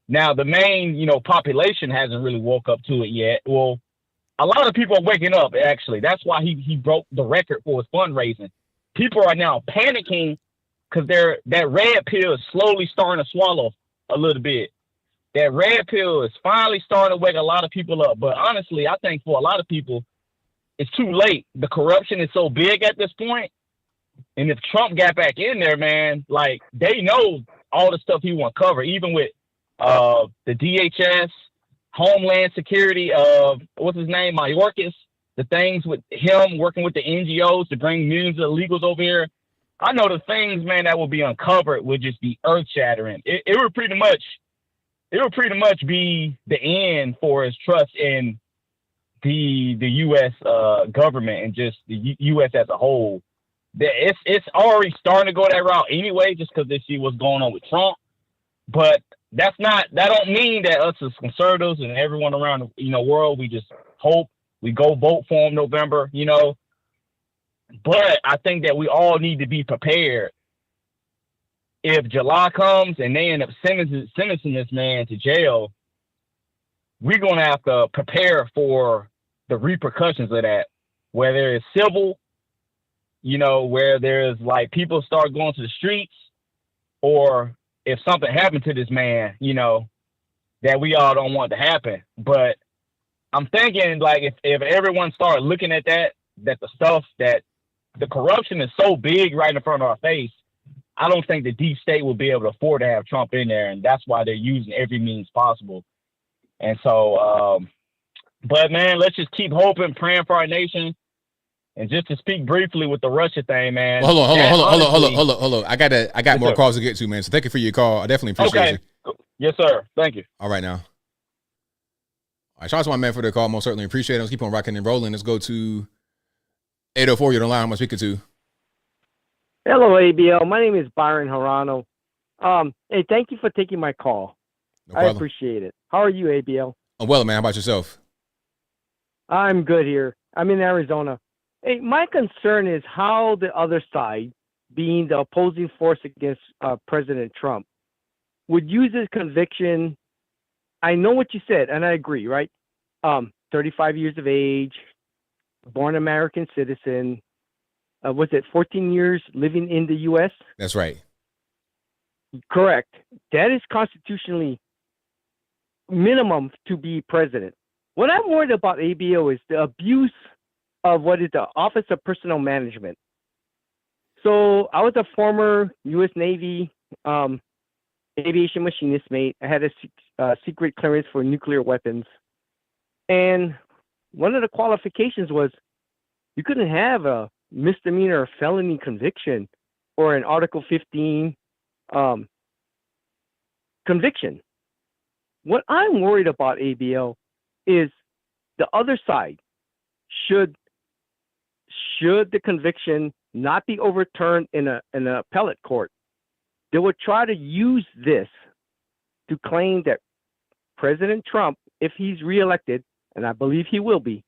S7: Now, the main, you know, population hasn't really woke up to it yet. Well, a lot of people are waking up, actually. That's why he broke the record for his fundraising. People are now panicking because that red pill is slowly starting to swallow a little bit. That red pill is finally starting to wake a lot of people up. But honestly, I think for a lot of people, it's too late. The corruption is so big at this point. And if Trump got back in there, man, like, they know all the stuff he want to cover, even with the DHS, Homeland Security, what's his name, Mayorkas, the things with him working with the NGOs to bring millions of illegals over here. I know the things, man, that will be uncovered would just be earth-shattering. It would pretty much be the end for his trust in the U.S. Government and just the U.S. as a whole. It's already starting to go that route anyway, just because they see what's going on with Trump. But that don't mean that us as conservatives and everyone around the, you know, world, we just hope we go vote for him November, you know. But I think that we all need to be prepared. If July comes and they end up sentencing this man to jail, we're going to have to prepare for the repercussions of that, whether it's civil, you know, where there's like people start going to the streets, or if something happened to this man, you know, that we all don't want to happen. But I'm thinking, like, if everyone started looking at that that the corruption is so big right in front of our face. I don't think the deep state will be able to afford to have Trump in there, and that's why they're using every means possible. And so, but man, let's just keep hoping, praying for our nation. And just to speak briefly with the Russia thing, man.
S1: Well, hold on. I got more calls to get to, man. So thank you for your call. I definitely appreciate you.
S7: Yes, sir. Thank you.
S1: All right, now. All right, shout out to my man for the call. Most certainly appreciate it. Let's keep on rocking and rolling. Let's go to 804. You're on the line. I'm speaking to.
S8: Hello, ABL. My name is Byron Harano. Hey, thank you for taking my call.
S1: No problem.
S8: I appreciate it. How are you, ABL?
S1: I'm well, man. How about yourself?
S8: I'm good here. I'm in Arizona. Hey, my concern is how the other side, being the opposing force against President Trump, would use his conviction. I know what you said, and I agree, right? 35 years of age, born American citizen. Was it 14 years living in the U.S.?
S1: That's right.
S8: Correct. That is constitutionally minimum to be president. What I'm worried about, ABO, is the abuse of what is the Office of Personnel Management. So I was a former U.S. Navy aviation machinist mate. I had a secret clearance for nuclear weapons. And one of the qualifications was you couldn't have a misdemeanor or felony conviction or an Article 15 conviction. What I'm worried about, ABL, is the other side. Should the conviction not be overturned in an appellate court, they would try to use this to claim that President Trump, if he's reelected, and I believe he will be,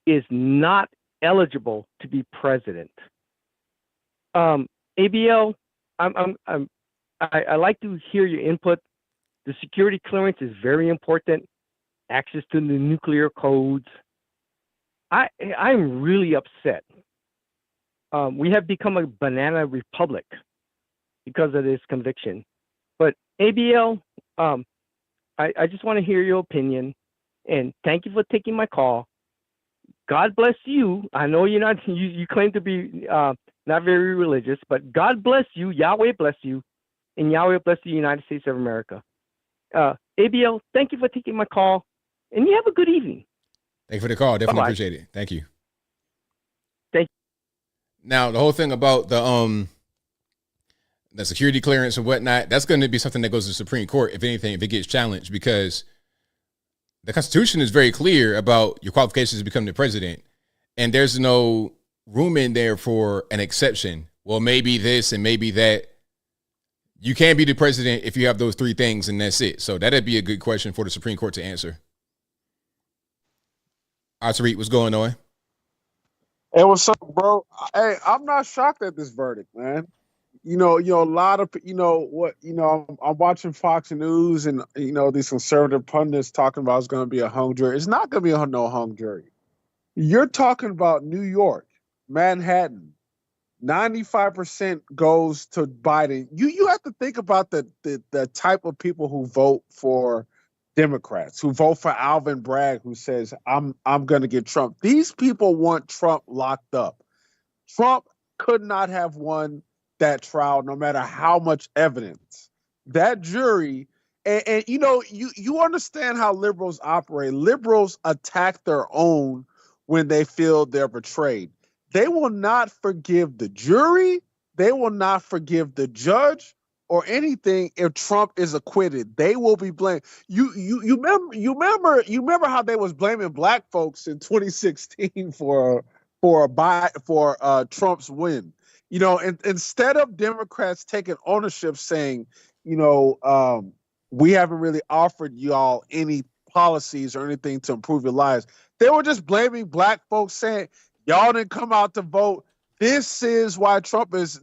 S8: is not eligible to be president. ABL, I like to hear your input. The security clearance is very important. Access to the nuclear codes. I'm really upset. We have become a banana republic because of this conviction. But ABL, I just want to hear your opinion, and thank you for taking my call. God bless you. I know you're not. You claim to be not very religious, but God bless you. Yahweh bless you, and Yahweh bless the United States of America. ABL, thank you for taking my call, and you have a good evening.
S1: Thank you for the call. Definitely
S8: Bye-bye.
S1: appreciate it. Thank you.
S8: Thank
S1: you. Now, the whole thing about the security clearance and whatnot, that's going to be something that goes to the Supreme Court, if anything, if it gets challenged, because the Constitution is very clear about your qualifications to become the president, and there's no room in there for an exception. Well, maybe this and maybe that. You can be the president if you have those three things, and that's it. So that'd be a good question for the Supreme Court to answer. Tariq, what's going on?
S9: Hey, what's up, bro? Hey, I'm not shocked at this verdict, man. A lot of, I'm watching Fox News, and, these conservative pundits talking about it's going to be a hung jury. It's not going to be no hung jury. You're talking about New York, Manhattan. 95% goes to Biden. You have to think about the type of people who vote for Democrats, who vote for Alvin Bragg, who says, I'm going to get Trump. These people want Trump locked up. Trump could not have won that trial, no matter how much evidence. That jury, and you understand how liberals operate. Liberals attack their own when they feel they're betrayed. They will not forgive the jury. They will not forgive the judge or anything if Trump is acquitted. They will be blamed. You remember how they was blaming black folks in 2016 for Trump's win. And instead of Democrats taking ownership, saying, we haven't really offered y'all any policies or anything to improve your lives, they were just blaming black folks, saying, y'all didn't come out to vote. This is why Trump is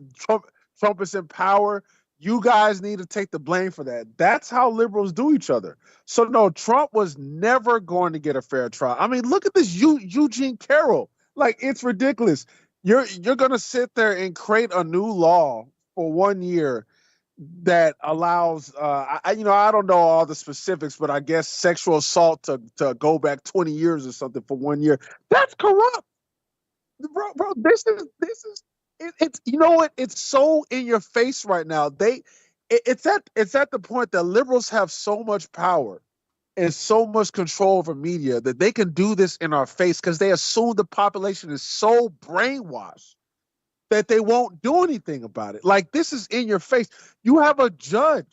S9: in power. You guys need to take the blame for that. That's how liberals do each other. So no, Trump was never going to get a fair trial. I mean, look at this Eugene Carroll. Like, it's ridiculous. You're going to sit there and create a new law for 1 year that allows I don't know all the specifics, but I guess sexual assault to go back 20 years or something for 1 year. That's corrupt. bro, this is it's you know what? It's so in your face right now. It's at the point that liberals have so much power and so much control over media that they can do this in our face because they assume the population is so brainwashed that they won't do anything about it. Like, this is in your face. You have a judge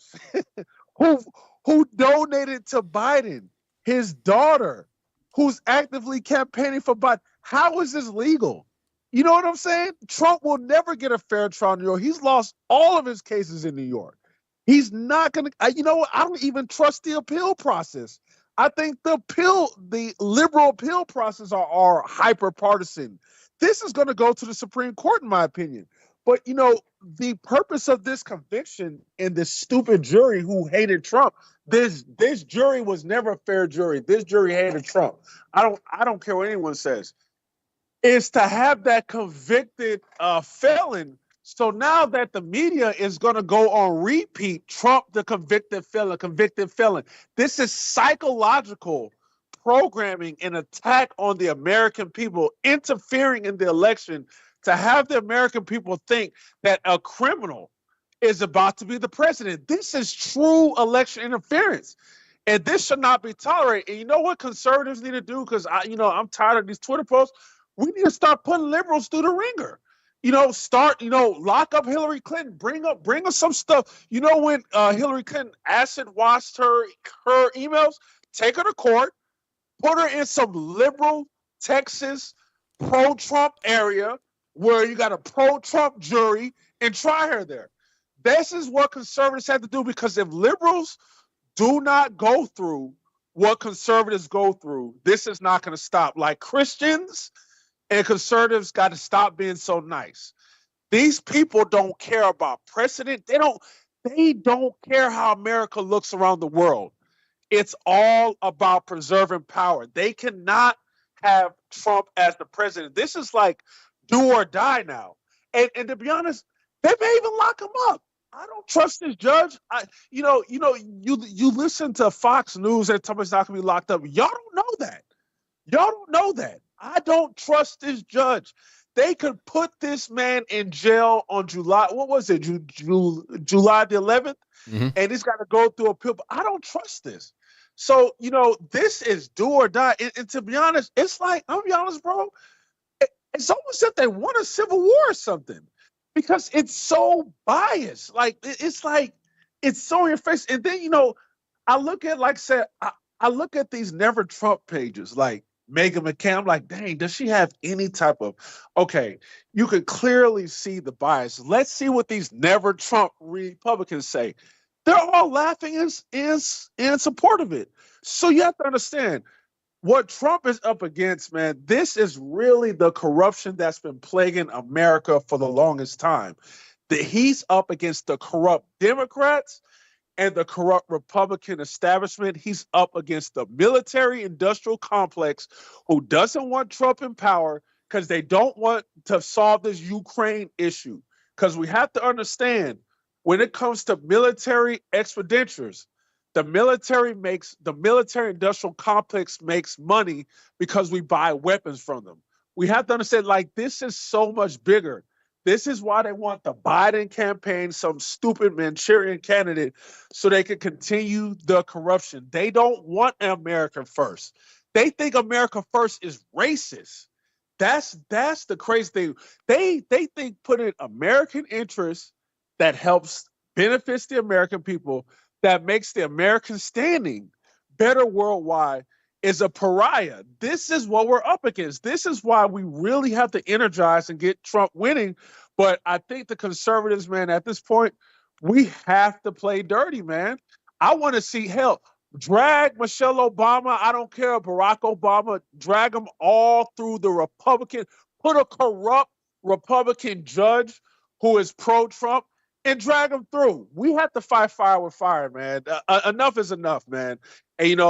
S9: who donated to Biden, his daughter, who's actively campaigning for Biden. How is this legal? You know what I'm saying? Trump will never get a fair trial in New York. He's lost all of his cases in New York. He's not going to, you know what? I don't even trust the appeal process. I think the liberal appeal process are hyper partisan. This is going to go to the Supreme Court, in my opinion. But, you know, the purpose of this conviction and this stupid jury who hated Trump, this jury was never a fair jury. This jury hated Trump. I don't care what anyone says. Is to have that convicted felon. So now that the media is going to go on repeat, Trump, the convicted felon. This is psychological programming and attack on the American people, interfering in the election to have the American people think that a criminal is about to be the president. This is true election interference. And this should not be tolerated. And you know what conservatives need to do? Because I'm tired of these Twitter posts. We need to start putting liberals through the ringer. Lock up Hillary Clinton. Bring us some stuff. You know, when Hillary Clinton acid washed her emails, take her to court, put her in some liberal Texas pro-Trump area where you got a pro-Trump jury and try her there. This is what conservatives have to do, because if liberals do not go through what conservatives go through, this is not going to stop. Like, Christians and conservatives got to stop being so nice. These people don't care about precedent. They don't care how America looks around the world. It's all about preserving power. They cannot have Trump as the president. This is like do or die now. And to be honest, they may even lock him up. I don't trust this judge. You listen to Fox News and somebody's not going to be locked up. Y'all don't know that. I don't trust this judge. They could put this man in jail on July the 11th, and he's got to go through appeal. But I don't trust this. So, this is do or die. And to be honest, it's like, I'll be honest, bro, it's almost as if they want a civil war or something, because it's so biased. Like, it's so in your face. And then, I look at, like I said, I look at these Never Trump pages, like Meghan McCain. I'm like, dang, does she have any type of, okay, you can clearly see the bias. Let's see what these Never Trump Republicans say. They're all laughing in support of it. So you have to understand what Trump is up against, man. This is really the corruption that's been plaguing America for the longest time. That he's up against the corrupt Democrats and the corrupt Republican establishment. He's up against the military-industrial complex, who doesn't want Trump in power because they don't want to solve this Ukraine issue. Because we have to understand, when it comes to military expenditures, the military-industrial complex makes money because we buy weapons from them. We have to understand, like, this is so much bigger. This is why they want the Biden campaign, some stupid Manchurian candidate, so they can continue the corruption. They don't want America first. They think America first is racist. That's the crazy thing. They think putting American interests that benefits the American people, that makes the American standing better worldwide, is a pariah. This is what we're up against. This is why we really have to energize and get Trump winning. But I think the conservatives, man, at this point, we have to play dirty, man. I want to see, hell, drag Michelle Obama. I don't care, Barack Obama. Drag them all through the Republican. Put a corrupt Republican judge who is pro-Trump and drag them through. We have to fight fire with fire, man. Enough is enough, man. And,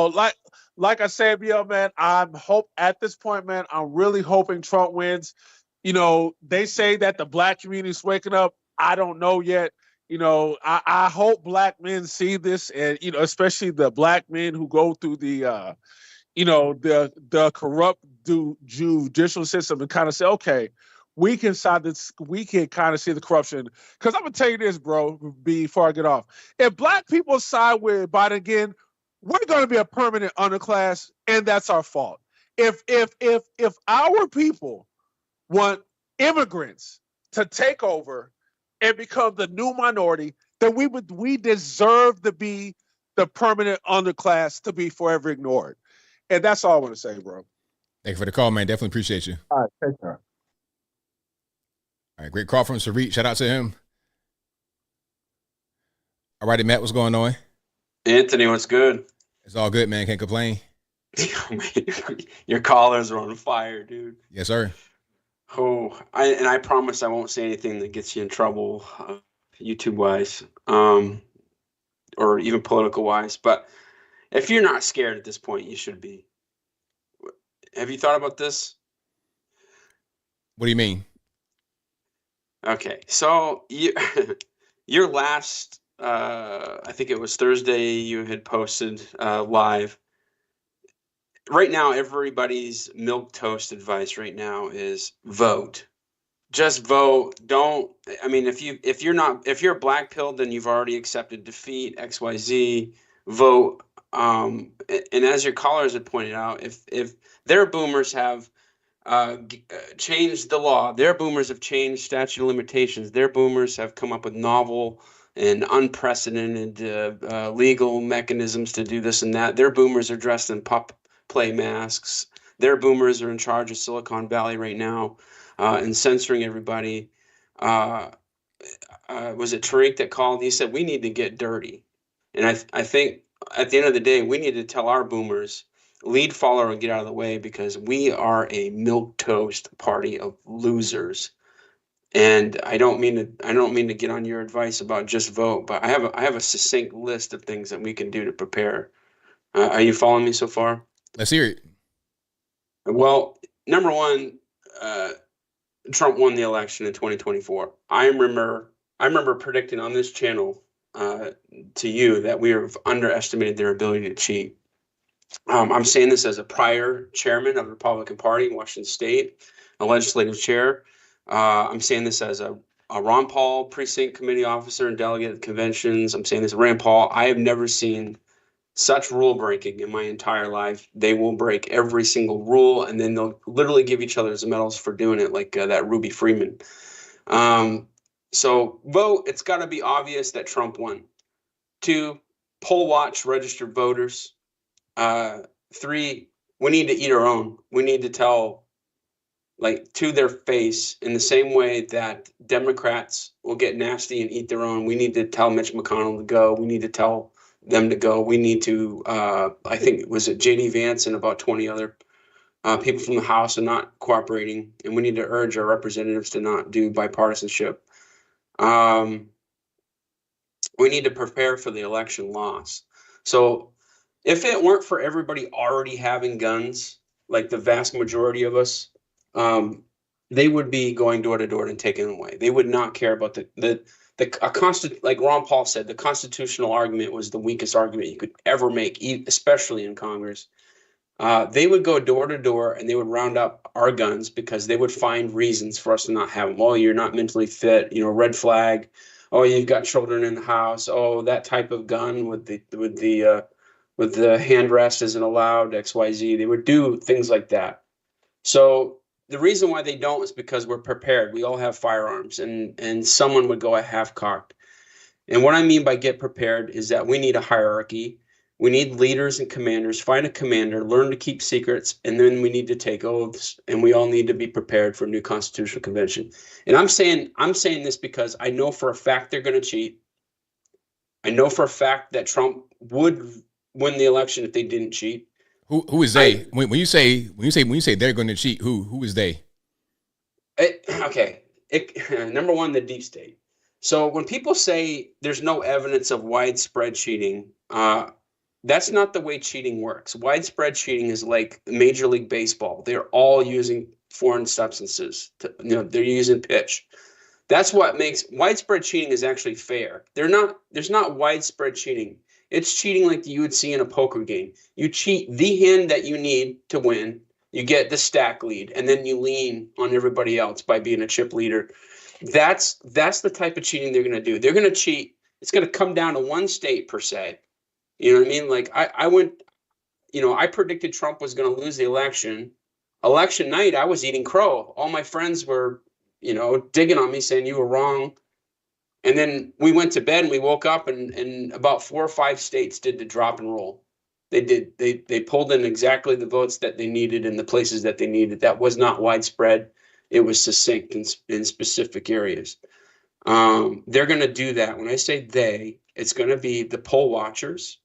S9: like I said, man, at this point, man, I'm really hoping Trump wins. They say that the black community is waking up. I don't know yet. I hope black men see this, and, especially the black men who go through the corrupt judicial system and kind of say, okay, we can kind of see the corruption. Because I'm gonna tell you this, bro, before I get off. If black people side with Biden again, we're gonna be a permanent underclass, and that's our fault. If our people want immigrants to take over and become the new minority, then we deserve to be the permanent underclass, to be forever ignored. And that's all I want to say, bro.
S1: Thank you for the call, man. Definitely appreciate you.
S9: All right, take care.
S1: All right, great call from Sarit. Shout out to him. All righty, Matt, what's going on?
S10: Anthony, what's good?
S1: It's all good, man. Can't complain.
S10: Your callers are on fire, dude.
S1: Yes, sir.
S10: Oh, I promise I won't say anything that gets you in trouble, YouTube-wise, or even political-wise. But if you're not scared at this point, you should be. Have you thought about this?
S1: What do you mean?
S10: Okay, so your last, I think it was Thursday, you had posted live. Right now, everybody's milquetoast advice right now is vote. Just vote. Don't. I mean, if you're black pilled, then you've already accepted defeat. XYZ. Vote. And as your callers had pointed out, if their boomers have changed the law, their boomers have changed statute of limitations, their boomers have come up with novel and unprecedented legal mechanisms to do this and that. Their boomers are dressed in pup play masks. Their boomers are in charge of Silicon Valley right now and censoring everybody. Was it Tariq that called? He said, we need to get dirty. And I think at the end of the day, we need to tell our boomers, lead, follow, and get out of the way, because we are a milquetoast party of losers. And I don't mean to get on your advice about just vote, but I have a succinct list of things that we can do to prepare. Are you following me so far?
S1: Let's hear it.
S10: Well, number one, Trump won the election in 2024. I remember predicting on this channel to you that we have underestimated their ability to cheat. I'm saying this as a prior chairman of the Republican Party in Washington State, a legislative chair. I'm saying this as a Ron Paul precinct committee officer and delegate at conventions. I'm saying this, Rand Paul. I have never seen such rule breaking in my entire life. They will break every single rule, and then they'll literally give each other medals for doing it, like that Ruby Freeman. So vote. It's got to be obvious that Trump won. 2, poll watch registered voters. 3, we need to eat our own. We need to tell, like, to their face, in the same way that Democrats will get nasty and eat their own. We need to tell Mitch McConnell to go. We need to tell them to go. We need to, I think, was it J.D. Vance and about 20 other people from the House are not cooperating, and we need to urge our representatives to not do bipartisanship. We need to prepare for the election loss. So if it weren't for everybody already having guns, like the vast majority of us, they would be going door to door and taking them away. They would not care about like Ron Paul said, the constitutional argument was the weakest argument you could ever make, especially in Congress. They would go door to door and they would round up our guns because they would find reasons for us to not have them. Oh, you're not mentally fit, red flag. Oh, you've got children in the house. Oh, that type of gun with the hand rest isn't allowed, XYZ. They would do things like that. So the reason why they don't is because we're prepared. We all have firearms, and someone would go half-cocked. And what I mean by get prepared is that we need a hierarchy. We need leaders and commanders. Find a commander, learn to keep secrets, and then we need to take oaths, and we all need to be prepared for a new constitutional convention. And I'm saying this because I know for a fact they're going to cheat. I know for a fact that Trump would win the election if they didn't cheat.
S1: Who is they? When you say they're going to cheat, who is they?
S10: Number one, the deep state. So when people say there's no evidence of widespread cheating, that's not the way cheating works. Widespread cheating is like Major League Baseball. They're all using foreign substances. They're using pitch. That's what makes widespread cheating is actually fair. There's not widespread cheating. It's cheating like you would see in a poker game. You cheat the hand that you need to win, You get the stack lead, and then you lean on everybody else by being a chip leader. That's the type of cheating they're going to do. They're going to cheat. It's going to come down to one state per se. You know what I mean? Like I went, I predicted Trump was going to lose the election. Election night, I was eating crow. All my friends were, digging on me saying you were wrong. And then we went to bed and we woke up and about 4 or 5 states did the drop and roll. They did. They pulled in exactly the votes that they needed in the places that they needed. That was not widespread. It was succinct in specific areas. They're going to do that. When I say they, it's going to be the poll watchers.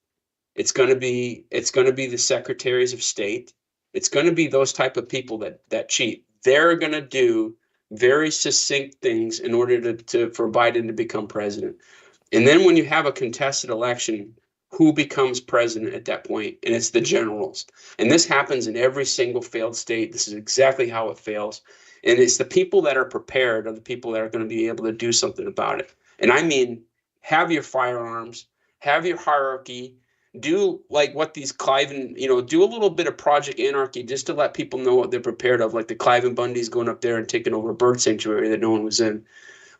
S10: It's going to be the secretaries of state. It's going to be those type of people that cheat. They're going to do very succinct things in order for Biden to become president. And then when you have a contested election, who becomes president at that point? And it's the generals. And this happens in every single failed state. This is exactly how it fails. And it's the people that are prepared are the people that are going to be able to do something about it. And I mean, have your firearms, have your hierarchy, do like what these Cliven, do a little bit of Project Anarchy just to let people know what they're prepared of, like the Cliven Bundys going up there and taking over a bird sanctuary that no one was in.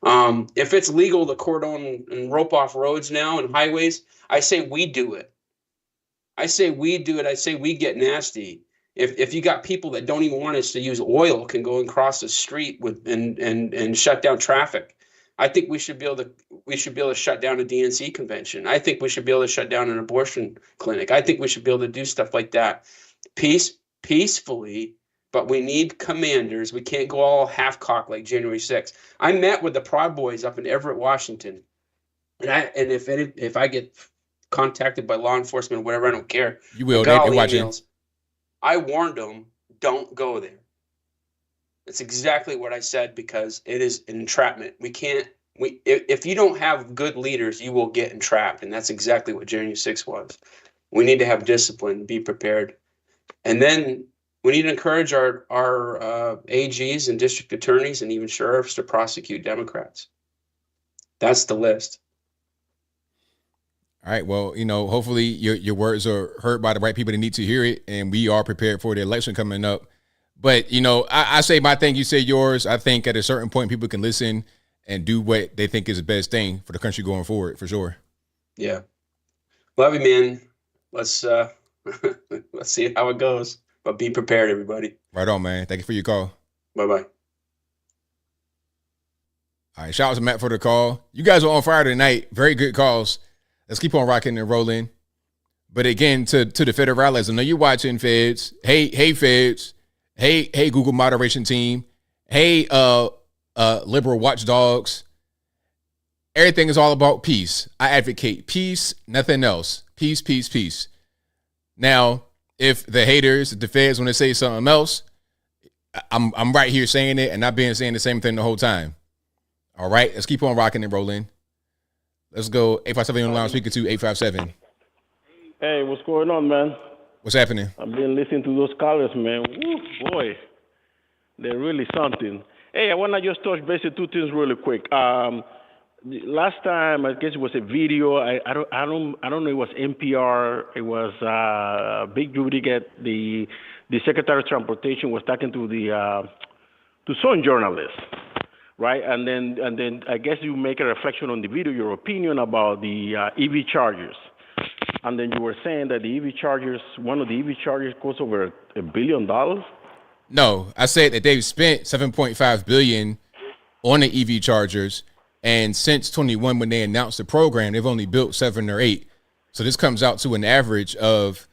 S10: If it's legal to cordon and rope off roads now and highways, I say we do it. I say we do it. I say we get nasty. If you got people that don't even want us to use oil can go and cross the street and shut down traffic. I think we should be able to shut down a DNC convention. I think we should be able to shut down an abortion clinic. I think we should be able to do stuff like that. Peacefully, but we need commanders. We can't go all half-cocked like January 6th. I met with the Proud Boys up in Everett, Washington. And if I get contacted by law enforcement or whatever, I don't care.
S1: You will. They're watching.
S10: I warned them, don't go there. It's exactly what I said because it is an entrapment. If you don't have good leaders, you will get entrapped. And that's exactly what January 6th was. We need to have discipline, be prepared. And then we need to encourage our AGs and district attorneys and even sheriffs to prosecute Democrats. That's the list.
S1: All right. Well, hopefully your words are heard by the right people that need to hear it. And we are prepared for the election coming up. But, I say my thing, you say yours. I think at a certain point, people can listen and do what they think is the best thing for the country going forward, for sure.
S10: Yeah. Love you, man. Let's let's see how it goes. But be prepared, everybody.
S1: Right on, man. Thank you for your call.
S10: Bye-bye.
S1: All right. Shout out to Matt for the call. You guys are on fire tonight. Very good calls. Let's keep on rocking and rolling. But again, to the federalists, I know you're watching, feds. Hey, feds. Hey, Google moderation team. Hey, liberal watchdogs. Everything is all about peace. I advocate peace, nothing else. Peace, peace, peace. Now, if the haters, the feds, when they say something else, I'm right here saying it and I've been saying the same thing the whole time. All right, let's keep on rocking and rolling. Let's go. 857 on the line, speaker to 857.
S23: Hey, what's going on, man?
S1: What's happening?
S23: I've been listening to those callers, man. Woo, boy, they're really something. Hey, I want to just touch base on 2 things really quick. Last time, I guess it was a video. I don't know. It was NPR. It was Big Beauty. The Secretary of Transportation was talking to some journalists, right? And then I guess you make a reflection on the video, your opinion about the EV chargers. And then you were saying that the EV chargers, one of the EV chargers costs over $1 billion?
S1: No, I said that they've spent $7.5 billion on the EV chargers. And since 21, when they announced the program, they've only built 7 or 8. So this comes out to an average of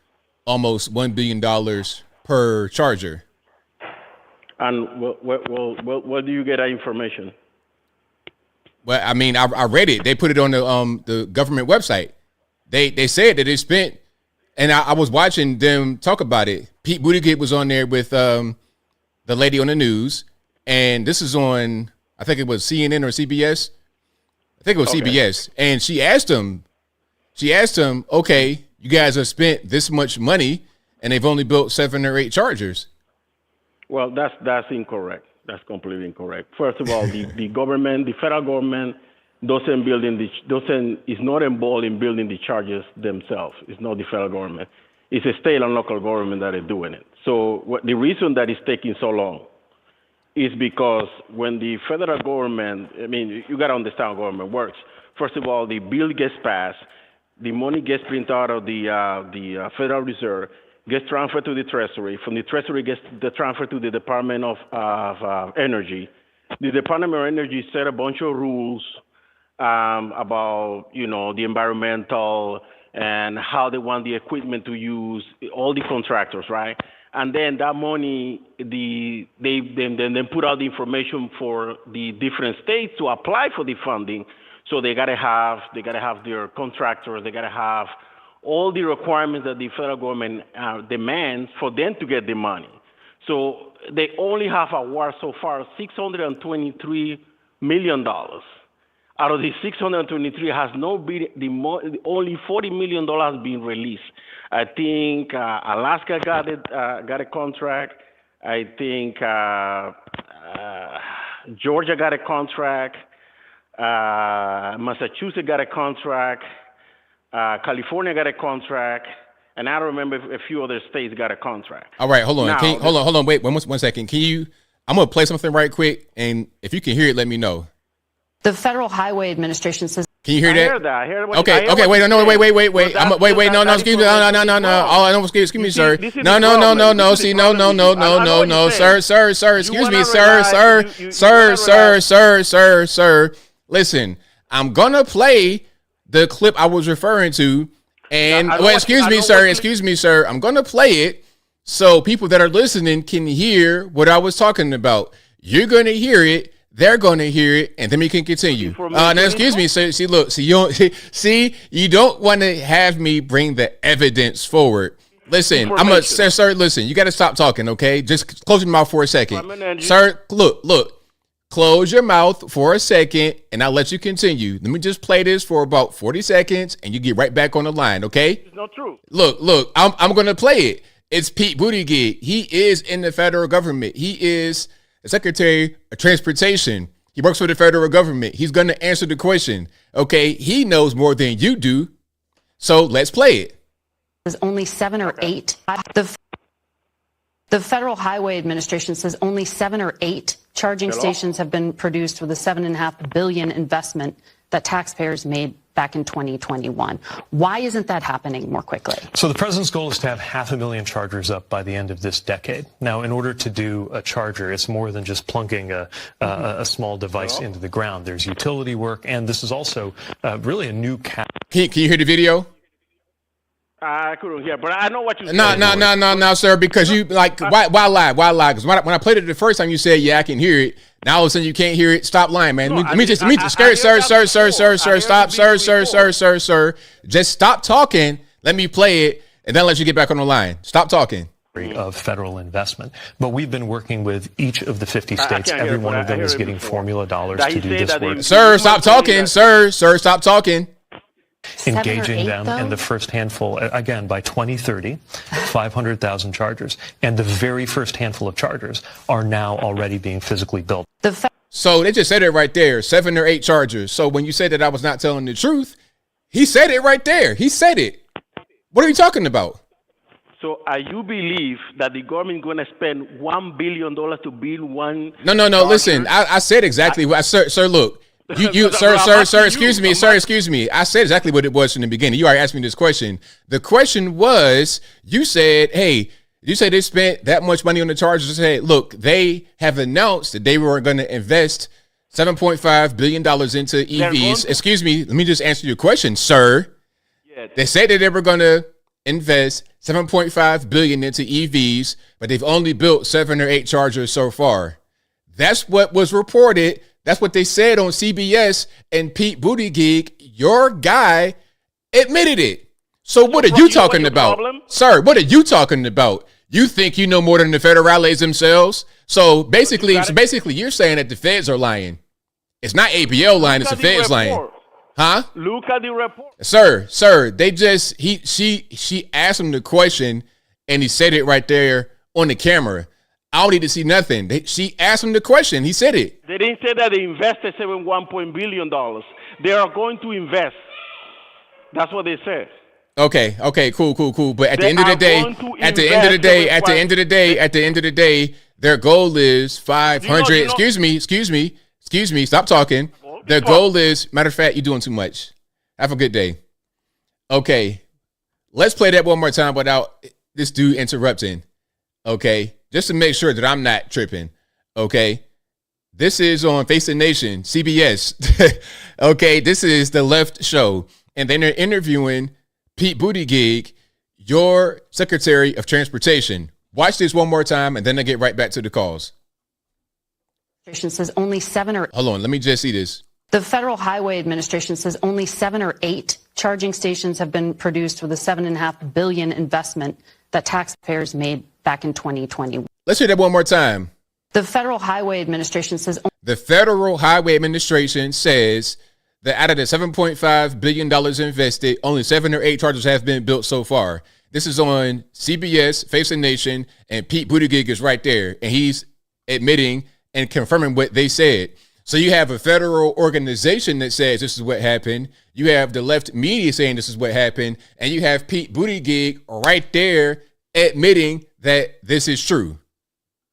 S1: almost $1 billion per charger.
S23: And where do you get that information?
S1: Well, I mean, I read it. They put it on the government website. They said that they spent, and I was watching them talk about it. Pete Buttigieg was on there with the lady on the news, and this is on, I think it was CNN or CBS. I think it was CBS, and she asked him, okay, you guys have spent this much money, and they've only built 7 or 8 chargers.
S23: Well, that's incorrect. That's completely incorrect. First of all, the government, the federal government, is not involved in building the chargers themselves. It's not the federal government. It's a state and local government that is doing it. So the reason that it's taking so long is because when the federal government, I mean, you got to understand how government works. First of all, the bill gets passed, the money gets printed out of the Federal Reserve, gets transferred to the Treasury. From the Treasury, gets transferred to the Department of Energy. The Department of Energy set a bunch of rules about, the environmental and how they want the equipment to use, all the contractors, right? And then that money, they then put out the information for the different states to apply for the funding. So they gotta have their contractors, they gotta have all the requirements that the federal government demands for them to get the money. So they only have awarded so far $623 million. Out of the 623 has no been only $40 million being released. I think Alaska got a contract. I think Georgia got a contract. Massachusetts got a contract. California got a contract. And I don't remember if a few other states got a contract.
S1: All right, hold on.
S23: Now,
S1: Hold on. Wait, one second. I'm going to play something right quick. And if you can hear it, let me know.
S12: The Federal Highway Administration says.
S1: Can you hear that?
S23: I heard that.
S1: Okay. Wait. No. Excuse me. No. All I know. Excuse me, sir. No. See, no. Sir. Excuse me, sir. Listen, I'm gonna play the clip I was referring to, and excuse me, sir. I'm gonna play it so people that are listening can hear what I was talking about. You're gonna hear it. They're going to hear it, and then we can continue. Now, excuse me. You don't want to have me bring the evidence forward. Listen, sir, listen, you got to stop talking, okay? Just close your mouth for a second. Sir, look, close your mouth for a second, and I'll let you continue. Let me just play this for about 40 seconds, and you get right back on the line, okay?
S23: It's not true.
S1: Look, I'm going to play it. It's Pete Buttigieg. He is in the federal government. He is the Secretary of Transportation. He works for the federal government. He's going to answer the question. Okay, he knows more than you do. So let's play it.
S12: There's only 7 or 8. The Federal Highway Administration says only 7 or 8 charging stations have been produced with a $7.5 billion investment that taxpayers made back in 2021. Why isn't that happening more quickly?
S13: So the president's goal is to have 500,000 chargers up by the end of this decade. Now, in order to do a charger, it's more than just plunking a small device into the ground. There's utility work, and this is also really a new cap.
S1: Can you hear the video?
S23: I couldn't hear, but I know what you said.
S1: No, sir, because you why lie? Because when I played it the first time, you said, yeah, I can hear it. Now all of a sudden you can't hear it. Stop lying, man. Let me just sir. Just stop talking. Let me play it, and then let you get back on the line. Stop talking.
S13: Of federal investment. But we've been working with each of the 50 states. Every one of them is getting formula dollars to do this work.
S1: Sir, stop talking. Sir, stop talking.
S13: Engaging them in the first handful, again, by 2030, 500,000 chargers. And the very first handful of chargers are now already being physically built.
S1: So they just said it right there, 7 or 8 chargers. So when you said that I was not telling the truth, he said it right there. He said it. What are you talking about?
S23: So you believe that the government is going to spend $1 billion to build one?
S1: No. Listen, I said exactly what, sir, look. Sir, excuse me. I said exactly what it was from the beginning. You already asked me this question. The question was, you said they spent that much money on the chargers. I said, look, they have announced that they were going to invest $7.5 billion into EVs. Excuse me. Let me just answer your question, sir. Yeah. They said that they were going to invest $7.5 billion into EVs, but they've only built 7 or 8 chargers so far. That's what was reported. That's what they said on CBS, and Pete Buttigieg, your guy, admitted it. So what are you talking about? Sir, what are you talking about? You think you know more than the federales themselves? So basically you're saying that the feds are lying. It's not ABL lying, it's the feds lying. Huh?
S23: Look at the report.
S1: Sir, she asked him the question, and he said it right there on the camera. I don't need to see nothing. She asked him the question. He said it.
S23: They didn't say that they invested $1 billion. They are going to invest. That's what they said.
S1: Okay, cool. But at the end of the day, their goal is 500. Excuse me. Stop talking. Their goal is, matter of fact, you're doing too much. Have a good day. Okay, let's play that one more time without this dude interrupting. Okay, just to make sure that I'm not tripping. Okay, this is on Face the Nation, CBS. Okay, this is the Left Show, and then they're interviewing Pete Buttigieg, your Secretary of Transportation. Watch this one more time, and then I get right back to the calls.
S12: Says only 7 or
S1: hold on, let me just see this.
S12: The Federal Highway Administration says only 7 or 8 charging stations have been produced with a $7.5 billion investment that taxpayers made back in 2020.
S1: Let's hear that one more time.
S12: The Federal Highway Administration says
S1: the Federal Highway Administration says that out of the $7.5 billion invested, only 7 or 8 chargers have been built so far. This is on CBS, Face the Nation, and Pete Buttigieg is right there, and he's admitting and confirming what they said. So you have a federal organization that says this is what happened. You have the left media saying this is what happened. And you have Pete Buttigieg right there admitting that this is true.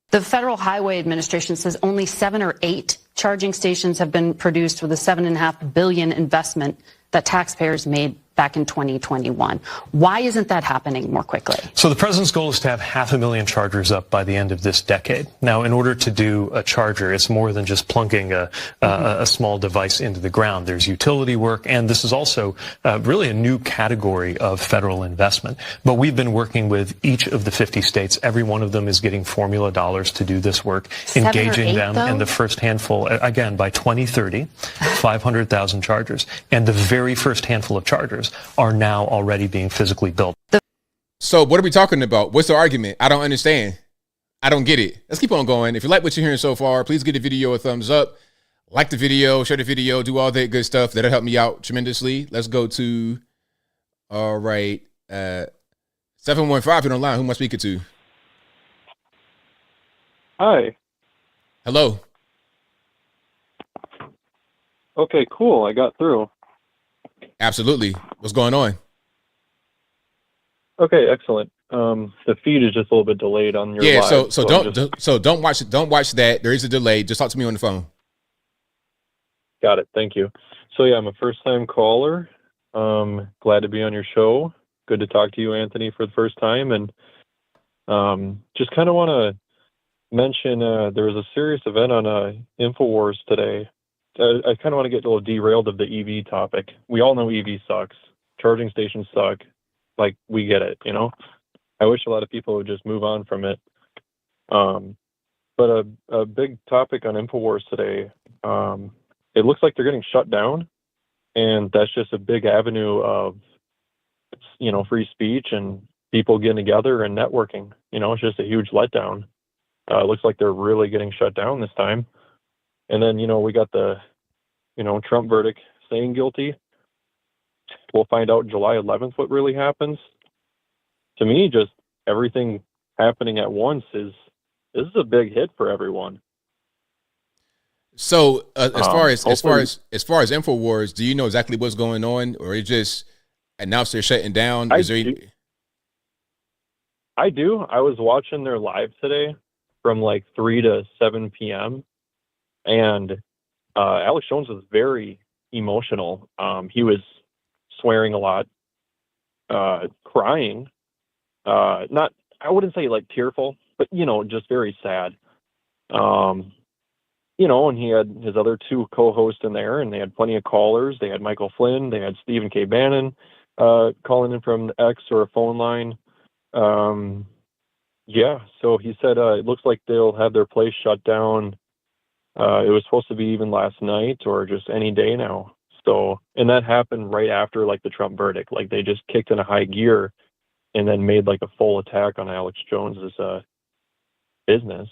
S12: The Federal Highway Administration says only 7 or 8 charging stations have been produced with a $7.5 billion investment that taxpayers made back in 2021. Why isn't that happening more quickly?
S13: So the president's goal is to have 500,000 chargers up by the end of this decade. Now, in order to do a charger, it's more than just plunking a small device into the ground. There's utility work, and this is also really a new category of federal investment. But we've been working with each of the 50 states. Every one of them is getting formula dollars to do this work, engaging them in the first handful, again, by 2030, 500,000 chargers. And the very first handful of chargers are now already being physically built.
S1: So what are we talking about? What's the argument? I don't understand. I don't get it. Let's keep on going. If you like what you're hearing so far, please give the video a thumbs up. Like the video, share the video, do all that good stuff. That'll help me out tremendously. Let's go to, all right, 715 you're online. Who am I speaking to?
S14: Hi.
S1: Hello.
S14: Okay, cool. I got through.
S1: Absolutely. What's going on?
S14: Okay, excellent. The feed is just a little bit delayed on your live,
S1: don't watch that. There is a delay. Just talk to me on the phone.
S14: Got it. Thank you. So yeah, I'm a first-time caller. Glad to be on your show. Good to talk to you, Anthony, for the first time. And just kind of want to mention there was a serious event on InfoWars today. I kind of want to get a little derailed of the EV topic. We all know EV sucks. Charging stations suck. Like, we get it, you know? I wish a lot of people would just move on from it. But a big topic on InfoWars today, it looks like they're getting shut down, and that's just a big avenue of, you know, free speech and people getting together and networking. You know, it's just a huge letdown. It looks like they're really getting shut down this time. And then, you know, we got the, you know, Trump verdict saying guilty. We'll find out July 11th what really happens. To me, just everything happening at once this is a big hit for everyone.
S1: So as far as InfoWars, do you know exactly what's going on, or it just announced they're shutting down?
S14: I do. I was watching their live today from like 3 to 7 p.m. And Alex Jones was very emotional. He was swearing a lot, crying. I wouldn't say like tearful, but, you know, just very sad. You know, and he had his other 2 co-hosts in there, and they had plenty of callers. They had Michael Flynn. They had Stephen K. Bannon calling in from X or a phone line. Yeah, so he said it looks like they'll have their place shut down. It was supposed to be even last night or just any day now. So, and that happened right after like the Trump verdict. Like, they just kicked in a high gear and then made like a full attack on Alex Jones's business.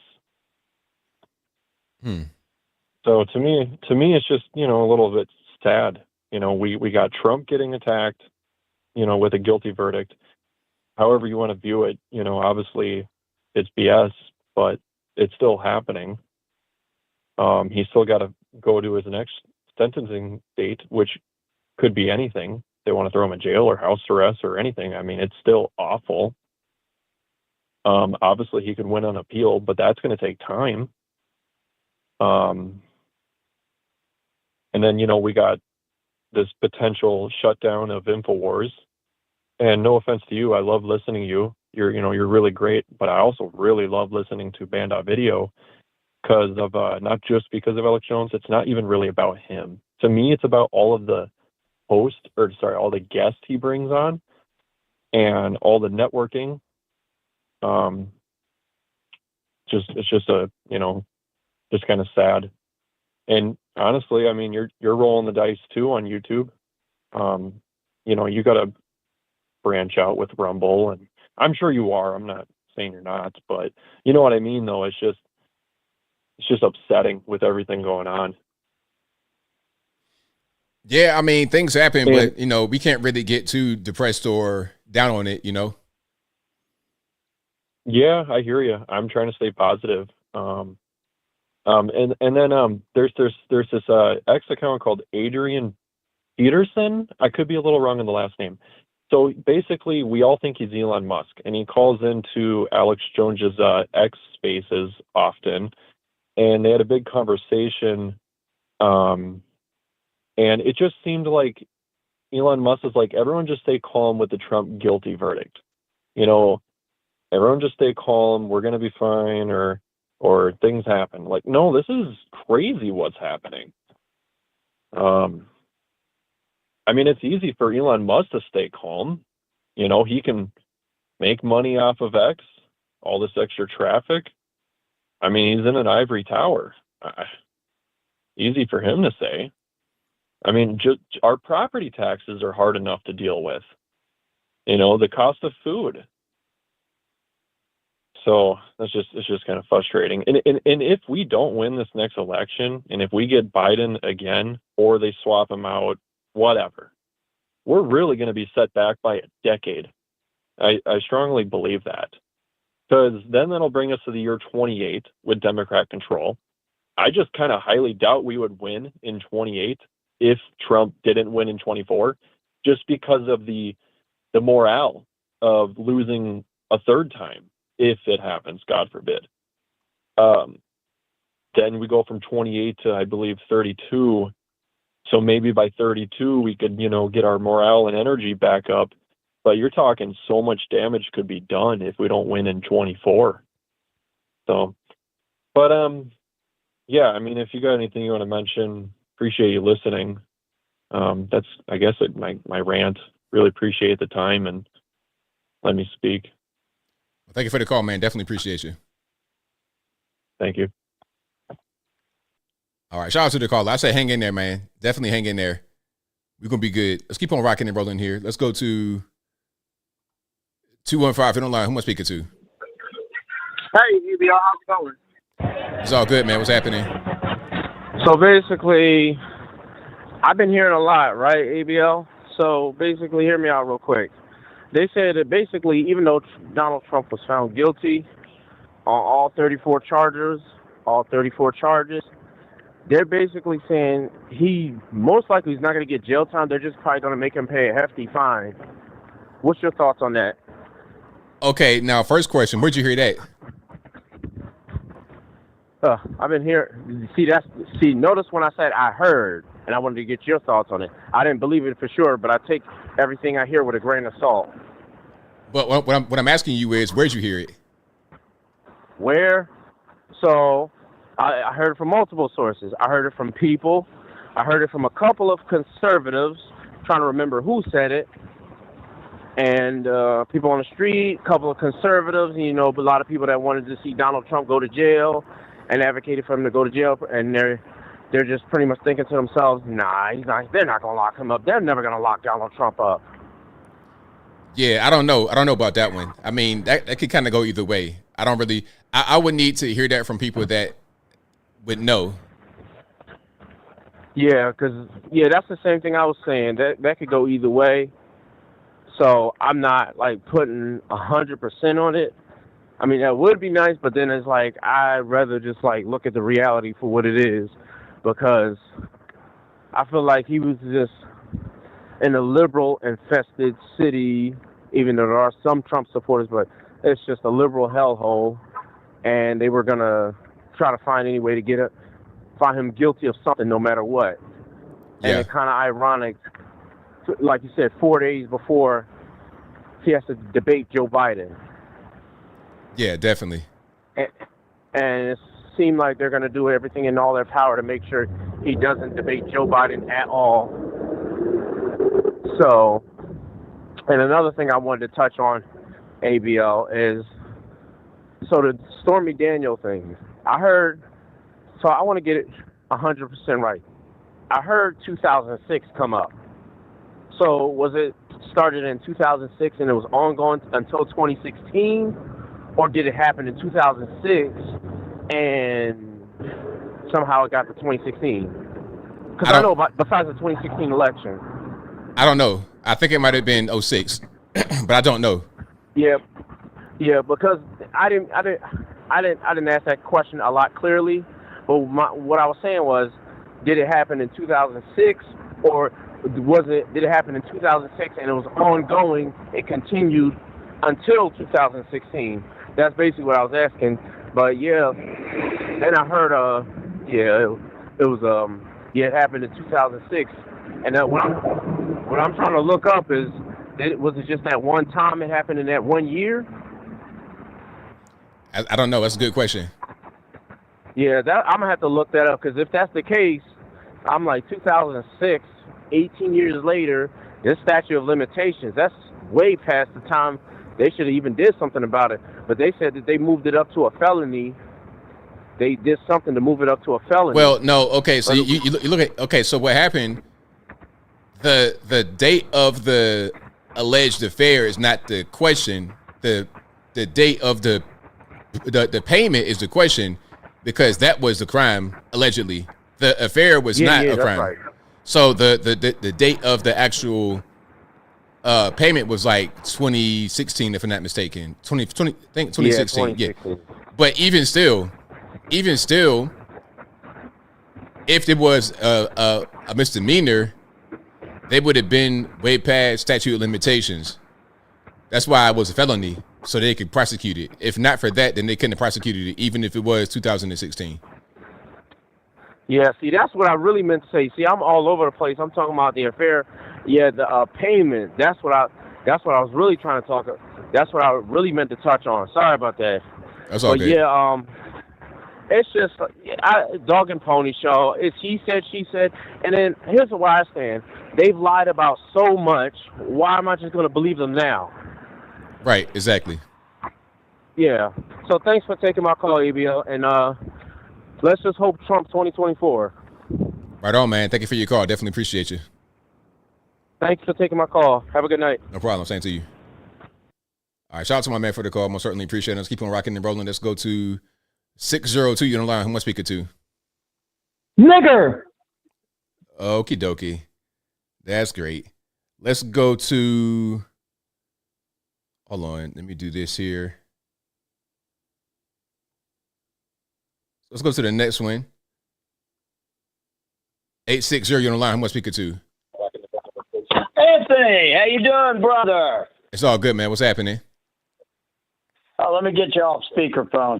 S14: So to me, it's just, you know, a little bit sad. You know, we got Trump getting attacked, you know, with a guilty verdict. However you want to view it, you know, obviously it's BS, but it's still happening. He's still got to go to his next sentencing date, which could be anything. they want to throw him in jail or house arrest or anything. I mean, it's still awful. Obviously, he could win on appeal, but that's going to take time. And then, we got this potential shutdown of InfoWars. And no offense to you, I love listening to you. You're really great, but I also really love listening to Band.video because of not just because of Alex Jones. It's not even really about him. To me, it's about all of the all the guests he brings on and all the networking. It's just just kind of sad. And honestly, I mean, you're rolling the dice too on YouTube. You got to branch out with Rumble, and I'm sure you are. I'm not saying you're not, but you know what I mean, though. It's just upsetting with everything going on.
S1: Yeah, I mean, things happen, but we can't really get too depressed or down on it.
S14: Yeah, I hear you. I'm trying to stay positive. And then there's this X account called Adrian Peterson. I could be a little wrong in the last name. So basically, we all think he's Elon Musk, and he calls into Alex Jones's X Spaces often, and they had a big conversation. And it just seemed like Elon Musk is like, everyone just stay calm with the Trump guilty verdict. Everyone just stay calm. We're going to be fine, or things happen. Like, no, this is crazy what's happening. I mean, it's easy for Elon Musk to stay calm. He can make money off of X, all this extra traffic. I mean, he's in an ivory tower. Easy for him to say. I mean, just our property taxes are hard enough to deal with. The cost of food. So it's just kind of frustrating. And if we don't win this next election, and if we get Biden again, or they swap him out, whatever, we're really going to be set back by a decade. I strongly believe that, because then that'll bring us to the year 28 with Democrat control. I just kind of highly doubt we would win in 28 if Trump didn't win in 24, just because of the morale of losing a third time, if it happens, God forbid. Then we go from 28 to, I believe, 32. So maybe by 32, we could, get our morale and energy back up. But you're talking so much damage could be done if we don't win in 24. So, but, yeah, I mean, if you got anything you want to mention, appreciate you listening. That's, I guess, my rant. Really appreciate the time and let me speak.
S1: Well, thank you for the call, man. Definitely appreciate you.
S14: Thank you.
S1: All right, shout out to the caller. I say hang in there, man. Definitely hang in there. We're going to be good. Let's keep on rocking and rolling here. Let's go to 215. If you don't lie, who am I speaking to?
S15: Hey, ABL, how's it going?
S1: It's all good, man. What's happening?
S15: So basically, I've been hearing a lot, right, ABL? So basically, hear me out real quick. They said that basically, even though Donald Trump was found guilty on all 34 charges, they're basically saying he most likely is not going to get jail time. They're just probably going to make him pay a hefty fine. What's your thoughts on that?
S1: Okay, now first question, where'd you hear that?
S15: I've been here. Notice when I said I heard, and I wanted to get your thoughts on it. I didn't believe it for sure, but I take everything I hear with a grain of salt.
S1: But what I'm asking you is, where'd you hear it?
S15: Where? So I heard it from multiple sources. I heard it from people. I heard it from a couple of conservatives, trying to remember who said it. And people on the street, a couple of conservatives, a lot of people that wanted to see Donald Trump go to jail and advocated for him to go to jail. And they're just pretty much thinking to themselves, nah, they're not going to lock him up. They're never going to lock Donald Trump up.
S1: Yeah, I don't know about that one. I mean, that could kind of go either way. I would need to hear that from people that would know.
S15: Yeah, that's the same thing I was saying. That could go either way. So I'm not putting 100% on it. I mean, that would be nice, but then it's I'd rather just look at the reality for what it is, because I feel like he was just, in a liberal-infested city, even though there are some Trump supporters, but it's just a liberal hellhole. And they were going to try to find any way to find him guilty of something no matter what.
S1: Yeah.
S15: And it's kind of ironic, like you said, 4 days before he has to debate Joe Biden.
S1: Yeah, definitely.
S15: And it seemed like they're going to do everything in all their power to make sure he doesn't debate Joe Biden at all. So, and another thing I wanted to touch on, ABL, is so the Stormy Daniels thing. I heard, so I want to get it 100% right. I heard 2006 come up. So was it started in 2006 and it was ongoing until 2016? Or did it happen in 2006 and somehow it got to 2016? Because I know besides the 2016 election.
S1: I don't know. I think it might have been 06, but I don't know.
S15: Yeah, because I didn't ask that question a lot clearly. But what I was saying was, did it happen in 2006 or did it happen in 2006 and it was ongoing? It continued until 2016. That's basically what I was asking. But yeah, then I heard it happened in 2006. And what I'm trying to look up is, was it just that one time it happened in that 1 year?
S1: I don't know. That's a good question.
S15: Yeah, I'm gonna have to look that up, because if that's the case, I'm like 2006, 18 years later, this statute of limitations, that's way past the time they should have even did something about it. But they said that they moved it up to a felony. They did something to move it up to a felony.
S1: Well, no, okay. So you look at, okay. So what happened? The date of the alleged affair is not the question. The date of the payment is the question, because that was the crime allegedly. The affair was not a crime. Right. So the date of the actual payment was like 2016, if I'm not mistaken. 2020, I think 2016. Yeah. But even still, if it was a misdemeanor, they would have been way past statute of limitations. That's why it was a felony, so they could prosecute it. If not for that, then they couldn't have prosecuted it, even if it was 2016.
S15: Yeah, see, that's what I really meant to say. See, I'm all over the place. I'm talking about the affair. Yeah, the payment. That's what I was really trying to talk. That's what I really meant to touch on. Sorry about that.
S1: That's all good.
S15: Yeah, it's just dog and pony show. It's he said, she said, and then here's where I stand. They've lied about so much. Why am I just going to believe them now?
S1: Right, exactly.
S15: Yeah. So thanks for taking my call, ABL, and let's just hope Trump 2024.
S1: Right on, man. Thank you for your call. Definitely appreciate you.
S15: Thanks for taking my call. Have a good night.
S1: No problem. Same to you. All right, shout out to my man for the call. Most certainly appreciate it. Let's keep on rocking and rolling. Let's go to 602. You're on the line. Who am I speaking to?
S16: Nigger.
S1: Okie dokie. That's great. Let's go to, hold on. Let me do this here. Let's go to the next one. 860, you're on the line. Who am I speaking to?
S16: Anthony, how you doing, brother?
S1: It's all good, man. What's happening?
S16: Oh, let me get you off speakerphone.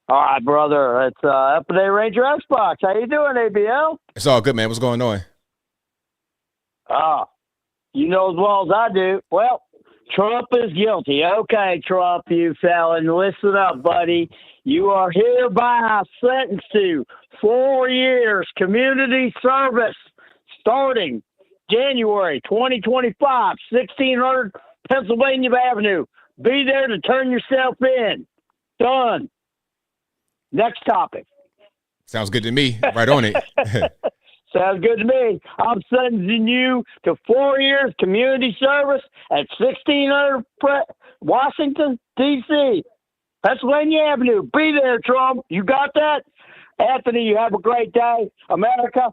S16: All right, brother. It's Epidate Ranger Xbox. How you doing, ABL?
S1: It's all good, man. What's going on?
S16: You know as well as I do. Well, Trump is guilty. Okay, Trump, you felon, listen up, buddy. You are hereby sentenced to 4 years community service starting January 2025, 1600 Pennsylvania Avenue. Be there to turn yourself in. Done. Next topic.
S1: Sounds good to me. Right on it.
S16: Sounds good to me. I'm sentencing you to 4 years community service at 1600 Washington, D.C., Pennsylvania Avenue. Be there, Trump. You got that? Anthony, you have a great day. America,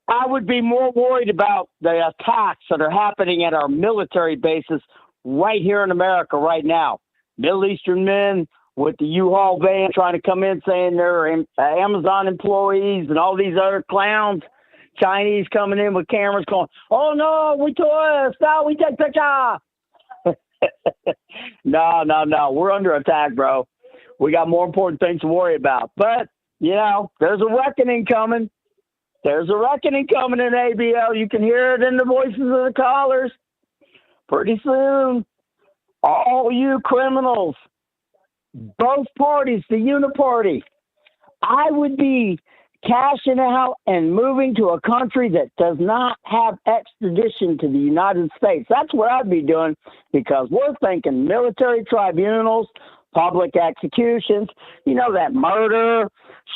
S16: I would be more worried about the attacks that are happening at our military bases right here in America right now. Middle Eastern men with the U-Haul van trying to come in saying they're Amazon employees and all these other clowns. Chinese coming in with cameras going, oh, no, we tourist. No, we take picture. No. We're under attack, bro. We got more important things to worry about. But, you know, there's a reckoning coming. There's a reckoning coming in ABL. You can hear it in the voices of the callers. Pretty soon, all you criminals, both parties, the uniparty, I would be cashing out and moving to a country that does not have extradition to the United States. That's what I'd be doing, because we're thinking military tribunals, public executions, you know, that murder,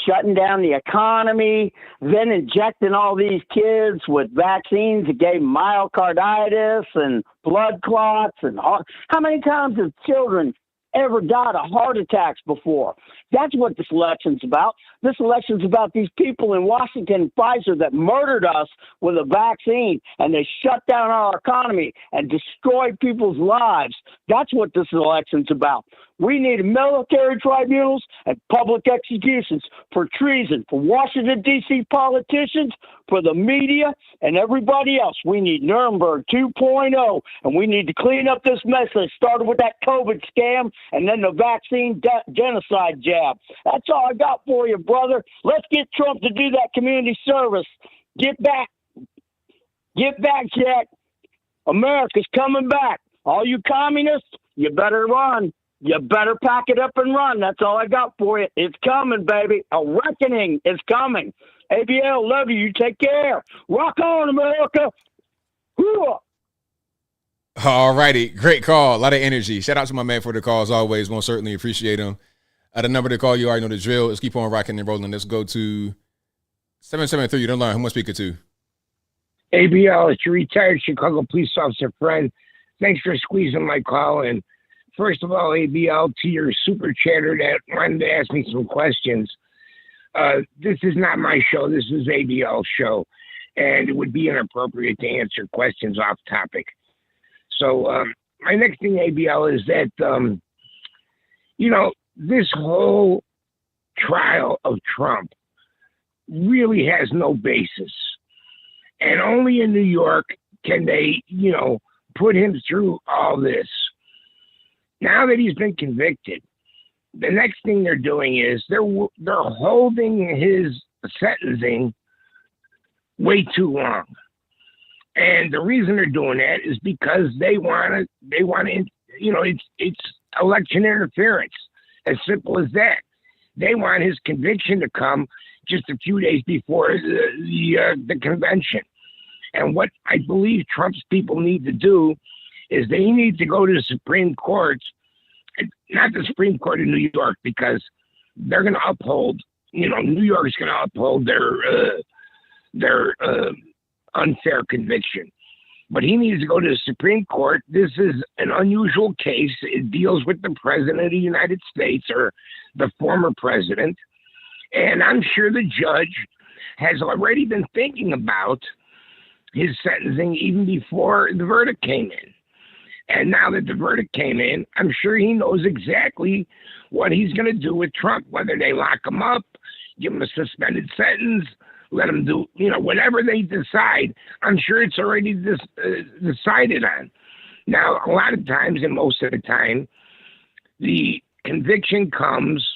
S16: shutting down the economy, then injecting all these kids with vaccines that gave myocarditis and blood clots. And how many times have children ever died of heart attacks before? That's what this election's about. This election's about these people in Washington, Pfizer, that murdered us with a vaccine, and they shut down our economy and destroyed people's lives. That's what this election's about. We need military tribunals and public executions for treason, for Washington, D.C. politicians, for the media, and everybody else. We need Nuremberg 2.0, and we need to clean up this mess that started with that COVID scam and then the vaccine genocide jab. That's all I got for you, brother. Let's get Trump to do that community service. Get back. Get back, Jack. America's coming back. All you communists, you better run. You better pack it up and run. That's all I got for you. It's coming, baby. A reckoning is coming. ABL, love you. You take care. Rock on, America. Hoo-ah.
S1: All righty. Great call. A lot of energy. Shout out to my man for the call, as always. Most certainly appreciate him. The number to call, you already know the drill. Let's keep on rocking and rolling. Let's go to 773. You don't learn. Who am I speaking to?
S17: ABL, it's your retired Chicago police officer friend. Thanks for squeezing my call in. First of all, ABL, to your super chatter that wanted to ask me some questions. This is not my show. This is ABL's show, and it would be inappropriate to answer questions off topic. So my next thing, ABL, is that, you know, this whole trial of Trump really has no basis. And only in New York can they, you know, put him through all this. Now that he's been convicted, the next thing they're doing is they're holding his sentencing way too long. And the reason they're doing that is because they want to, you know, it's election interference. As simple as that. They want his conviction to come just a few days before the convention. And what I believe Trump's people need to do is they need to go to the Supreme Court, not the Supreme Court in New York, because they're going to uphold, you know, New York's going to uphold their unfair conviction. But he needs to go to the Supreme Court. This is an unusual case. It deals with the President of the United States, or the former president. And I'm sure the judge has already been thinking about his sentencing even before the verdict came in. And now that the verdict came in, I'm sure he knows exactly what he's going to do with Trump, whether they lock him up, give him a suspended sentence, let him do, you know, whatever they decide. I'm sure it's already decided on. Now, a lot of times, and most of the time, the conviction comes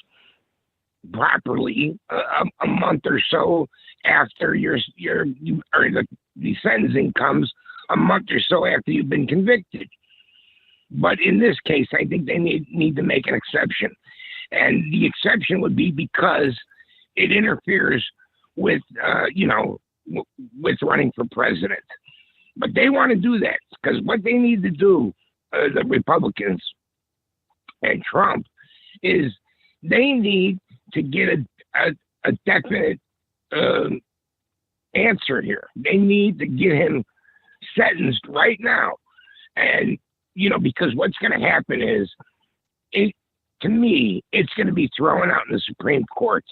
S17: properly a month or so after the sentencing comes a month or so after you've been convicted. But in this case, I think they need to make an exception. And the exception would be because it interferes with, you know, with running for president. But they want to do that because what they need to do, the Republicans and Trump, is they need to get a definite answer here. They need to get him sentenced right now. And, you know, because what's going to happen is, to me, it's going to be thrown out in the Supreme Court.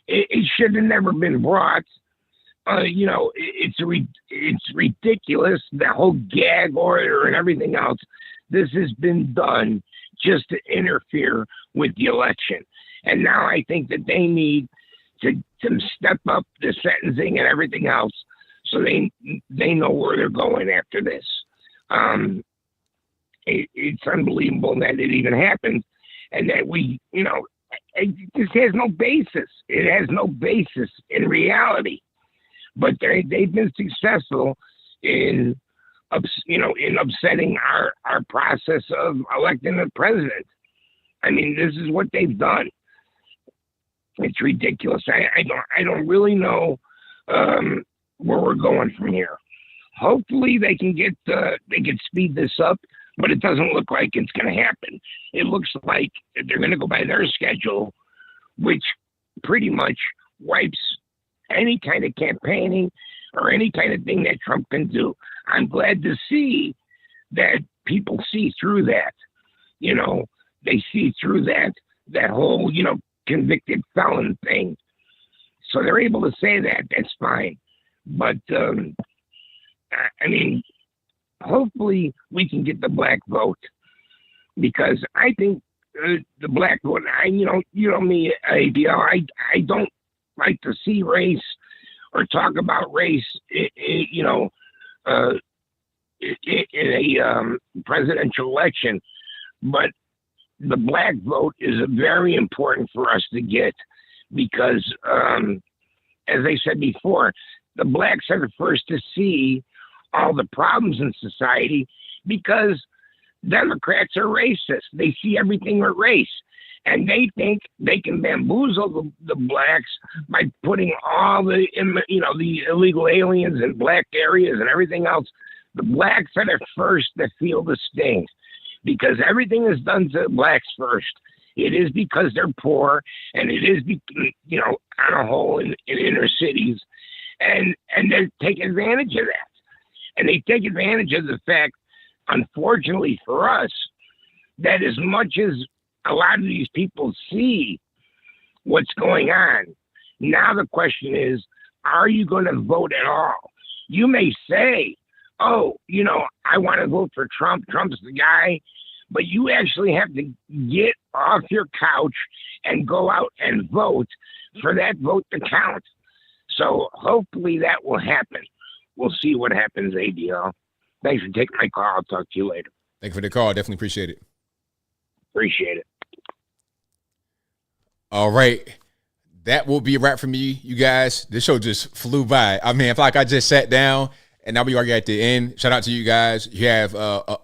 S17: It should have never been brought. You know, it's ridiculous, the whole gag order and everything else. This has been done just to interfere with the election. And now I think that they need to step up the sentencing and everything else so they know where they're going after this. It's unbelievable that it even happened, and that it just has no basis. It has no basis in reality. But they've been successful in upsetting our process of electing a president. I mean, this is what they've done. It's ridiculous. I don't really know where we're going from here. Hopefully they can speed this up, but it doesn't look like it's going to happen. It looks like they're going to go by their schedule, which pretty much wipes any kind of campaigning or any kind of thing that Trump can do. I'm glad to see that people see through that. They see through that whole, convicted felon thing. So they're able to say that. That's fine. But, I mean, hopefully we can get the black vote, because I think the black vote, me, ABL, I don't like to see race or talk about race, in a presidential election. But the black vote is very important for us to get, because, as I said before, the blacks are the first to see all the problems in society, because Democrats are racist. They see everything with race, and they think they can bamboozle the blacks by putting all the illegal aliens in black areas and everything else. The blacks are the first to feel the sting, because everything is done to blacks first. It is because they're poor, and it is, on a whole in inner cities, and they take advantage of that. And they take advantage of the fact, unfortunately for us, that as much as a lot of these people see what's going on, now the question is, are you going to vote at all? You may say, oh, I want to vote for Trump. Trump's the guy. But you actually have to get off your couch and go out and vote for that vote to count. So hopefully that will happen. We'll see what happens, ABL. Thanks for taking my call. I'll talk to you later.
S1: Thank you for the call. Definitely appreciate it.
S17: Appreciate it.
S1: All right. That will be a wrap for me, you guys. This show just flew by. I mean, I feel like I just sat down and now we already at the end. Shout out to you guys. You have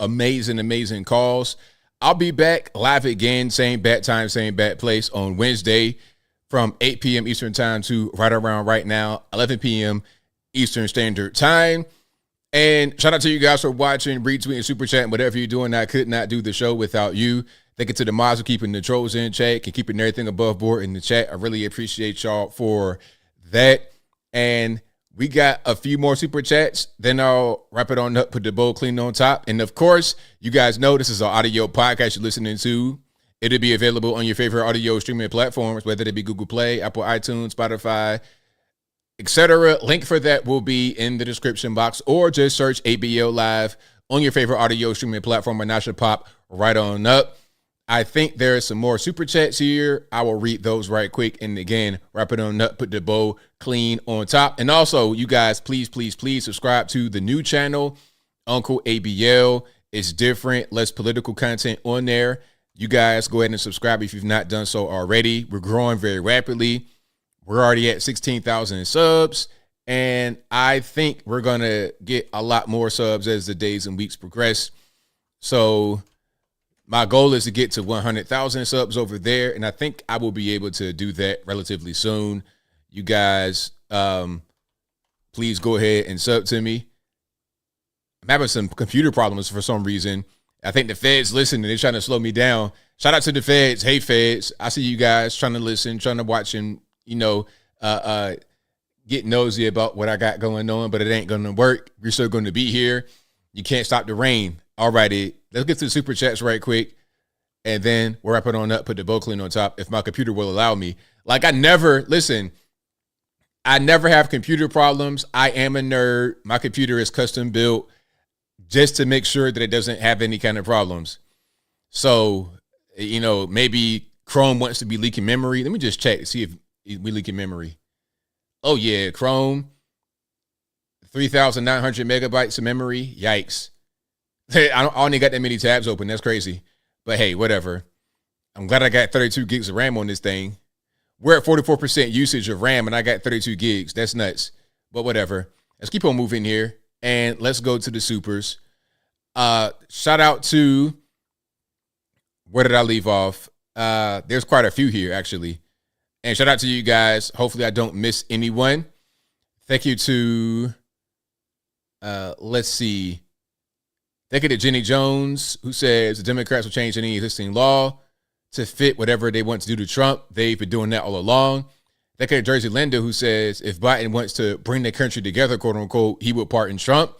S1: amazing calls. I'll be back live again, same bat time, same bat place on Wednesday from 8 p.m. Eastern time to right around right now, 11 p.m. Eastern Standard Time. And shout out to you guys for watching, retweeting, super chatting, whatever you're doing. I could not do the show without you. Thank you to the mods for keeping the trolls in check and keeping everything above board in the chat. I really appreciate y'all for that. And we got a few more super chats. Then I'll wrap it on up, put the bowl clean on top. And of course, you guys know this is an audio podcast you're listening to. It'll be available on your favorite audio streaming platforms, whether it be Google Play, Apple iTunes, Spotify, etc. Link for that will be in the description box, or just search ABL Live on your favorite audio streaming platform, and that should pop right on up. I think there's some more super chats here. I will read those right quick. And again, wrap it on up, put the bow clean on top. And also, you guys, please subscribe to the new channel, Uncle ABL. It's different, less political content on there. You guys go ahead and subscribe if you've not done so already. We're growing very rapidly. We're already at 16,000 subs. And I think we're going to get a lot more subs as the days and weeks progress. So my goal is to get to 100,000 subs over there, and I think I will be able to do that relatively soon. You guys, please go ahead and sub to me. I'm having some computer problems for some reason. I think the feds listen, and they're trying to slow me down. Shout out to the feds. Hey, feds. I see you guys trying to listen, trying to watch, and, get nosy about what I got going on, but it ain't going to work. We're still going to be here. You can't stop the rain. All righty. Let's get to the super chats right quick, and then we'll wrap it on up, put the bow clean on top if my computer will allow me. Like, I never have computer problems. I am a nerd. My computer is custom built just to make sure that it doesn't have any kind of problems. So, maybe Chrome wants to be leaking memory. Let me just check to see if we leaking memory. Oh, yeah, Chrome. 3,900 megabytes of memory. Yikes. I only got that many tabs open. That's crazy. But hey, whatever. I'm glad I got 32 gigs of RAM on this thing. We're at 44% usage of RAM, and I got 32 gigs. That's nuts. But whatever. Let's keep on moving here, and let's go to the supers. Shout out to, where did I leave off? There's quite a few here, actually. And shout out to you guys. Hopefully I don't miss anyone. Thank you to, let's see. Thank you to Jenny Jones, who says the Democrats will change any existing law to fit whatever they want to do to Trump. They've been doing that all along. Thank you to Jersey Linda, who says if Biden wants to bring the country together, quote unquote, he would pardon Trump.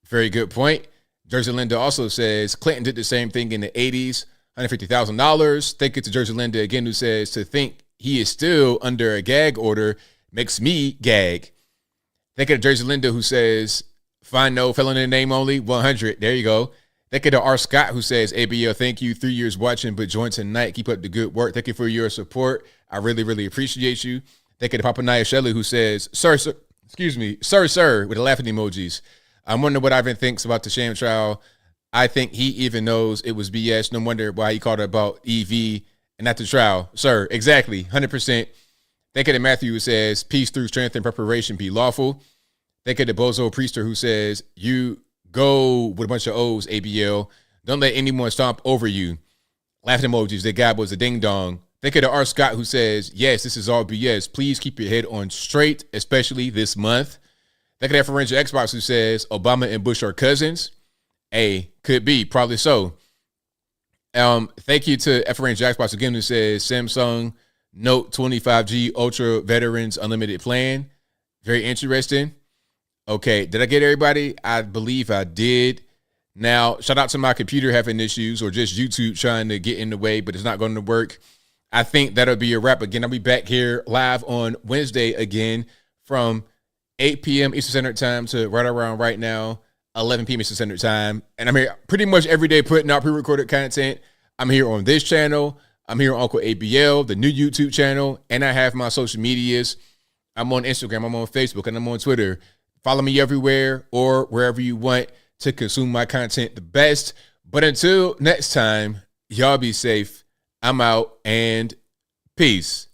S1: Very good point. Jersey Linda also says Clinton did the same thing in the 80s, $150,000. Thank you to Jersey Linda again, who says to think he is still under a gag order makes me gag. Thank you to Jersey Linda, who says find no felony name only, 100. There you go. Thank you to R. Scott, who says, ABL, thank you. 3 years watching, but join tonight. Keep up the good work. Thank you for your support. I really, really appreciate you. Thank you to Papa Naya Shelley, who says, sir, with the laughing emojis. I'm wondering what Ivan thinks about the sham trial. I think he even knows it was BS. No wonder why he called it about EV and not the trial. Sir, exactly, 100%. Thank you to Matthew, who says, peace through strength and preparation be lawful. Thank you to Bozo Priester, who says, you go with a bunch of O's, ABL. Don't let anyone stomp over you. Laughing emojis. The guy was a ding dong. Thank you to R. Scott, who says, yes, this is all BS. Please keep your head on straight, especially this month. Thank you to Forensic Xbox, who says Obama and Bush are cousins. Hey, could be, probably so. Thank you to Forensic Xbox again, who says Samsung Note 25G Ultra Veterans Unlimited Plan. Very interesting. Okay, did I get everybody? I believe I did. Now, shout out to my computer having issues or just YouTube trying to get in the way, but it's not going to work. I think that'll be a wrap. Again, I'll be back here live on Wednesday again from 8 p.m. Eastern Standard Time to right around right now, 11 p.m. Eastern Standard Time. And I'm here pretty much every day putting out pre-recorded content. I'm here on this channel. I'm here on Uncle ABL, the new YouTube channel, and I have my social medias. I'm on Instagram, I'm on Facebook, and I'm on Twitter. Follow me everywhere or wherever you want to consume my content the best. But until next time, y'all be safe. I'm out and peace.